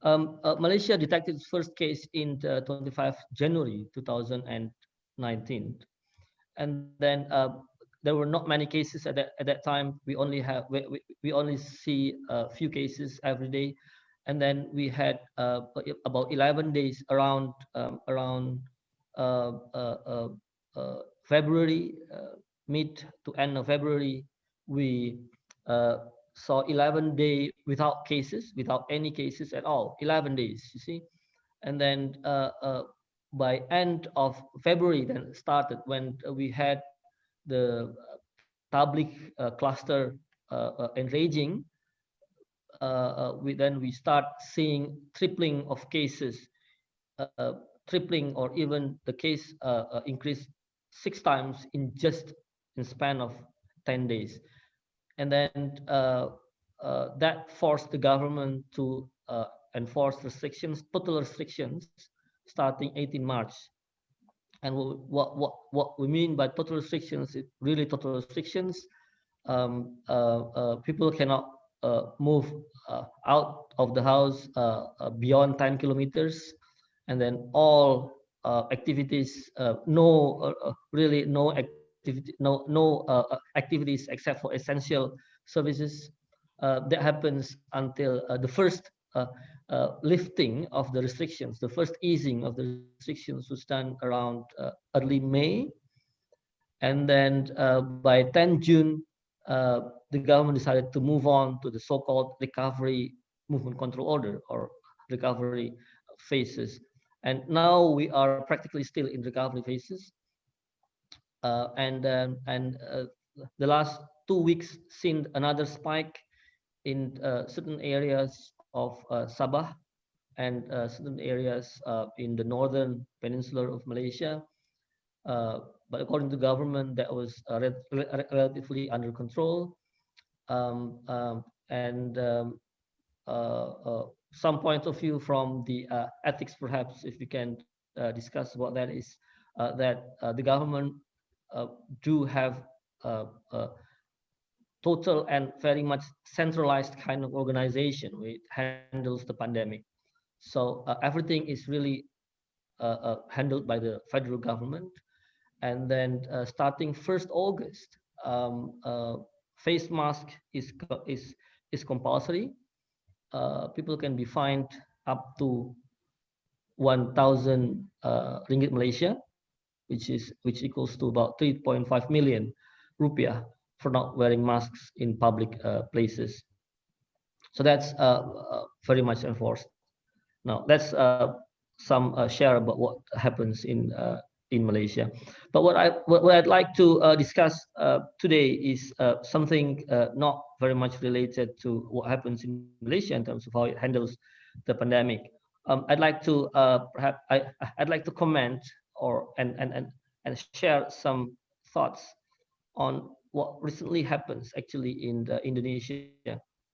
Malaysia detected its first case in 25 January 2019, and then there were not many cases at that time. We only see a few cases every day, and then we had about 11 days around February, mid to end of February, we saw 11 days without cases, without any cases at all, 11 days, you see. And then by end of February, then started when we had the public cluster enraging. We start seeing tripling of cases, tripling or even the case increased 6 times in just in span of 10 days. And then that forced the government to enforce restrictions, total restrictions, starting 18 March. And what we mean by total restrictions is really total restrictions. People cannot move out of the house beyond 10 kilometers. And then all activities, really no activity, no activities except for essential services. That happens until the first lifting of the restrictions, the first easing of the restrictions was done around early May. And then by 10 June, the government decided to move on to the so-called recovery movement control order or recovery phases. And now we are practically still in recovery phases. The last 2 weeks seen another spike in certain areas of Sabah and certain areas in the northern peninsula of Malaysia. But according to the government, that was relatively under control. Some point of view from the ethics, perhaps, if we can discuss what that is, that the government do have total and very much centralized kind of organization which handles the pandemic. So everything is really handled by the federal government. And then starting 1st August, face mask is compulsory. People can be fined up to 1,000 ringgit Malaysia, which equals to about 3.5 million rupiah for not wearing masks in public places. So that's very much enforced. Now that's some share about what happens in Malaysia. But what I'd like to discuss today is something not very much related to what happens in Malaysia in terms of how it handles the pandemic. I'd like to perhaps I'd like to comment or and share some thoughts on what recently happens actually in Indonesia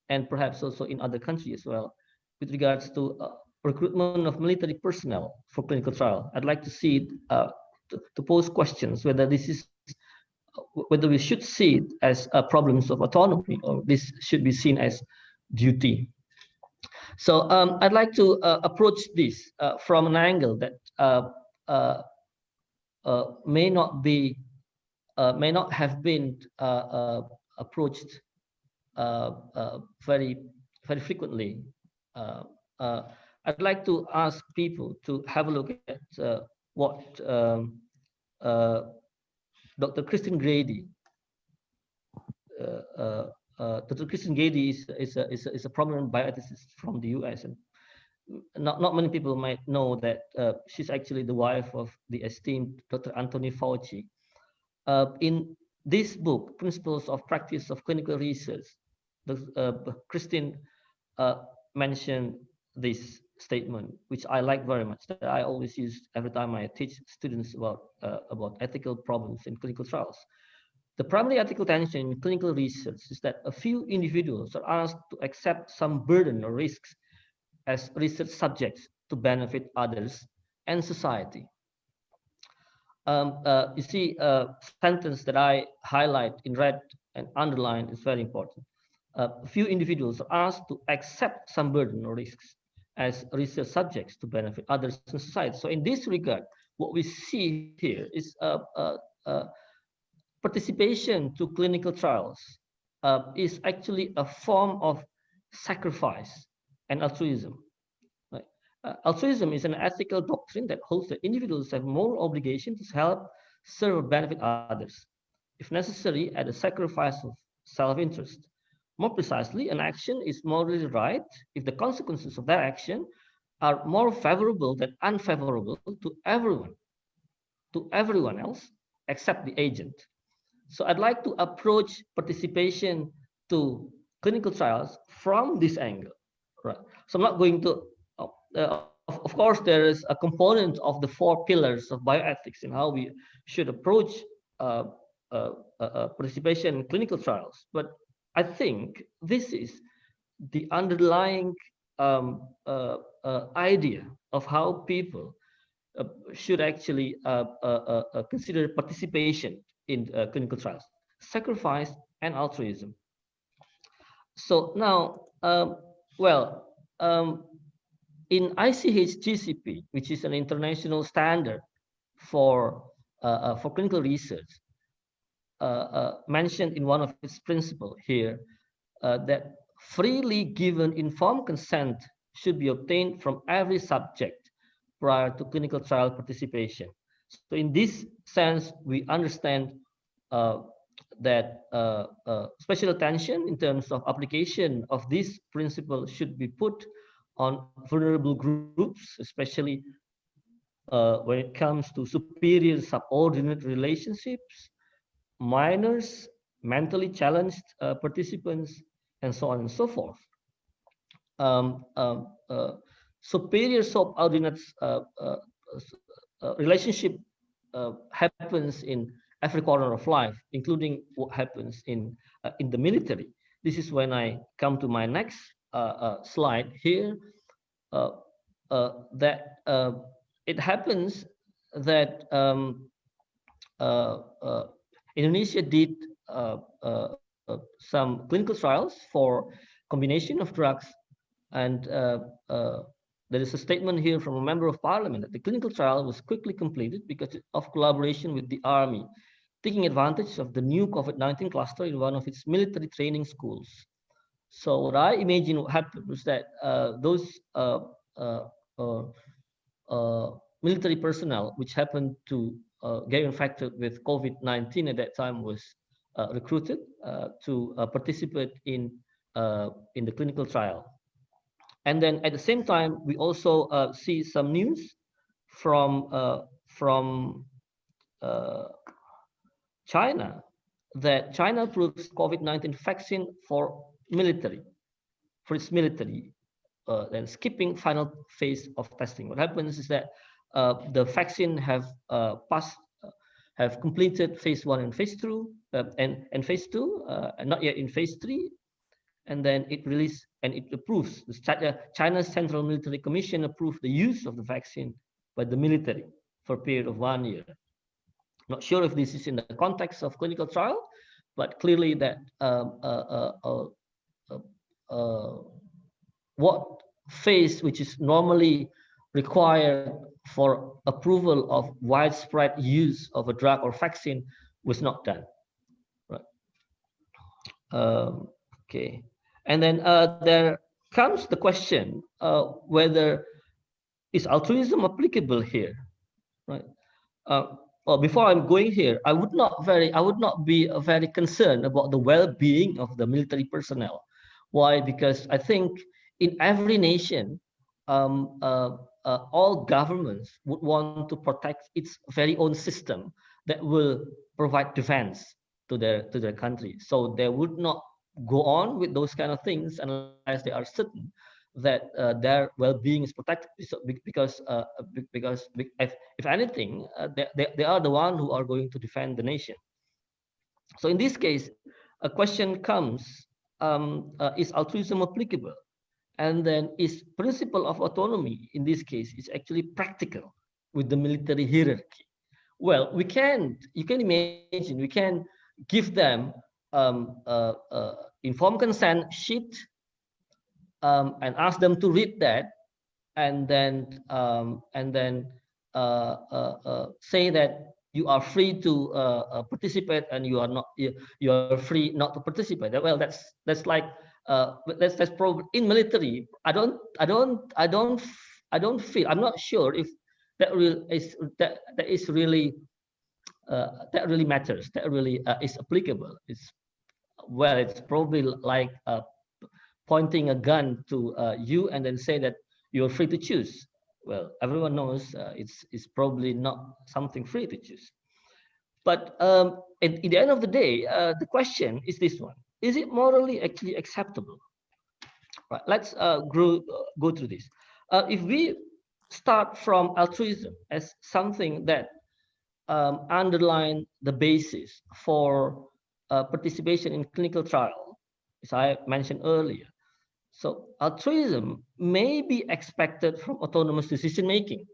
and perhaps also in other countries as well with regards to recruitment of military personnel for clinical trial. I'd like to see to pose questions whether this is whether we should see it as problems of autonomy or this should be seen as duty. So I'd like to approach this from an angle that may not have been approached very frequently. I'd like to ask people to have a look at what Dr. Kristen Grady. Dr. Kristen Grady is a prominent bioethicist from the US, and not many people might know that she's actually the wife of the esteemed Dr. Anthony Fauci. In this book, Principles of Practice of Clinical Research, Kristen mentioned this statement, which I like very much, that I always use every time I teach students about ethical problems in clinical trials. The primary ethical tension in clinical research is that a few individuals are asked to accept some burden or risks as research subjects to benefit others and society. You see, a sentence that I highlight in red and underline is very important. A few individuals are asked to accept some burden or risks as research subjects to benefit others in society. So in this regard, what we see here is participation to clinical trials is actually a form of sacrifice and altruism. Right? Altruism is an ethical doctrine that holds that individuals have moral obligation to help, serve, or benefit others, if necessary, at the sacrifice of self-interest. More precisely, an action is morally right if the consequences of that action are more favorable than unfavorable to everyone else except the agent. So I'd like to approach participation to clinical trials from this angle, right? So I'm not going to, of course, there is a component of the 4 pillars of bioethics and how we should approach participation in clinical trials. But I think this is the underlying idea of how people should actually consider participation in clinical trials, sacrifice and altruism. So now, in ICH GCP, which is an international standard for clinical research, mentioned in one of its principles here that freely given informed consent should be obtained from every subject prior to clinical trial participation. So in this sense, we understand that special attention in terms of application of this principle should be put on vulnerable groups, especially when it comes to superior subordinate relationships, minors, mentally challenged participants, and so on and so forth. Superior subordinate relationship happens in every corner of life, including what happens in the military. This is when I come to my next slide here, that it happens that Indonesia did some clinical trials for combination of drugs, and there is a statement here from a member of parliament that the clinical trial was quickly completed because of collaboration with the army, taking advantage of the new COVID-19 cluster in one of its military training schools. So what I imagine what happened was that those military personnel which happened to get infected with COVID-19 at that time was recruited to participate in the clinical trial. And then at the same time, we also see some news from China, that China approves COVID-19 vaccine for its military, and skipping final phase of testing. What happens is that the vaccine have completed phase 1 and phase 2, and phase 2, and not yet in phase 3. And then it released and it approves. China's Central Military Commission approved the use of the vaccine by the military for a period of 1 year. Not sure if this is in the context of clinical trial, but clearly that what phase which is normally required for approval of widespread use of a drug or vaccine was not done. Right. Okay. And then there comes the question whether is altruism applicable here, right? Well, before I'm going here, I would not be very concerned about the well-being of the military personnel. Why? Because I think in every nation, all governments would want to protect its very own system that will provide defense to their country. So they would not go on with those kind of things unless they are certain that their well-being is protected. Because if anything, they are the one who are going to defend the nation. So in this case, a question comes: is altruism applicable? And then is principle of autonomy in this case is actually practical with the military hierarchy? Well, you can imagine, we can give them informed consent sheet and ask them to read that, and then say that you are free to participate, and you are free not to participate. Well, that's like that's probably in military. I don't feel. I'm not sure if that really matters. That really is applicable. It's probably like pointing a gun to you and then say that you're free to choose. Well, everyone knows it's probably not something free to choose. But at the end of the day, the question is this one: is it morally actually acceptable? Right. Let's go through this. If we start from altruism as something that underline the basis for participation in clinical trial, as I mentioned earlier. So altruism may be expected from autonomous decision making.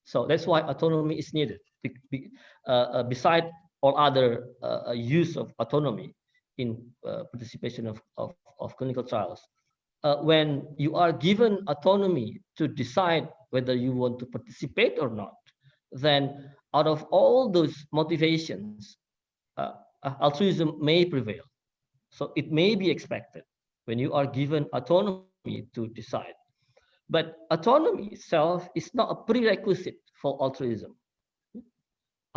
So that's why autonomy is needed, beside all other use of autonomy in participation of clinical trials. When you are given autonomy to decide whether you want to participate or not, then out of all those motivations, altruism may prevail. So it may be expected when you are given autonomy to decide. But autonomy itself is not a prerequisite for altruism.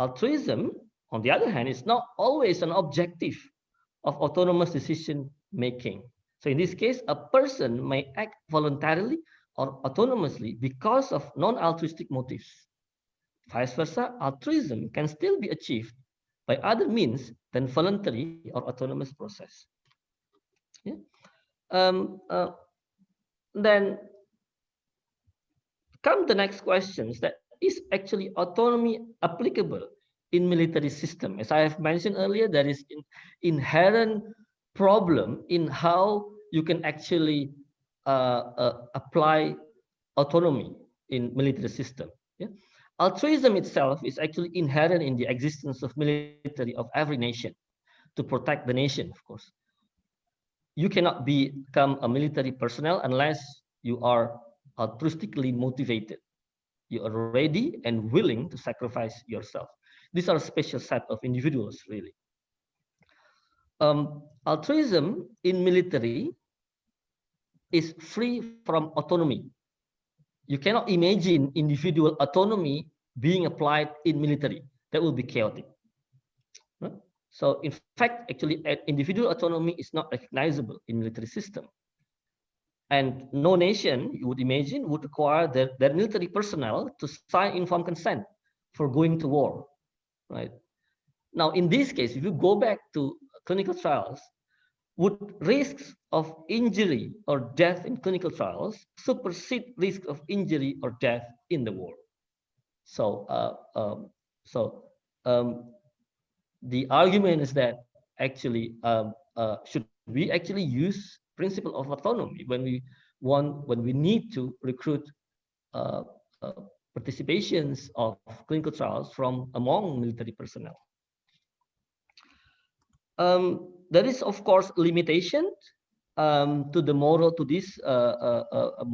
Altruism, on the other hand, is not always an objective of autonomous decision making. So in this case, a person may act voluntarily or autonomously because of non-altruistic motives. Vice versa, altruism can still be achieved by other means than voluntary or autonomous process. Yeah. Then come the next questions: that is actually autonomy applicable in military system? As I have mentioned earlier, there is an inherent problem in how you can actually apply autonomy in military system. Yeah? Altruism itself is actually inherent in the existence of military of every nation to protect the nation, of course. You cannot become a military personnel unless you are altruistically motivated. You are ready and willing to sacrifice yourself. These are a special set of individuals, really. Altruism in military is free from autonomy. You cannot imagine individual autonomy being applied in military. That will be chaotic. Right? So in fact, actually, individual autonomy is not recognizable in military system. And no nation, you would imagine, would require their military personnel to sign informed consent for going to war, right? Now, in this case, if you go back to clinical trials, would risks of injury or death in clinical trials supersede risk of injury or death in the war? So, the argument is that actually, should we actually use principle of autonomy when we need to recruit participations of clinical trials from among military personnel? There is, of course, limitation to this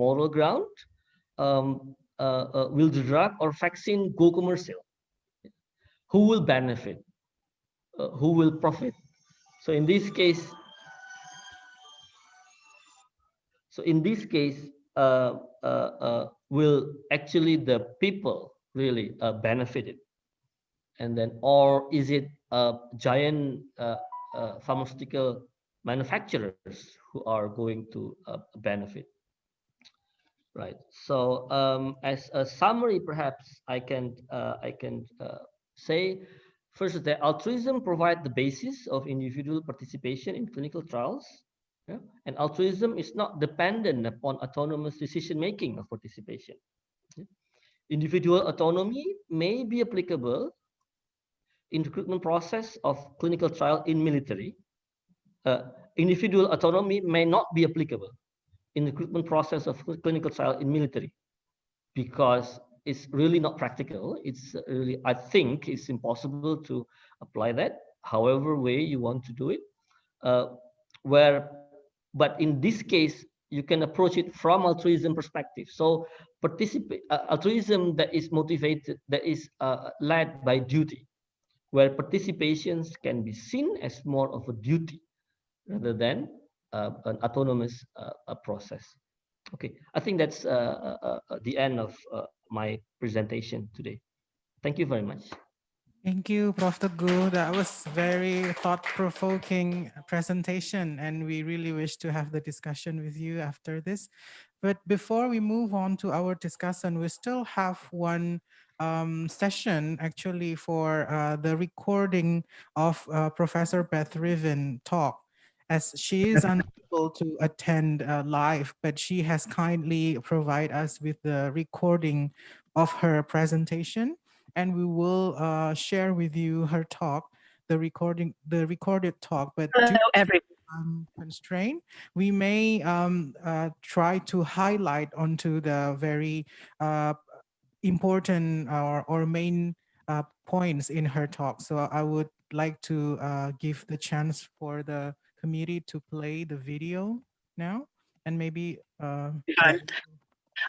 moral ground. Will the drug or vaccine go commercial? Who will benefit? Who will profit? So in this case, will actually the people really benefited? And then, or is it giant pharmaceutical manufacturers who are going to benefit? Right. So as a summary, perhaps I can say first that altruism provides the basis of individual participation in clinical trials. Yeah? And altruism is not dependent upon autonomous decision-making of participation. Yeah? Individual autonomy may be applicable in recruitment process of clinical trial in military. Individual autonomy may not be applicable in the recruitment process of clinical trial in military, because it's really not practical. It's really, I think it's impossible to apply that however way you want to do it. But in this case, you can approach it from altruism perspective. So altruism that is motivated, that is led by duty, where participations can be seen as more of a duty rather than an autonomous process. Okay, I think that's the end of my presentation today. Thank you very much. Thank you, Prof. Teguh. That was very thought-provoking presentation, and we really wish to have the discussion with you after this. But before we move on to our discussion, we still have one session actually for the recording of Professor Beth Rieffen talk, as she is unable to attend live, but she has kindly provided us with the recording of her presentation. And we will share with you her talk, the recorded talk. But due to time constraint, we may try to highlight onto the very important or main points in her talk. So I would like to give the chance for the committee to play the video now, and maybe.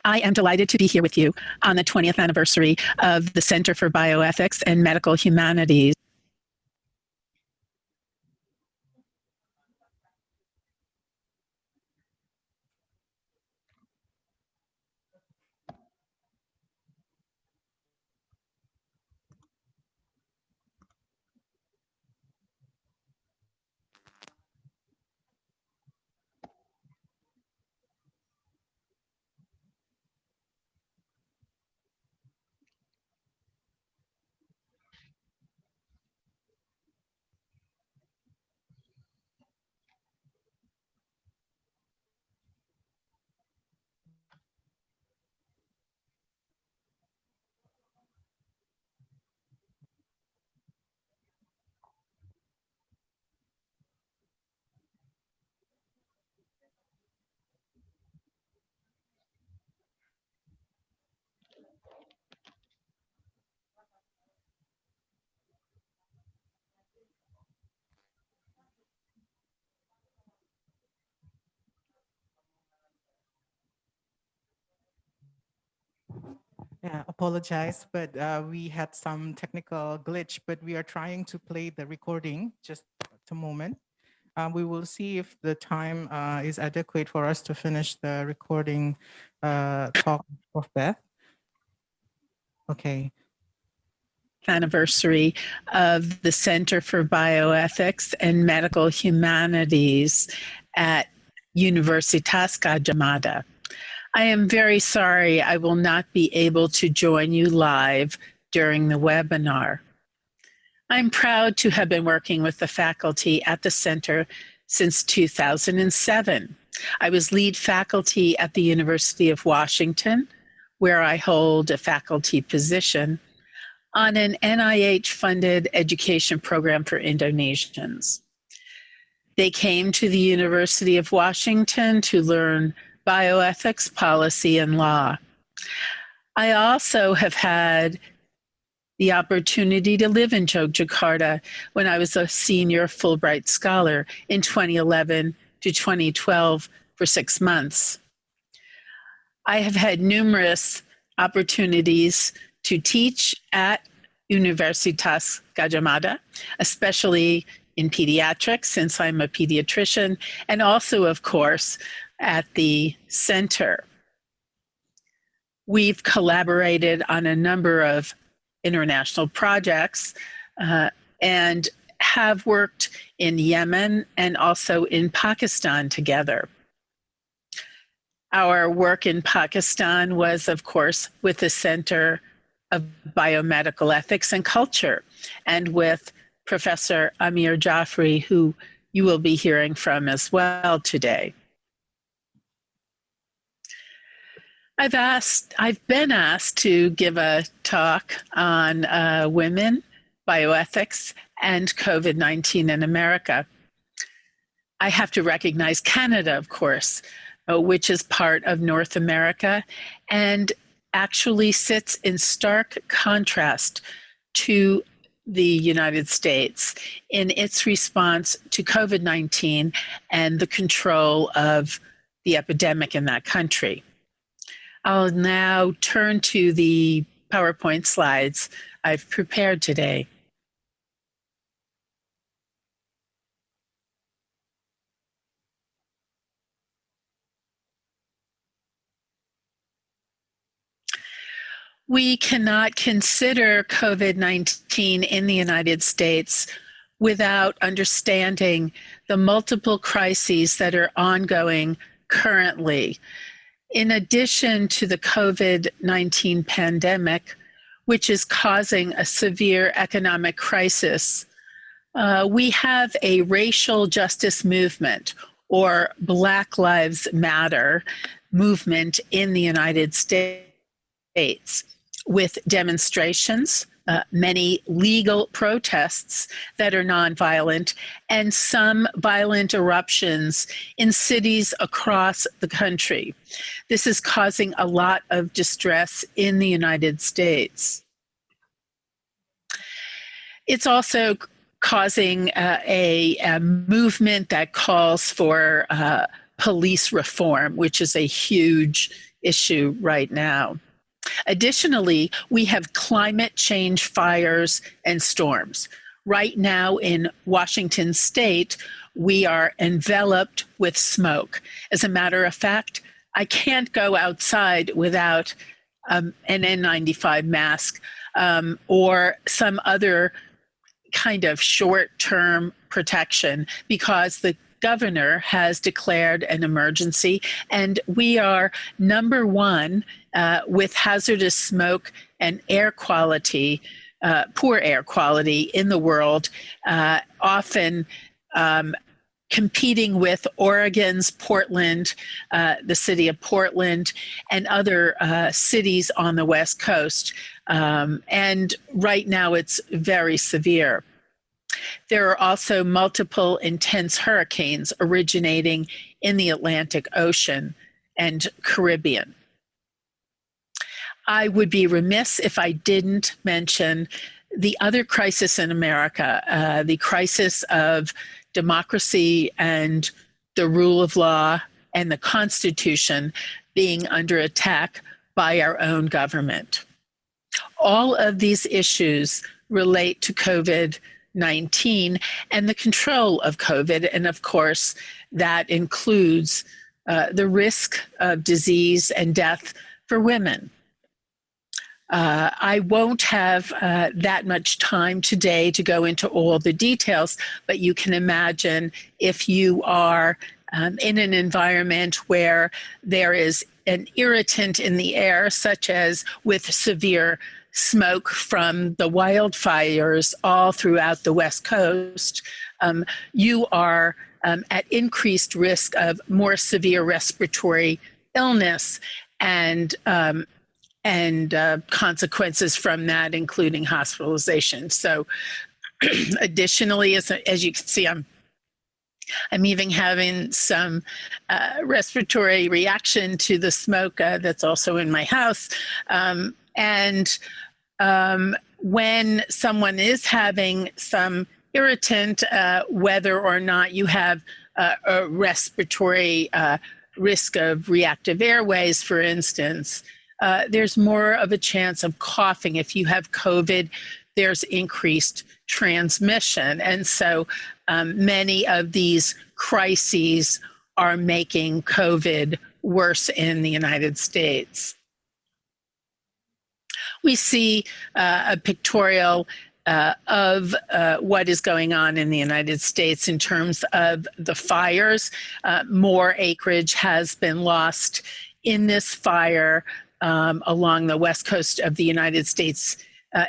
I am delighted to be here with you on the 20th anniversary of the Center for Bioethics and Medical Humanities. Yeah, apologize, but we had some technical glitch, but we are trying to play the recording. Just a moment. We will see if the time is adequate for us to finish the recording talk of Beth. Okay. Anniversary of the Center for Bioethics and Medical Humanities at Universitas Gadjah Mada. I am very sorry I will not be able to join you live during the webinar. I'm proud to have been working with the faculty at the center since 2007. I was lead faculty at the University of Washington, where I hold a faculty position on an NIH-funded education program for Indonesians. They came to the University of Washington to learn bioethics, policy, and law. I also have had the opportunity to live in Yogyakarta when I was a senior Fulbright scholar in 2011 to 2012 for 6 months. I have had numerous opportunities to teach at Universitas Gadjah Mada, especially in pediatrics, since I'm a pediatrician, and also, of course, at the center. We've collaborated on a number of international projects and have worked in Yemen and also in Pakistan together. Our work in Pakistan was, of course, with the Center of Biomedical Ethics and Culture and with Professor Amir Jaffrey, who you will be hearing from as well today. I've been asked to give a talk on women, bioethics, and COVID-19 in America. I have to recognize Canada, of course, which is part of North America and actually sits in stark contrast to the United States in its response to COVID-19 and the control of the epidemic in that country. I'll now turn to the PowerPoint slides I've prepared today. We cannot consider COVID-19 in the United States without understanding the multiple crises that are ongoing currently. In addition to the COVID-19 pandemic, which is causing a severe economic crisis, we have a racial justice movement, or Black Lives Matter movement in the United States, with demonstrations, many legal protests that are nonviolent, and some violent eruptions in cities across the country. This is causing a lot of distress in the United States. It's also causing a movement that calls for police reform, which is a huge issue right now. Additionally, we have climate change fires and storms. Right now in Washington state, we are enveloped with smoke. As a matter of fact, I can't go outside without an N95 mask or some other kind of short-term protection because the governor has declared an emergency, and we are number one with hazardous smoke and air quality, poor air quality in the world, often competing with Oregon's Portland, the city of Portland, and other cities on the West Coast. And right now it's very severe. There are also multiple intense hurricanes originating in the Atlantic Ocean and Caribbean. I would be remiss if I didn't mention the other crisis in America, the crisis of democracy and the rule of law and the Constitution being under attack by our own government. All of these issues relate to COVID-19 and the control of COVID, and of course, that includes the risk of disease and death for women. I won't have that much time today to go into all the details, but you can imagine if you are in an environment where there is an irritant in the air, such as with severe smoke from the wildfires all throughout the West Coast, you are at increased risk of more severe respiratory illness and consequences from that, including hospitalization. So additionally, as you can see, I'm even having some respiratory reaction to the smoke that's also in my house. When someone is having some irritant, whether or not you have a respiratory risk of reactive airways, for instance, there's more of a chance of coughing. If you have COVID, there's increased transmission. And so many of these crises are making COVID worse in the United States. We see a pictorial of what is going on in the United States in terms of the fires. More acreage has been lost in this fire along the west coast of the United States,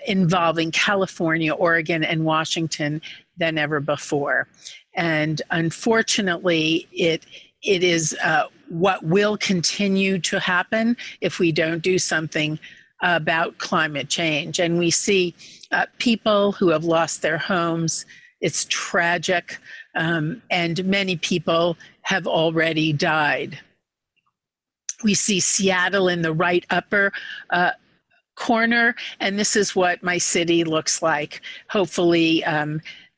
involving California, Oregon, and Washington than ever before. And unfortunately, it is what will continue to happen if we don't do something about climate change. And we see people who have lost their homes. It's tragic, and many people have already died. We see Seattle in the right upper corner, and this is what my city looks like. Hopefully,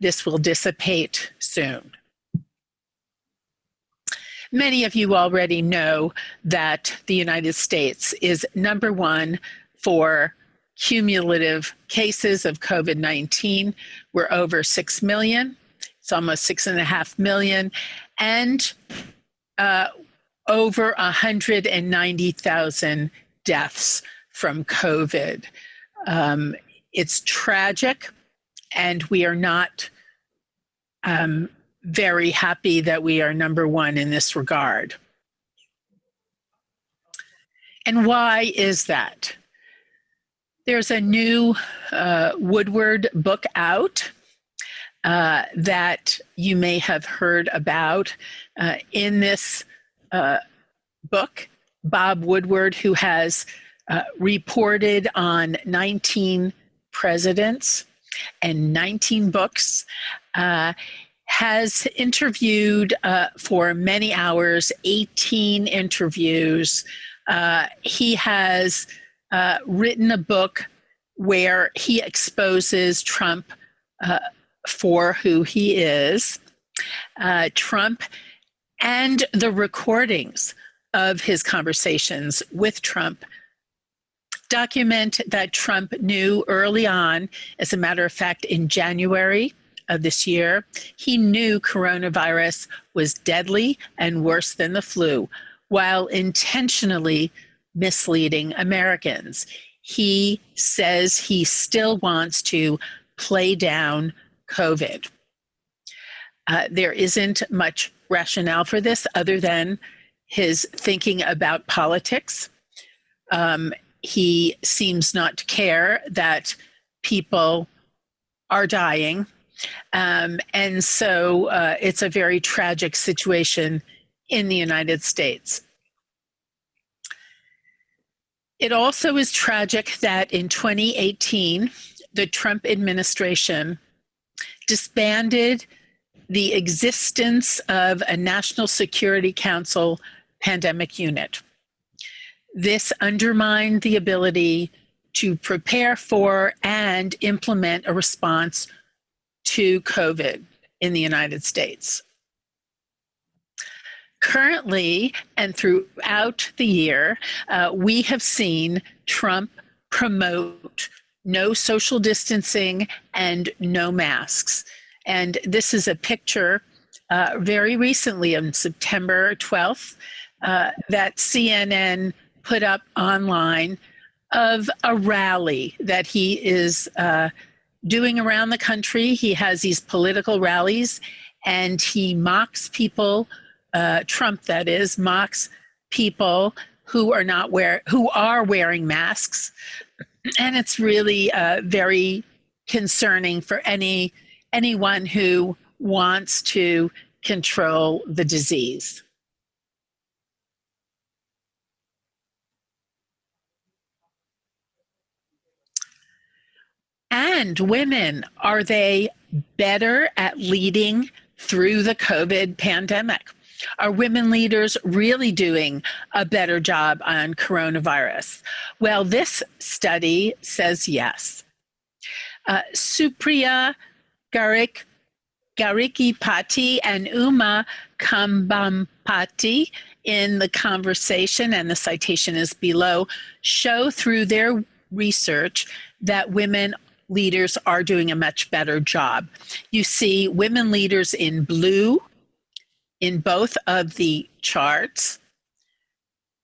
this will dissipate soon. Many of you already know that the United States is #1 for cumulative cases of COVID-19. We're over 6 million. It's almost 6.5 million. And over 190,000 deaths from COVID. It's tragic, and we are not very happy that we are #1 in this regard. And why is that? There's a new Woodward book out that you may have heard about. In this book, Bob Woodward, who has reported on 19 presidents and 19 books, has interviewed for many hours, 18 interviews. He has written a book where he exposes Trump for who he is. Trump and the recordings of his conversations with Trump document that Trump knew early on, as a matter of fact, in January of this year, he knew coronavirus was deadly and worse than the flu, while intentionally misleading Americans. He says he still wants to play down COVID. There isn't much rationale for this other than his thinking about politics. He seems not to care that people are dying. And so it's a very tragic situation in the United States. It also is tragic that in 2018, the Trump administration disbanded the existence of a National Security Council pandemic unit. This undermined the ability to prepare for and implement a response to COVID in the United States. Currently, and throughout the year, we have seen Trump promote no social distancing and no masks. And this is a picture very recently on September 12th that CNN put up online of a rally that he is doing around the country. He has these political rallies, and he mocks people Trump, that is, mocks people who are wearing masks, and it's really very concerning for anyone who wants to control the disease. And women, are they better at leading through the COVID pandemic? Are women leaders really doing a better job on coronavirus? Well, this study says yes. Supriya Garikipati and Uma Kambampati in the conversation, and the citation is below, show through their research that women leaders are doing a much better job. You see women leaders in blue in both of the charts.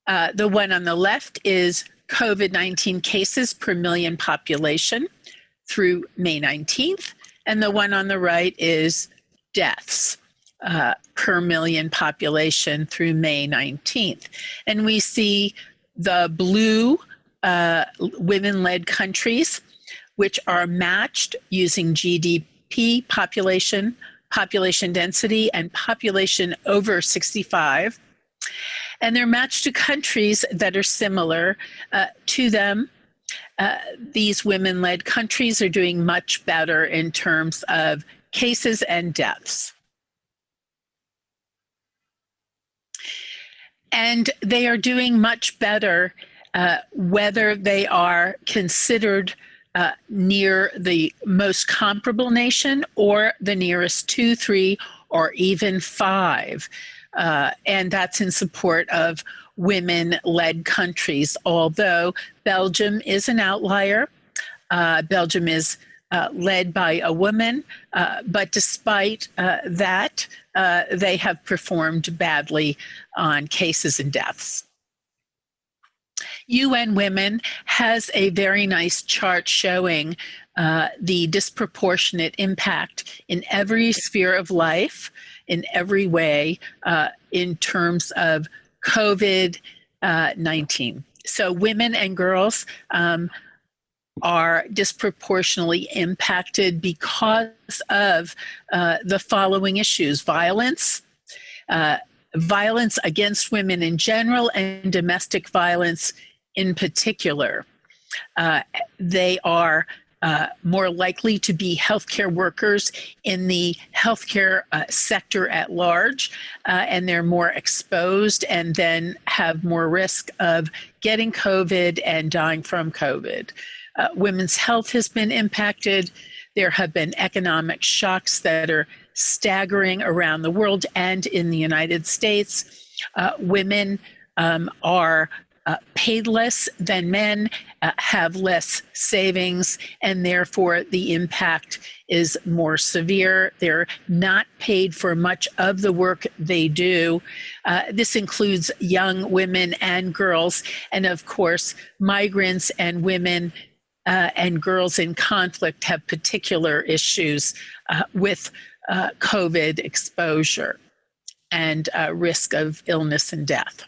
The one on the left is COVID-19 cases per million population through May 19th, and the one on the right is deaths per million population through May 19th. And we see the blue women-led countries, which are matched using GDP, population density, and population over 65. And they're matched to countries that are similar to them. These women-led countries are doing much better in terms of cases and deaths. And they are doing much better whether they are considered near the most comparable nation or the nearest 2, 3, or even 5. And that's in support of women-led countries, although Belgium is an outlier. Belgium is led by a woman, but despite that, they have performed badly on cases and deaths. UN Women has a very nice chart showing the disproportionate impact in every sphere of life, in every way, in terms of COVID-19. So women and girls are disproportionately impacted because of the following issues: violence, violence against women in general, and domestic violence in particular. They are more likely to be healthcare workers in the healthcare sector at large, and they're more exposed and then have more risk of getting COVID and dying from COVID. Women's health has been impacted. There have been economic shocks that are staggering around the world and in the United States. Women are paid less than men, have less savings, and therefore the impact is more severe. They're not paid for much of the work they do. This includes young women and girls, and of course, migrants and women and girls in conflict have particular issues with COVID exposure and risk of illness and death.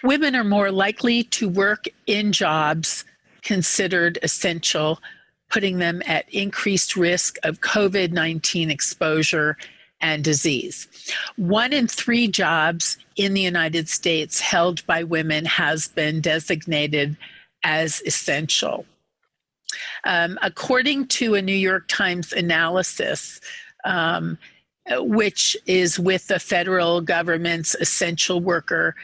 Women are more likely to work in jobs considered essential, putting them at increased risk of COVID-19 exposure and disease. 1 in 3 jobs in the United States held by women has been designated as essential. According to a New York Times analysis, which is with the federal government's essential worker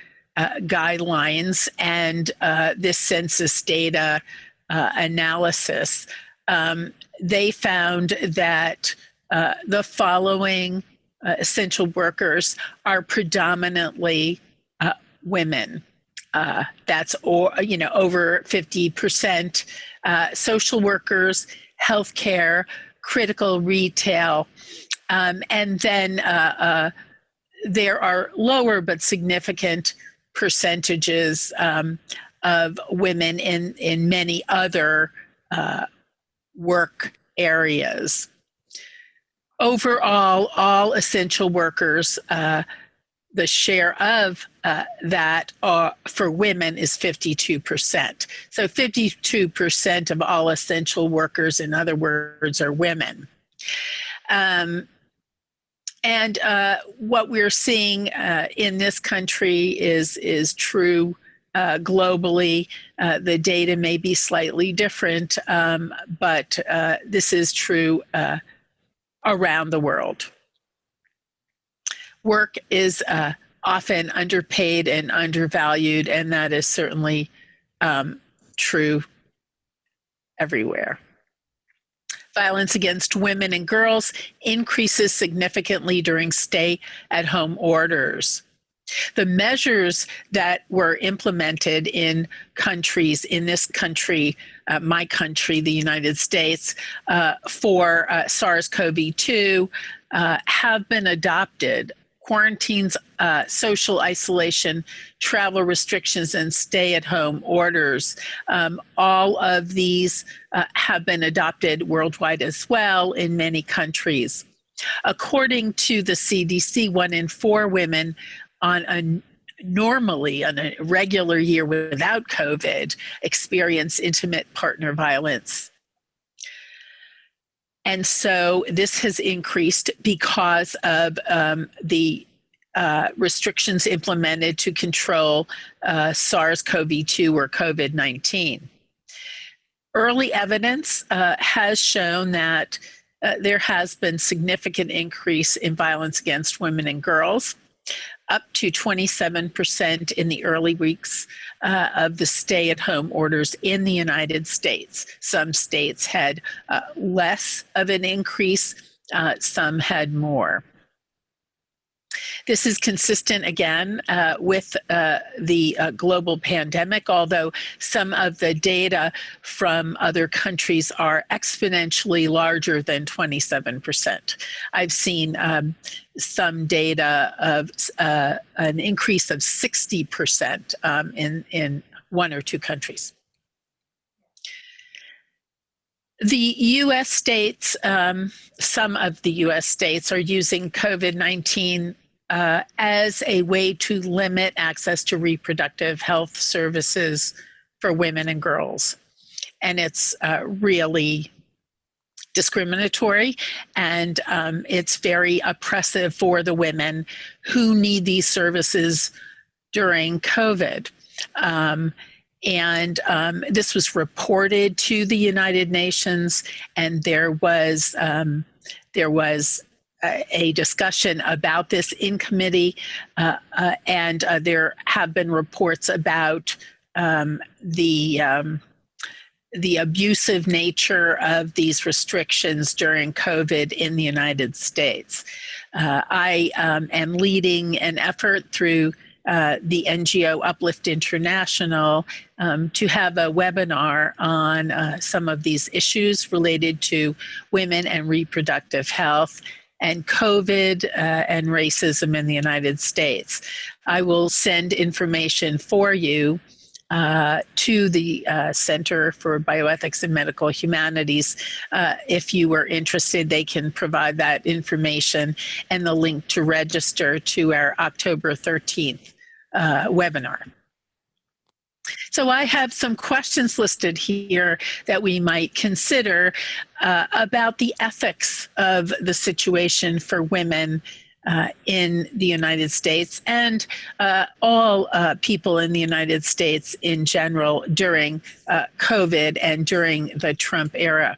guidelines and this census data analysis, they found that the following essential workers are predominantly women. That's over 50%. Social workers, healthcare, critical retail, and then there are lower but significant percentages of women in many other work areas. Overall, all essential workers, the share of that for women is 52%. So 52% of all essential workers, in other words, are women. And what we're seeing in this country is true globally. The data may be slightly different, but this is true around the world. Work is often underpaid and undervalued, and that is certainly true everywhere. Violence against women and girls increases significantly during stay-at-home orders. The measures that were implemented in countries, in this country, my country, the United States, for SARS-CoV-2 have been adopted. Quarantines, social isolation, travel restrictions, and stay-at-home orders. All of these have been adopted worldwide as well in many countries. According to the CDC, 1 in 4 women normally on a regular year without COVID experience intimate partner violence. And so this has increased because of the restrictions implemented to control SARS-CoV-2 or COVID-19. Early evidence has shown that there has been significant increase in violence against women and girls, up to 27% in the early weeks of the stay-at-home orders in the United States. Some states had less of an increase, some had more. This is consistent, again, with the global pandemic, although some of the data from other countries are exponentially larger than 27%. I've seen some data of an increase of 60% in 1 or 2 countries. The U.S. states, some of the U.S. states are using COVID-19 as a way to limit access to reproductive health services for women and girls. And it's really discriminatory, and it's very oppressive for the women who need these services during COVID. And this was reported to the United Nations, and there was a discussion about this in committee, and there have been reports about the abusive nature of these restrictions during COVID in the United States. I am leading an effort through the NGO Uplift International to have a webinar on some of these issues related to women and reproductive health and COVID and racism in the United States. I will send information for you to the Center for Bioethics and Medical Humanities. If you were interested, they can provide that information and the link to register to our October 13th webinar. So I have some questions listed here that we might consider about the ethics of the situation for women in the United States and all people in the United States in general during COVID and during the Trump era.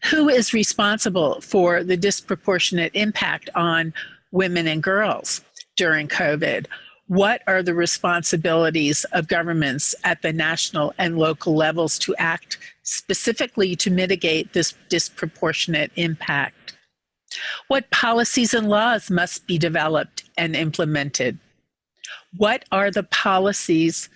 Who is responsible for the disproportionate impact on women and girls during COVID? What are the responsibilities of governments at the national and local levels to act specifically to mitigate this disproportionate impact? What policies and laws must be developed and implemented? What are the policies,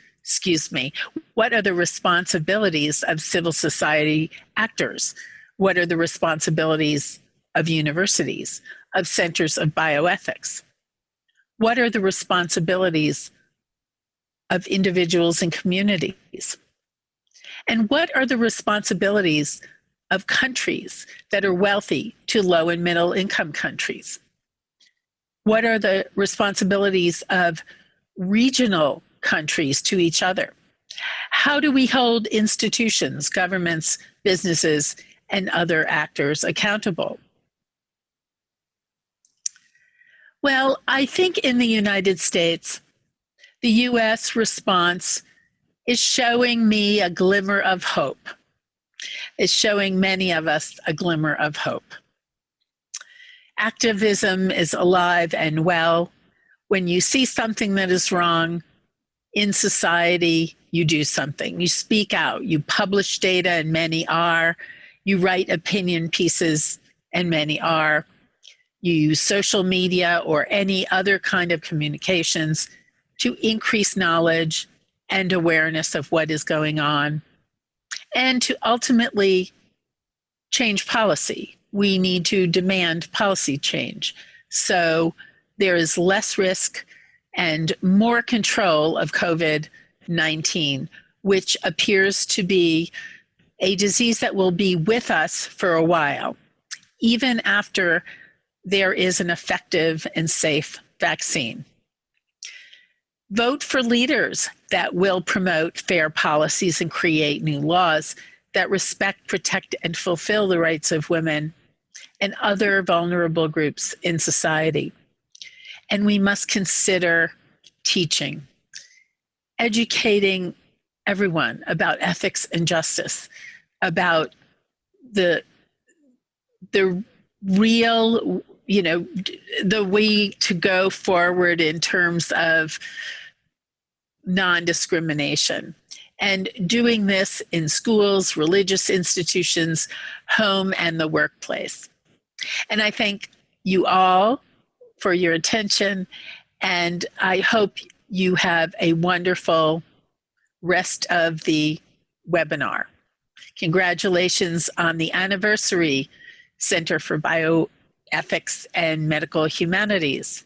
what are the responsibilities of civil society actors? What are the responsibilities of universities, of centers of bioethics? What are the responsibilities of individuals and communities? And what are the responsibilities of countries that are wealthy to low and middle income countries? What are the responsibilities of regional countries to each other? How do we hold institutions, governments, businesses, and other actors accountable? Well, I think in the United States, the US response is showing me a glimmer of hope. It's showing many of us a glimmer of hope. Activism is alive and well. When you see something that is wrong in society, you do something. You speak out, you publish data, and many are. You write opinion pieces, and many are. You use social media or any other kind of communications to increase knowledge and awareness of what is going on, and to ultimately change policy. We need to demand policy change. So there is less risk and more control of COVID-19, which appears to be a disease that will be with us for a while, even after there is an effective and safe vaccine. Vote for leaders that will promote fair policies and create new laws that respect, protect, and fulfill the rights of women and other vulnerable groups in society. And we must consider teaching, educating everyone about ethics and justice, about the real, the way to go forward in terms of non-discrimination. And doing this in schools, religious institutions, home, and the workplace. And I thank you all for your attention, and I hope you have a wonderful rest of the webinar. Congratulations on the anniversary, Center for Bioethics and Medical Humanities.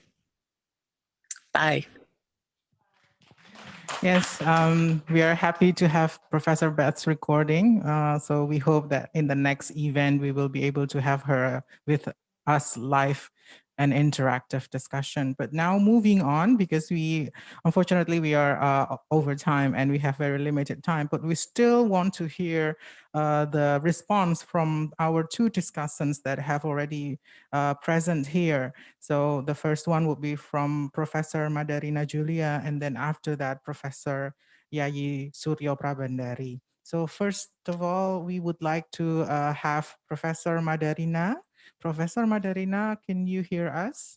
Bye. Yes, we are happy to have Professor Beth's recording. So we hope that in the next event, we will be able to have her with us live and interactive discussion. But now moving on, because unfortunately we are over time and we have very limited time, but we still want to hear the response from our two discussants that have already present here. So the first one would be from Professor Madarina Julia, and then after that, Professor Yayi Suryo Prabandari. So first of all, we would like to have Professor Madarina. Professor Madarina, can you hear us?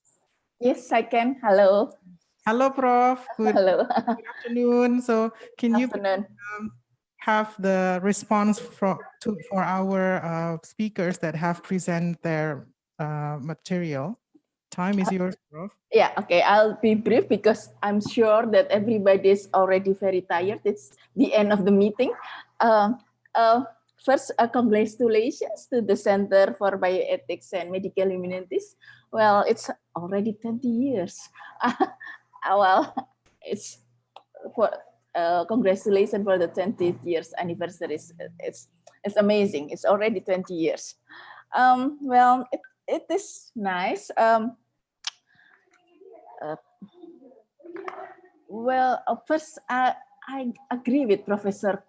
Yes, I can. Hello. Hello, Prof. Hello. Good afternoon. So can you have the response for our speakers that have presented their material? Time is yours, Prof. Yeah, okay. I'll be brief because I'm sure that everybody is already very tired. It's the end of the meeting. First, congratulations to the Center for Bioethics and Medical Humanities. Well, it's already 20 years. Well, it's for congratulations for the 20th years anniversary. It's amazing. It's already 20 years. Well, it is nice. First, I agree with Professor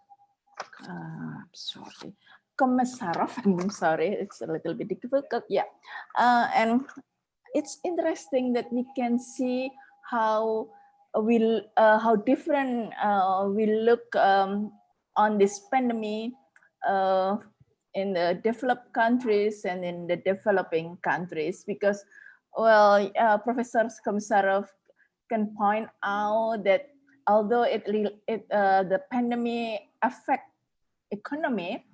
Komisarov. I'm sorry, it's a little bit difficult. Yeah, and it's interesting that we can see how different we look on this pandemic in the developed countries and in the developing countries, because Professor Komisarov can point out that although the pandemic affect economy,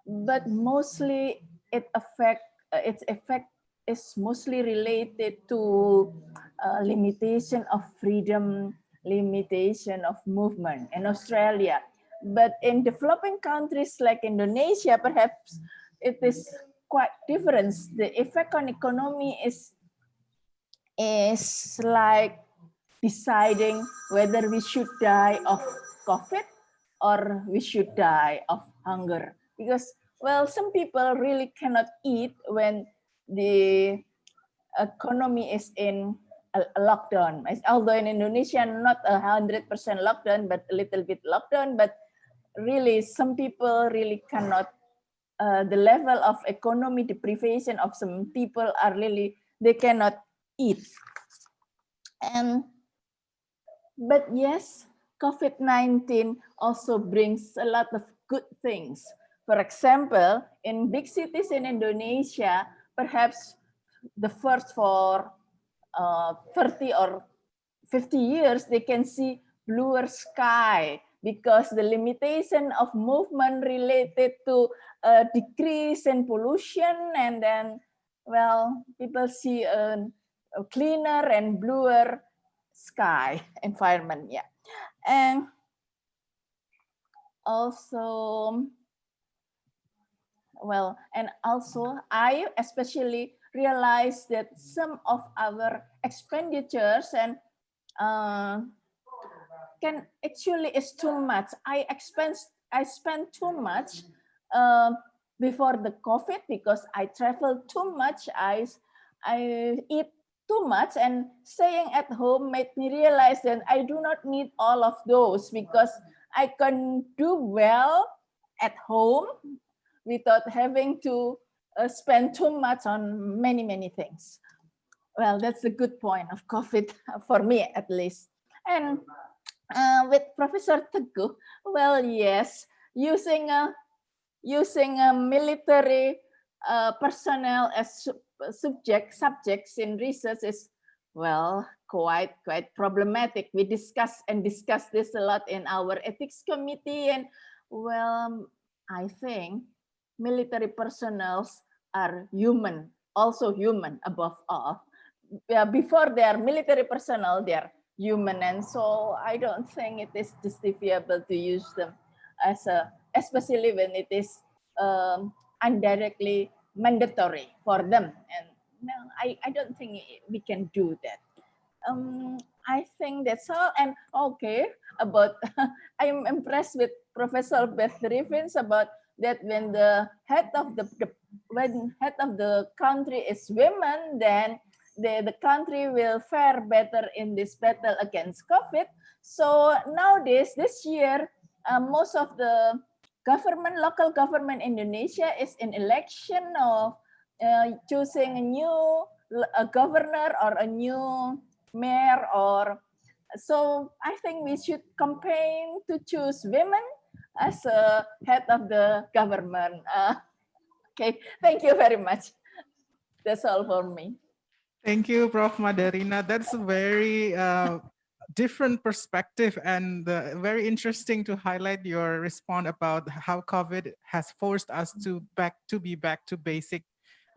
but mostly its effect is mostly related to limitation of freedom, limitation of movement in Australia. But in developing countries like Indonesia, perhaps it is quite different. The effect on economy is like deciding whether we should die of COVID or we should die of hunger. Because well, some people really cannot eat when the economy is in a lockdown. Although in Indonesia, not 100% lockdown, but a little bit lockdown, but really some people really cannot, the level of economy deprivation of some people are really, they cannot eat. But yes, COVID-19 also brings a lot of good things. For example, in big cities in Indonesia, perhaps the first for 30 or 50 years, they can see bluer sky because the limitation of movement related to decrease in pollution, and then, well, people see a cleaner and bluer sky environment. Yeah. And also, well, and also I especially realized that some of our expenditures and can actually is too much. I spent too much before the COVID because I traveled too much. I eat too much, and staying at home made me realize that I do not need all of those because I can do well at home without having to spend too much on many things. Well, that's a good point of COVID for me at least. And with Professor Teguh, well, yes, using a military personnel as subjects in research is, well, quite problematic. We discuss this a lot in our ethics committee, and well, I think military personnel are human, also human above all. Before they are military personnel, they are human, and so I don't think it is justifiable to use them as especially when it is indirectly mandatory for them. And no, I don't think we can do that. I think that's all. And okay, about I'm impressed with Professor Beth Rieffen about that when the head of the country is women, then the country will fare better in this battle against COVID. So nowadays, this year, most of the local government in Indonesia is in election of choosing a new governor or a new mayor, or so I think we should campaign to choose women as a head of the government. Okay, thank you very much. That's all for me. Thank you, Prof. Madarina. That's a very different perspective, and very interesting to highlight your response about how COVID has forced us to be back to basic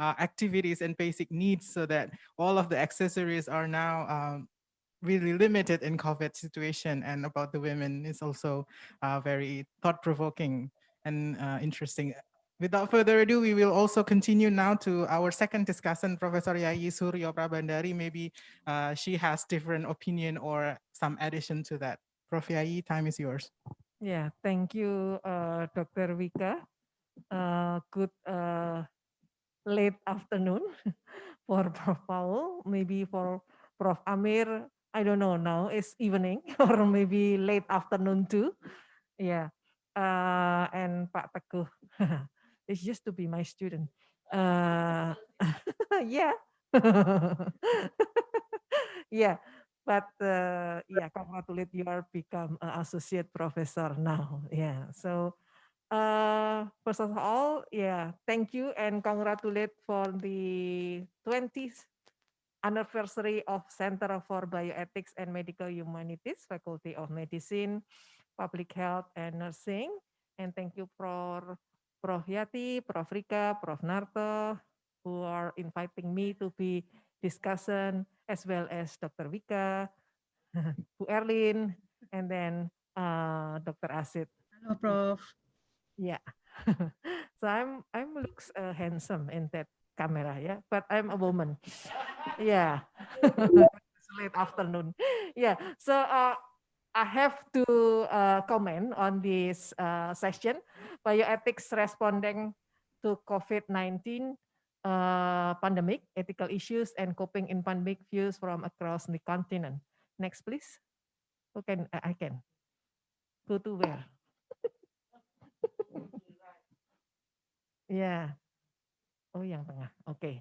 activities and basic needs, so that all of the accessories are now really limited in COVID situation. And about the women is also very thought-provoking and interesting. Without further ado, we will also continue now to our second discussant, Professor Yayi Suryo Prabandari. Maybe she has different opinion or some addition to that. Prof. Yayi, time is yours. Yeah, thank you, Dr. Wika. Good late afternoon for Prof. Paul, maybe for Prof. Amir. I don't know now, it's evening or maybe late afternoon too. Yeah, and Pak Teguh. It's just to be my student. Yeah. Yeah, but yeah, congratulate you are become an associate professor now. Yeah, so first of all, yeah, thank you and congratulate for the 20th anniversary of Center for Bioethics and Medical Humanities, Faculty of Medicine, Public Health and Nursing. And thank you for Prof. Yati, Prof. Rika, Prof. Narto, who are inviting me to be discussion, as well as Dr. Wika, Bu Erlin, and then Dr. Asit. Hello, Prof. Yeah. So I'm looks handsome in that camera, yeah, but I'm a woman. Yeah. It's late afternoon. Yeah. So I have to comment on this session, bioethics responding to COVID-19 pandemic, ethical issues, and coping in pandemic views from across the continent. Next, please. Who can? I can. Go to where? Yeah. Oh, yang tengah. Okay.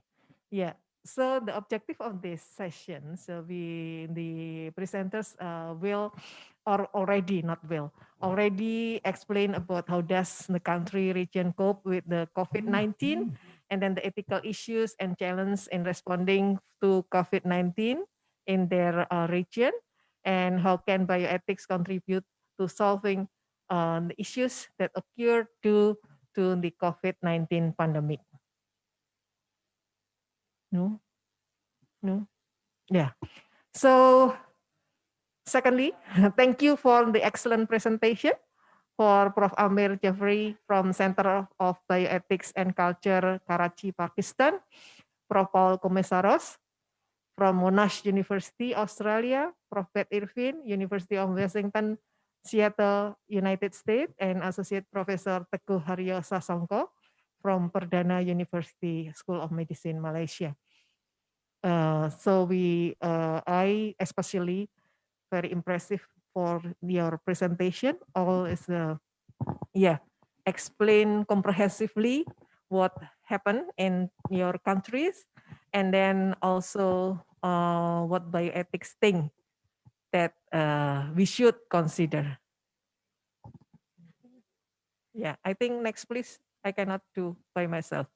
Yeah. So the objective of this session, so the presenters will, or already, not will, already explain about how does the country region cope with the COVID-19, and then the ethical issues and challenges in responding to COVID-19 in their region, and how can bioethics contribute to solving the issues that occur due to the COVID-19 pandemic. No, no, yeah. So secondly, thank you for the excellent presentation for Prof. Amir Jafri from Center of Bioethics and Culture, Karachi, Pakistan, Prof. Paul Komisaros from Monash University, Australia, Prof. Beth Rieffen, University of Washington, Seattle, United States, and Associate Professor Teguh Haryo Sasongko from Perdana University, School of Medicine, Malaysia. So I especially very impressive for your presentation. All is explain comprehensively what happened in your countries, and then also what bioethics think that we should consider. Yeah, I think next please. I cannot do by myself.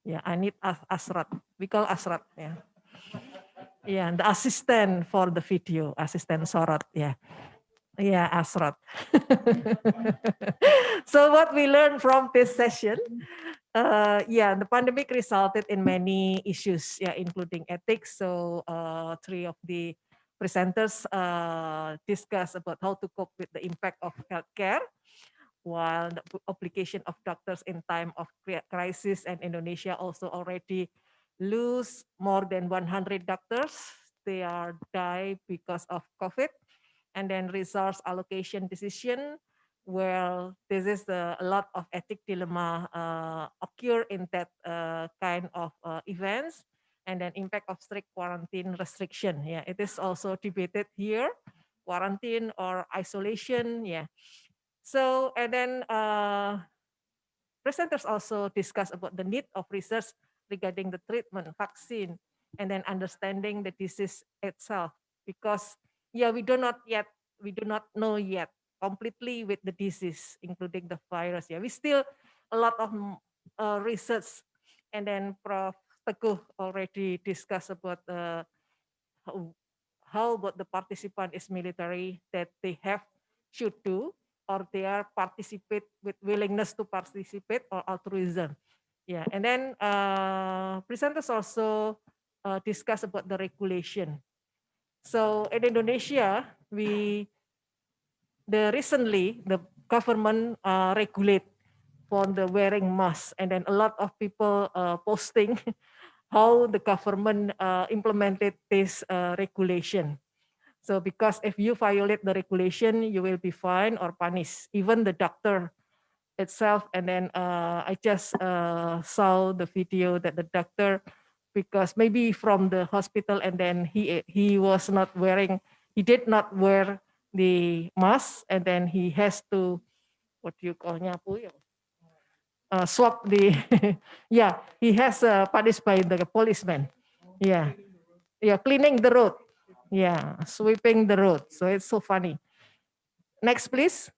Yeah, I need Asrat. We call Asrat. Yeah. Yeah, the assistant for the video, assistant Sorot. Yeah. Yeah, Asrat. So what we learned from this session, the pandemic resulted in many issues, including ethics. So three of the presenters discuss about how to cope with the impact of healthcare, while the application of doctors in time of crisis, and Indonesia also already lose more than 100 doctors. They are die because of COVID. And then resource allocation decision, where this is a lot of ethic dilemma occur in that kind of events. And then impact of strict quarantine restriction. Yeah, it is also debated here, quarantine or isolation. Yeah. So, and then presenters also discuss about the need of research regarding the treatment, vaccine, and then understanding the disease itself. Because we do not know yet completely with the disease, including the virus. Yeah, we still a lot of research, and then Prof. Teguh already discussed about how about the participant is military that they should do, or they are participate with willingness to participate or altruism. Yeah, and then presenters also discuss about the regulation. So in Indonesia, recently the government regulate for the wearing mask, and then a lot of people posting how the government implemented this regulation. So because if you violate the regulation, you will be fined or punished, even the doctor itself. And then I just saw the video that the doctor, because maybe from the hospital, and then he was not wearing, he did not wear the mask, and then he has to, what do you call nyapu? Swap the, he has punished by the policeman. Yeah, cleaning the road. Yeah, sweeping the road. So it's so funny. Next, please.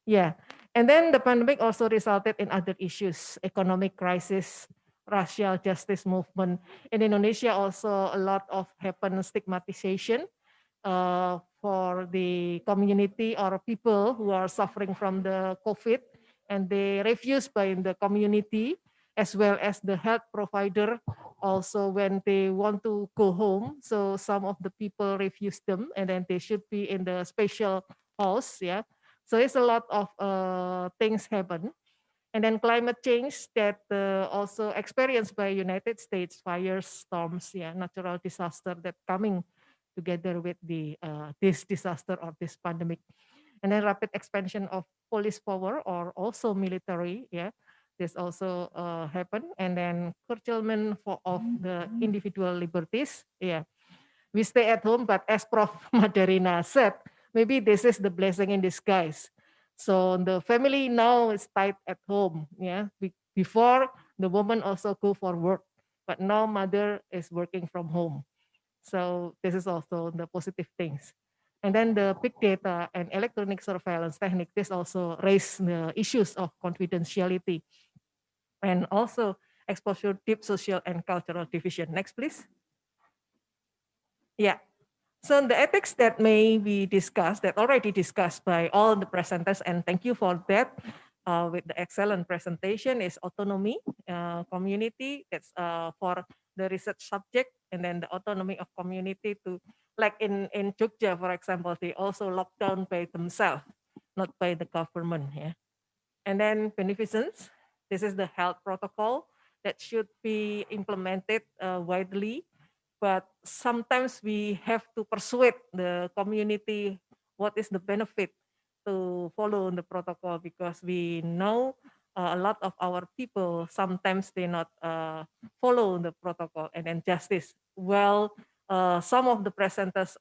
Yeah, and then the pandemic also resulted in other issues, economic crisis, racial justice movement. In Indonesia also a lot of happened stigmatization for the community or people who are suffering from the COVID, and they refused by the community as well as the health provider also when they want to go home. So some of the people refuse them, and then they should be in the special house. Yeah, so it's a lot of things happen. And then climate change that also experienced by United States, fires, storms, natural disaster that coming together with the this disaster or this pandemic. And then rapid expansion of police power or also military, This also happened, and then curtailment of the individual liberties. Yeah, we stay at home, but as Prof. Madarina said, maybe this is the blessing in disguise. So the family now is tied at home. Yeah, before the woman also go for work, but now mother is working from home. So this is also the positive things. And then the big data and electronic surveillance technique, this also raise the issues of confidentiality and also exposure deep social and cultural division. Next, please. Yeah. So the ethics that may be discussed, that already discussed by all the presenters, and thank you for that, with the excellent presentation, is autonomy, community, that's for the research subject, and then the autonomy of community to, like in Jogja, for example, they also lock down by themselves, not by the government. Yeah. And then beneficence, this is the health protocol that should be implemented widely, but sometimes we have to persuade the community what is the benefit to follow the protocol, because we know a lot of our people sometimes they not follow the protocol. And then justice, well, some of the presenters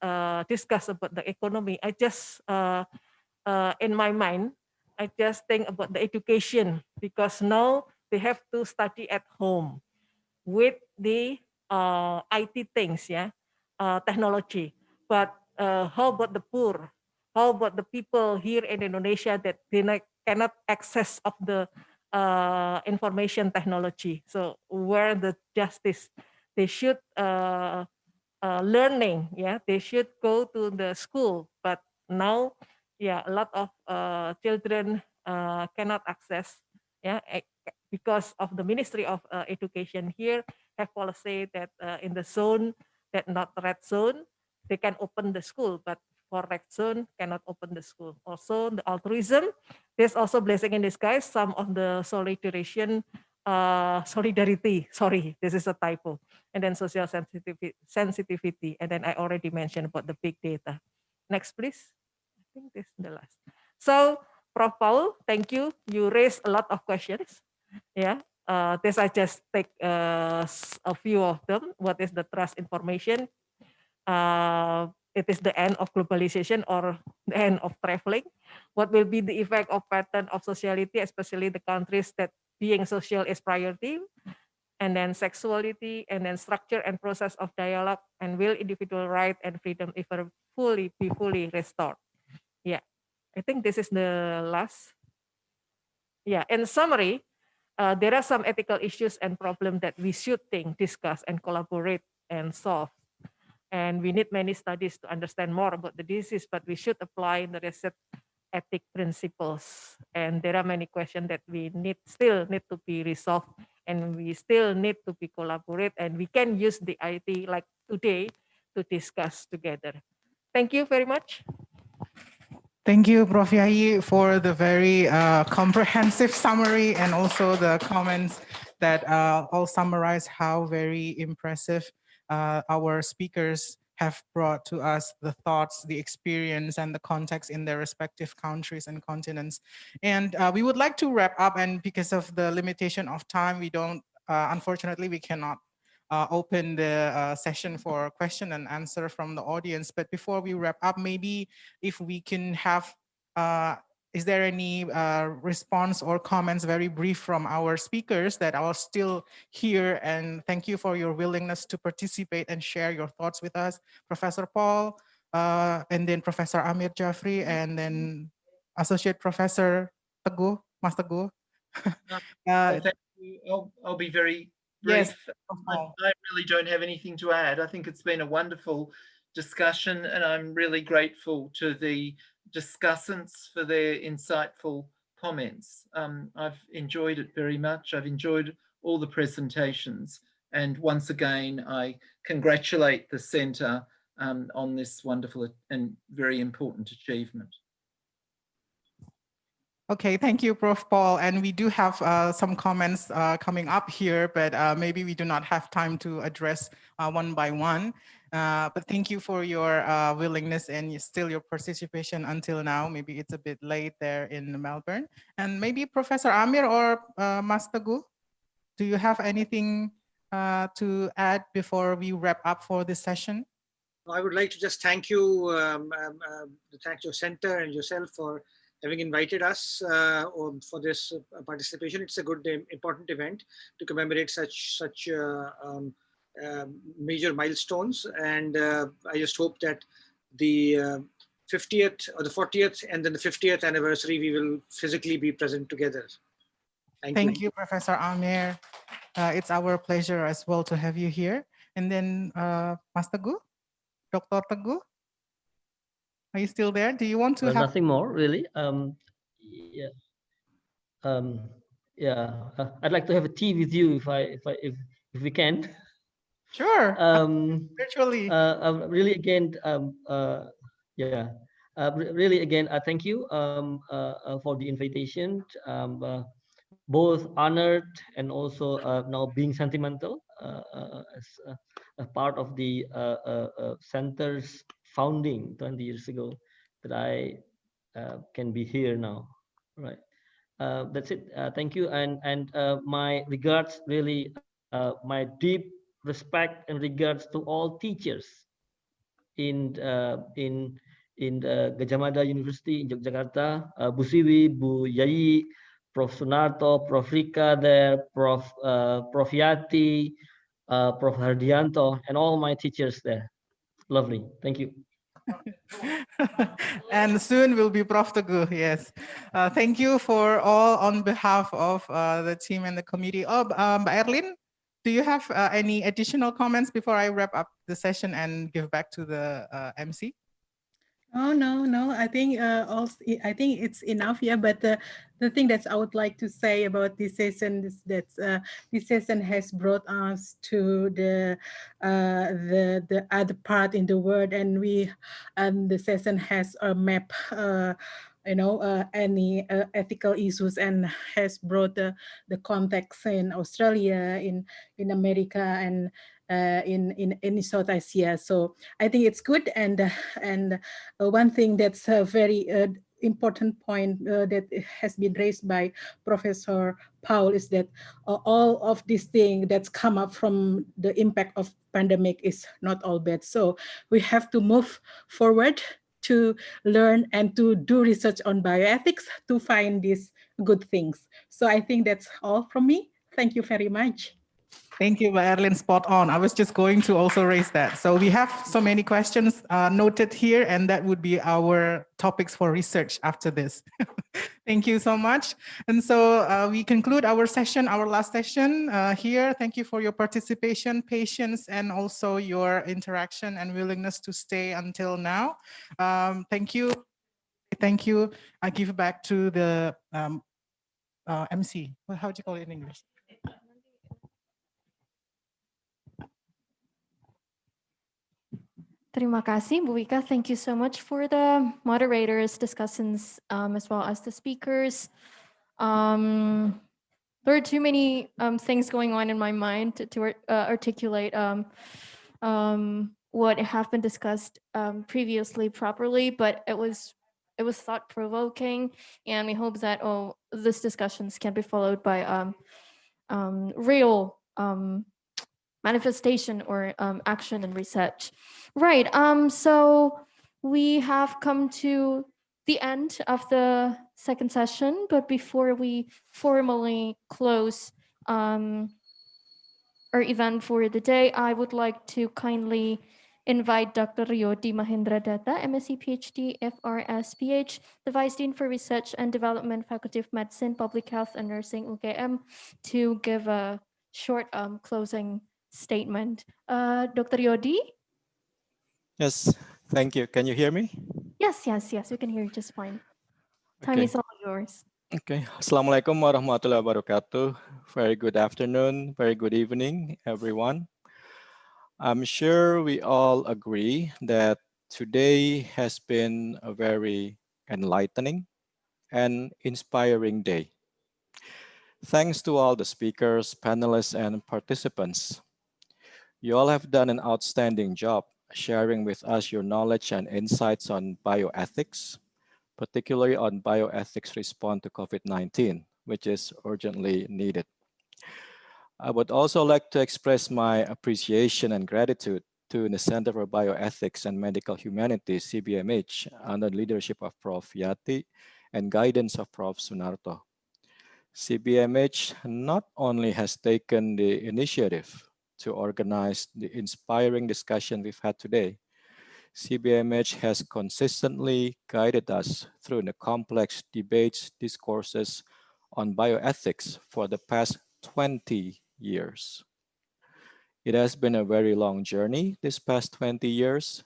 discuss about the economy. I just in my mind, I just think about the education, because now they have to study at home with the IT things, yeah, technology. But how about the poor? How about the people here in Indonesia that they cannot access of the information technology? So where the justice? They should learning, yeah, they should go to the school, but now, yeah, a lot of children cannot access, yeah, because of the Ministry of Education here have policy that in the zone that not red zone, they can open the school, but for red zone cannot open the school. Also the altruism, there's also blessing in disguise. Some of the solidarity, sorry, this is a typo. And then social sensitivity. And then I already mentioned about the big data. Next, please. I think this is the last. So, Prof. Paul, thank you. You raised a lot of questions. Yeah. This I just take a few of them. What is the trust information? It is the end of globalization or the end of traveling. What will be the effect of pattern of sociality, especially the countries that being social is priority, and then sexuality, and then structure and process of dialogue, and will individual right and freedom ever be fully restored? Yeah, I think this is the last. Yeah, in summary, there are some ethical issues and problems that we should think, discuss, and collaborate and solve. And we need many studies to understand more about the disease, but we should apply the research ethic principles. And there are many questions that we still need to be resolved, and we still need to be collaborate, and we can use the IT like today to discuss together. Thank you very much. Thank you, Prof. Yahi, for the very comprehensive summary and also the comments that all summarize how very impressive our speakers have brought to us the thoughts, the experience, and the context in their respective countries and continents. And we would like to wrap up, and because of the limitation of time, we don't, unfortunately, we cannot open the session for question and answer from the audience. But before we wrap up, maybe if we can have, is there any response or comments very brief from our speakers that are still here? And thank you for your willingness to participate and share your thoughts with us. Professor Paul, and then Professor Amir Jafri, and then Associate Professor Teguh, Mas Teguh. Thank you. I'll be very brief. Yes, I really don't have anything to add. I think it's been a wonderful discussion, and I'm really grateful to the discussants for their insightful comments. I've enjoyed it very much. I've enjoyed all the presentations. And once again, I congratulate the Centre on this wonderful and very important achievement. Okay, thank you, Prof. Paul. And we do have some comments coming up here, but maybe we do not have time to address one by one. But thank you for your willingness and still your participation until now. Maybe it's a bit late there in Melbourne. And maybe Professor Amir or Mas Teguh, do you have anything to add before we wrap up for this session? I would like to just thank you, thank your center and yourself for having invited us for this participation. It's a good, important event to commemorate such major milestones, and I just hope that the 50th or the 40th and then the 50th anniversary we will physically be present together. Thank you, Professor Amir. It's our pleasure as well to have you here. And then Mas Teguh, Dr. Teguh, are you still there? Do you want to well, have nothing more really? I'd like to have a tea with you if we can. Sure. Virtually. Really again, really again, thank you for the invitation. Both honored and also now being sentimental as a part of the center's founding 20 years ago, that I can be here now. Right. That's it. Thank you, and my regards, really, my deep respect and regards to all teachers in Gadjah Mada University in Yogyakarta, Bu Siwi, Bu Yayi, Prof. Sunarto, Prof. Rika there, Prof. Yati, Prof. Hardianto, and all my teachers there. Lovely. Thank you. And soon will be Prof. Teguh, yes. Thank you for all on behalf of the team and the committee. Oh, Mbak Erlin, do you have any additional comments before I wrap up the session and give back to the MC? Oh, no. I think I think it's enough. Yeah, but the thing that I would like to say about this session is that this session has brought us to the other part in the world, and the session has a map. Any ethical issues, and has brought the context in Australia, in America, and in South Asia. So I think it's good, and one thing that's a very important point that has been raised by Professor Paul is that all of these things that's come up from the impact of pandemic is not all bad. So we have to move forward to learn and to do research on bioethics to find these good things. So I think that's all from me. Thank you very much. Thank you, Erlin. Spot on. I was just going to also raise that. So we have so many questions noted here, and that would be our topics for research after this. Thank you so much. And so we conclude our session, our last session here. Thank you for your participation, patience, and also your interaction and willingness to stay until now. Thank you. Thank you. I give back to the MC. Well, how do you call it in English? Terima kasih, Bu Wika. Thank you so much for the moderators' discussions as well as the speakers. There are too many things going on in my mind to articulate what have been discussed previously properly, but it was thought-provoking, and we hope that these discussions can be followed by real manifestation or action and research. Right. So we have come to the end of the second session, but before we formally close our event for the day, I would like to kindly invite Dr. Yodi Mahendra Datta, MSc PhD, FRS the Vice Dean for Research and Development, Faculty of Medicine, Public Health and Nursing, UGM, to give a short closing statement. Dr. Yodi? Yes, thank you. Can you hear me? Yes, we can hear you just fine. Time is all yours. Okay. Assalamualaikum warahmatullahi wabarakatuh. Very good afternoon, very good evening, everyone. I'm sure we all agree that today has been a very enlightening and inspiring day. Thanks to all the speakers, panelists, and participants. You all have done an outstanding job sharing with us your knowledge and insights on bioethics, particularly on bioethics response to COVID-19, which is urgently needed. I would also like to express my appreciation and gratitude to the Center for Bioethics and Medical Humanities, CBMH, under the leadership of Prof. Yati and guidance of Prof. Sunarto. CBMH not only has taken the initiative to organize the inspiring discussion we've had today, CBMH has consistently guided us through the complex debates, discourses on bioethics for the past 20 years. It has been a very long journey this past 20 years.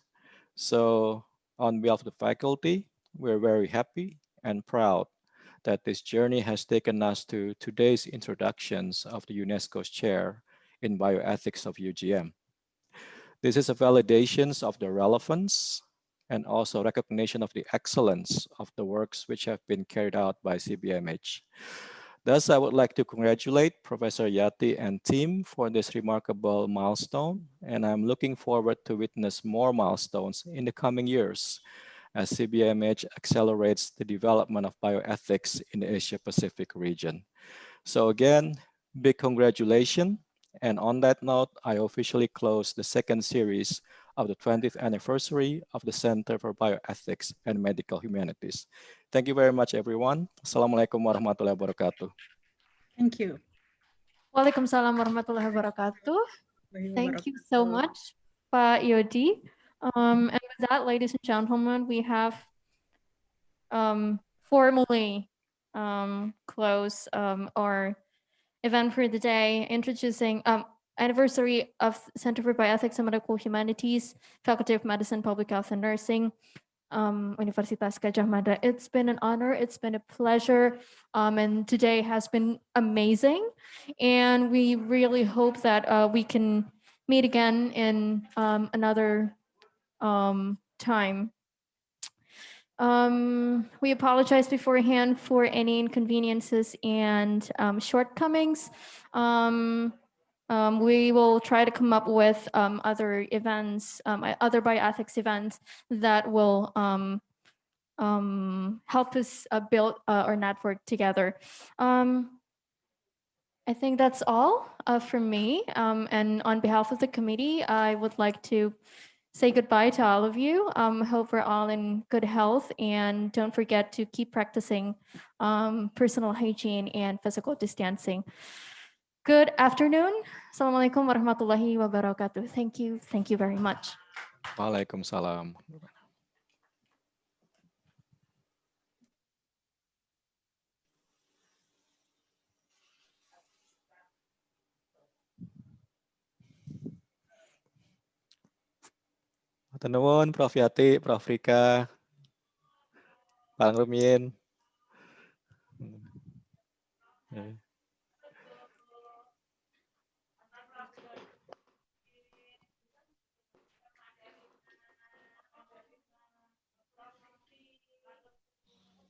So on behalf of the faculty, we're very happy and proud that this journey has taken us to today's introductions of the UNESCO's chair in bioethics of UGM. This is a validation of the relevance and also recognition of the excellence of the works which have been carried out by CBMH. Thus, I would like to congratulate Professor Yati and team for this remarkable milestone, and I'm looking forward to witness more milestones in the coming years as CBMH accelerates the development of bioethics in the Asia-Pacific region. So again, big congratulations. And on that note, I officially close the second series of the 20th anniversary of the Center for Bioethics and Medical Humanities. Thank you very much, everyone. Assalamualaikum warahmatullahi wabarakatuh. Thank you. Waalaikumsalam warahmatullahi wabarakatuh. Thank you so much, Pak Yodi. And with that, ladies and gentlemen, we have formally closed our event for the day, introducing anniversary of Center for Bioethics and Medical Humanities, Faculty of Medicine, Public Health and Nursing, Universitas Gadjah Mada. It's been an honor, it's been a pleasure, and today has been amazing. And we really hope that we can meet again in another time. We apologize beforehand for any inconveniences and shortcomings. We will try to come up with other events, other bioethics events that will help us build our network together. I think that's all from me. And on behalf of the committee, I would like to say goodbye to all of you. Hope we're all in good health, and don't forget to keep practicing personal hygiene and physical distancing. Good afternoon. Assalamualaikum warahmatullahi wabarakatuh. Thank you. Thank you very much. Waalaikumsalam. Hatur nuwun, Prof. Yati, Prof. Rika, Pak Rumien.